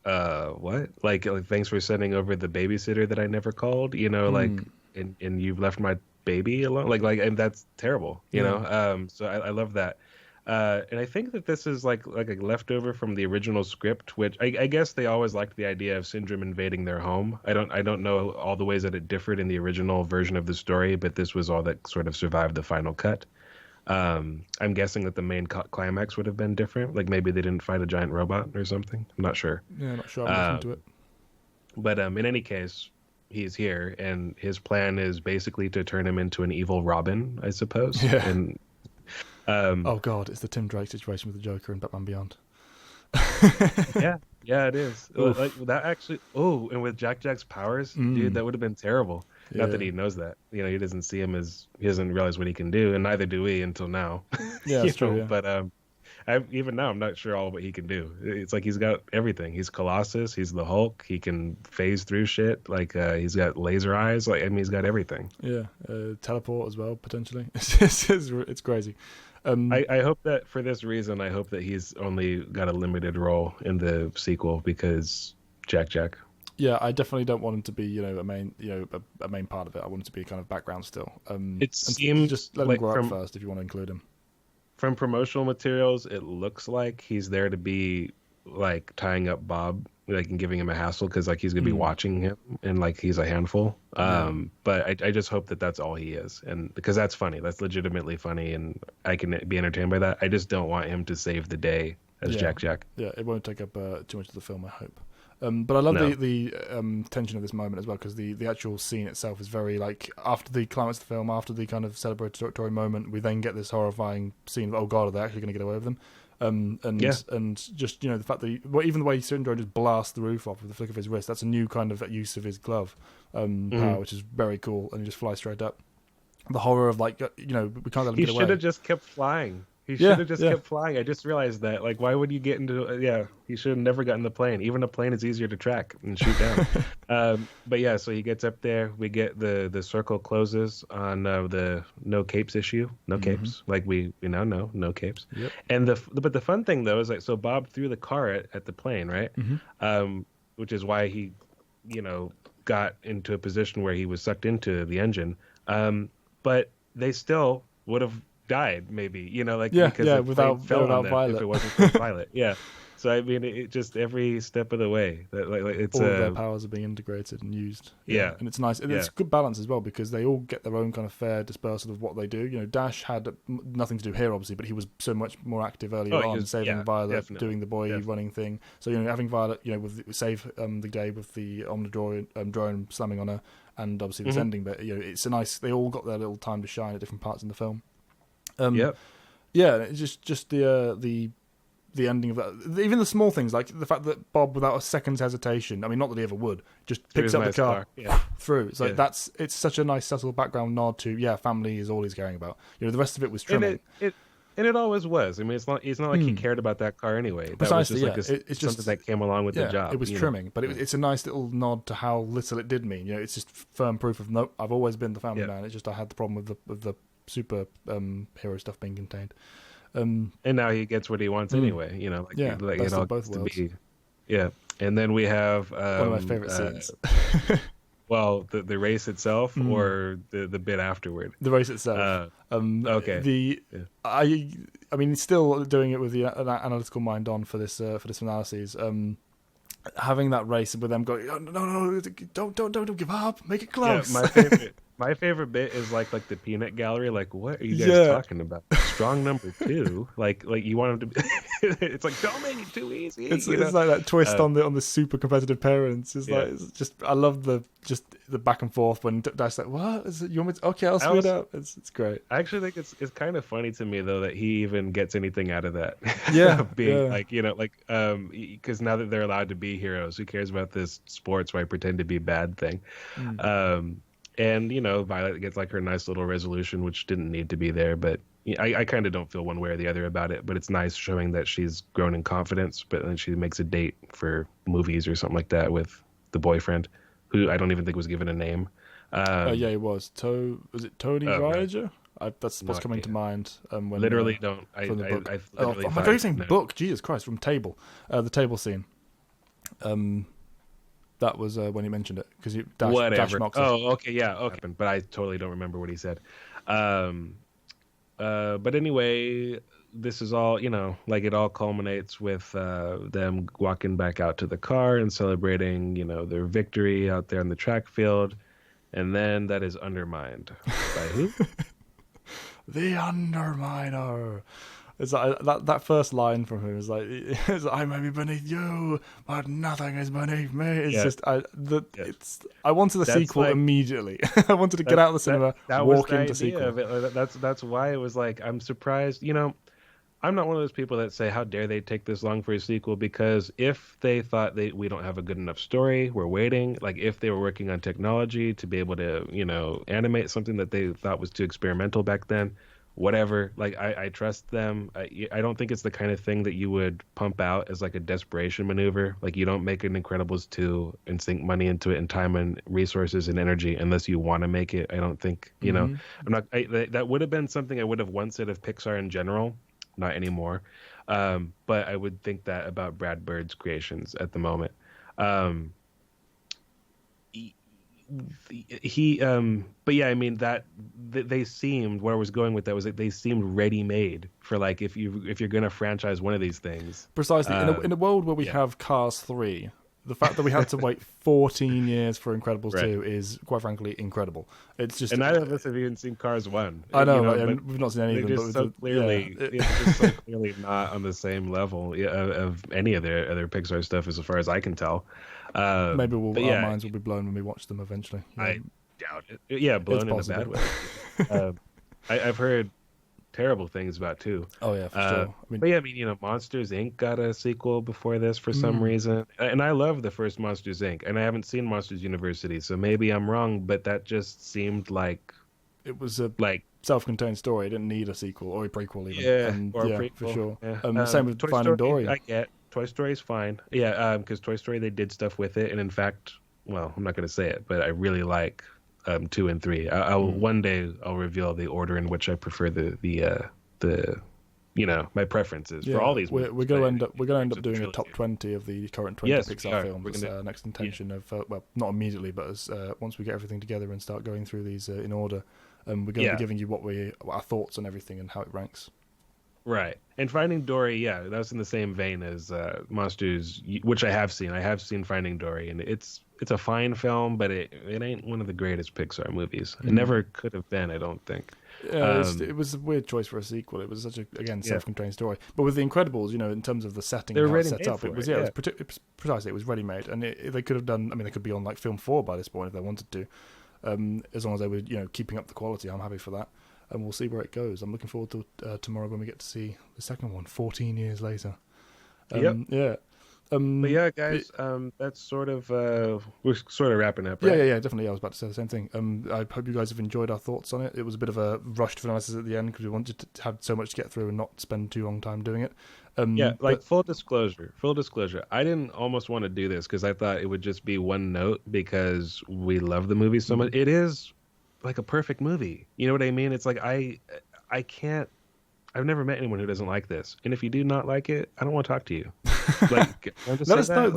what? Like thanks for sending over the babysitter that I never called. Like and you've left my baby alone. Like and that's terrible. So I love that. And I think that this is like a leftover from the original script, which I guess they always liked the idea of Syndrome invading their home. I don't know all the ways that it differed in the original version of the story, but this was all that sort of survived the final cut. I'm guessing that the main climax would have been different. Like maybe they didn't fight a giant robot or something. I'm not sure. Yeah, not sure. I'm looking into it. But in any case, he's here, and his plan is basically to turn him into an evil Robin, I suppose. Yeah. And Oh God, it's the Tim Drake situation with the Joker and Batman Beyond. Yeah, yeah, it is. Oof. Like that actually. Oh, and with JackJack's powers, dude, that would have been terrible. Not that Yeah. he knows that. He doesn't see him as he doesn't realize what he can do, and neither do we until now. Yeah, it's true. Yeah. But even now, I'm not sure all what he can do. It's like he's got everything. He's Colossus. He's the Hulk. He can phase through shit. Like he's got laser eyes. Like I mean, he's got everything. Yeah, teleport as well potentially. It's crazy. I hope that for this reason, I hope that he's only got a limited role in the sequel because JackJack. Yeah, I definitely don't want him to be, a main, a main part of it. I want him to be kind of background still. It seems just let him grow up first if you want to include him. From promotional materials, it looks like he's there to be like tying up Bob, like and giving him a hassle because like he's gonna be watching him and like he's a handful. But I just hope that that's all he is, and because that's funny, that's legitimately funny, and I can be entertained by that. I just don't want him to save the day as JackJack. Yeah, it won't take up too much of the film, I hope. But I love the tension of this moment as well, because the actual scene itself is very like after the climax of the film, after the kind of celebratory moment, we then get this horrifying scene of, oh God, are they actually going to get away with them? And just the fact that even the way Syndrome just blasts the roof off with the flick of his wrist, that's a new kind of use of his glove power, which is very cool, and he just flies straight up. The horror of we can't let him get away. He should have just kept flying. He should have just kept flying. I just realized that. Like, why would you get into? He should have never gotten the plane. Even a plane is easier to track and shoot down. But yeah, so he gets up there. We get the circle closes on the no capes issue. No capes, like we now know, no capes. Yep. And but the fun thing though is like, so Bob threw the car at the plane, right? Which is why he, got into a position where he was sucked into the engine. But they still would have died maybe because without Violet if it wasn't for Violet. So I mean it just every step of the way that it's all of their powers are being integrated and used, and it's nice, and it's good balance as well, because they all get their own kind of fair dispersal of what they do. Dash had nothing to do here obviously, but he was so much more active earlier on, saving Violet, doing the boy running thing. So having Violet save the day with the Omnidrone drone slamming on her, and obviously this ending bit, it's a nice, they all got their little time to shine at different parts in the film. It's just the ending of that. Even the small things, like the fact that Bob, without a second's hesitation, I mean, not that he ever would, just picks up the car through. It's like it's such a nice subtle background nod to family is all he's caring about. The rest of it was trimming. And it always was. I mean, it's not like he cared about that car anyway. That Precisely, was just it's something that came along with the job. It was trimming, but it's a nice little nod to how little it did mean. It's just firm proof of, nope, I've always been the family man. It's just I had the problem with the super hero stuff being contained. And now he gets what he wants anyway. It all both gets worlds. to be. And then we have one of my favorite scenes. Well, the race itself or the bit afterward. The race itself. Okay. I mean, still doing it with the analytical mind on for this analysis. Having that race with them going, oh, no, don't give up, make it close. Yeah, my favorite bit is like the peanut gallery. Like, what are you guys talking about? Strong number 2. Like you want him to be. It's like, don't make it too easy. It's like that twist on the super competitive parents. It's just I love the back and forth when Dash's like, what? You want me to? Okay, I'll speed up. It's great. I actually think it's kind of funny to me though that he even gets anything out of that. Because now that they're allowed to be heroes, who cares about this sports where I pretend to be bad thing? And Violet gets like her nice little resolution, which didn't need to be there, but I kind of don't feel one way or the other about it. But it's nice showing that she's grown in confidence. But then she makes a date for movies or something like that with the boyfriend, who I don't even think was given a name. It was. Was it Tony Ryder? That's what's coming to mind. When literally don't. From the book. Oh my God, you're saying book? Jesus Christ! From Table, the table scene. That was when he mentioned it, because Dash mocks us. Oh, okay, yeah, okay. But I totally don't remember what he said. But anyway, this is all, it all culminates with them walking back out to the car and celebrating, their victory out there on the track field. And then that is undermined by who? The Underminer. It's like that first line from him is like, it's like, I may be beneath you, but nothing is beneath me. It's just I wanted the sequel immediately. I wanted to get out of the cinema, walk into sequel. Of it. That's why it was like, I'm surprised. You know, I'm not one of those people that say, how dare they take this long for a sequel? Because if they thought we don't have a good enough story, we're waiting. Like if they were working on technology to be able to, you know, animate something that they thought was too experimental back then, whatever. Like I trust them. I don't think it's the kind of thing that you would pump out as like a desperation maneuver. Like you don't make an Incredibles 2 and sink money into it and time and resources and energy unless you want to make it. I don't think, you know, that would have been something I would have once said of Pixar in general. Not anymore, but I would think that about Brad Bird's creations at the moment. But yeah, I mean that they seemed, where I was going with that was that they seemed ready-made for like if you're gonna franchise one of these things. Precisely, in a world where we have Cars 3. The fact that we had to wait 14 years for Incredibles 2 is, quite frankly, incredible. It's just, and neither of us have even seen Cars 1. I know, but we've not seen any of them. Just so clearly, just so clearly not on the same level of any of their other Pixar stuff, as far as I can tell. Maybe our minds will be blown when we watch them eventually. I doubt it. Yeah, blown in a bad way. I've heard terrible things about too. Oh yeah, for sure. But yeah, I mean, you know, Monsters Inc. got a sequel before this for some reason, and I love the first Monsters Inc. and I haven't seen Monsters University, so maybe I'm wrong, but that just seemed like it was a self-contained story. It didn't need a sequel or a prequel even. Or a prequel. For sure. Yeah. Same with Finding Dory. I get Toy Story's fine. Yeah, because Toy Story, they did stuff with it, and in fact, well, I'm not going to say it, but I really like 2 and 3. One day I'll reveal the order in which I prefer the you know, my preferences for all these movies. We're going to end up doing a top 20 of the current 20 Pixar films. That's our next intention of well, not immediately, but as once we get everything together and start going through these in order, we're going to be giving you what our thoughts on everything and how it ranks. Right. And Finding Dory, that was in the same vein as Monsters, which I have seen. I have seen Finding Dory, and it's a fine film, but it ain't one of the greatest Pixar movies. It never could have been, I don't think. It was a weird choice for a sequel. It was such a, again, self-contained story. But with The Incredibles, you know, in terms of the setting and how it's set up, it was precisely, it was ready-made. And they could have done, I mean, they could be on like film 4 by this point if they wanted to. As long as they were, you know, keeping up the quality, I'm happy for that. And we'll see where it goes. I'm looking forward to tomorrow when we get to see the second one, 14 years later. Yeah. But yeah, guys, that's sort of we're sort of wrapping up, right? Yeah, definitely. I was about to say the same thing. I hope you guys have enjoyed our thoughts on it. It was a bit of a rushed analysis at the end because we wanted to have so much to get through and not spend too long time doing it. Full disclosure. I didn't almost want to do this because I thought it would just be one note because we love the movie so much. It is like a perfect movie. You know what I mean? It's like I can't. I've never met anyone who doesn't like this, and if you do not like it, I don't want to talk to you. Like, let us know.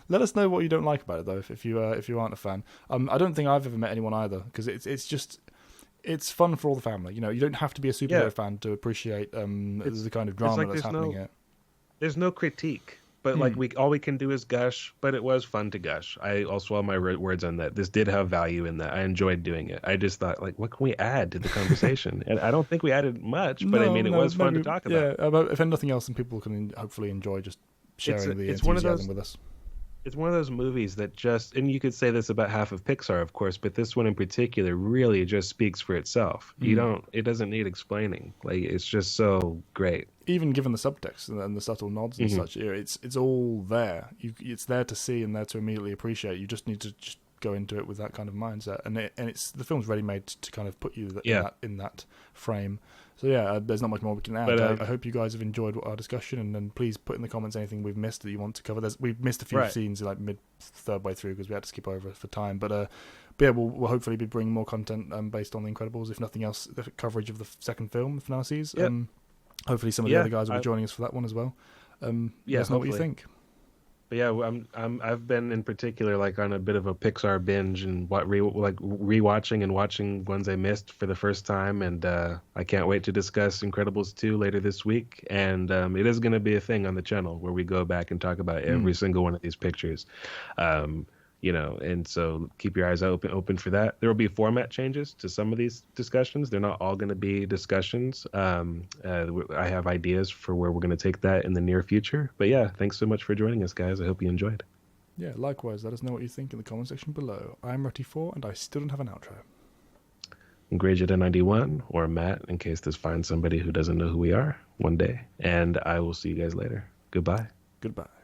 Let us know what you don't like about it, though. If you aren't a fan, I don't think I've ever met anyone either, because it's fun for all the family. You know, you don't have to be a superhero fan to appreciate the kind of drama that's happening here. There's no critique. But all we can do is gush. But it was fun to gush. I'll swallow my words on that. This did have value in that. I enjoyed doing it. I just thought, like, what can we add to the conversation? And I don't think we added much. But it was fun to talk about. Yeah, if nothing else, then people can hopefully enjoy just sharing the enthusiasm with us. It's one of those movies that just, and you could say this about half of Pixar, of course, but this one in particular really just speaks for itself. It doesn't need explaining. Like, it's just so great. Even given the subtext and the subtle nods and such, it's all there. It's there to see and there to immediately appreciate. You just need to just go into it with that kind of mindset, and it's the film's ready made to kind of put you in that frame. So yeah, there's not much more we can add. But I hope you guys have enjoyed our discussion, and then please put in the comments anything we've missed that you want to cover. We've missed a few scenes like third way through because we had to skip over for time. But yeah, we'll hopefully be bringing more content based on The Incredibles, if nothing else, the coverage of the second film, Fanalysis. Hopefully some of the other guys will be joining us for that one as well. Let us know what you think. But yeah, I've been in particular like on a bit of a Pixar binge and rewatching and watching ones I missed for the first time, and I can't wait to discuss Incredibles 2 later this week. And it is going to be a thing on the channel where we go back and talk about every single one of these pictures. And so keep your eyes open for that. There will be format changes to some of these discussions. They're not all going to be discussions. I have ideas for where we're going to take that in the near future. But yeah, thanks so much for joining us, guys. I hope you enjoyed. Yeah, likewise. Let us know what you think in the comment section below. I'm Reti4, and I still don't have an outro. GreyJedi 91, or Matt, in case this finds somebody who doesn't know who we are one day. And I will see you guys later. Goodbye. Goodbye.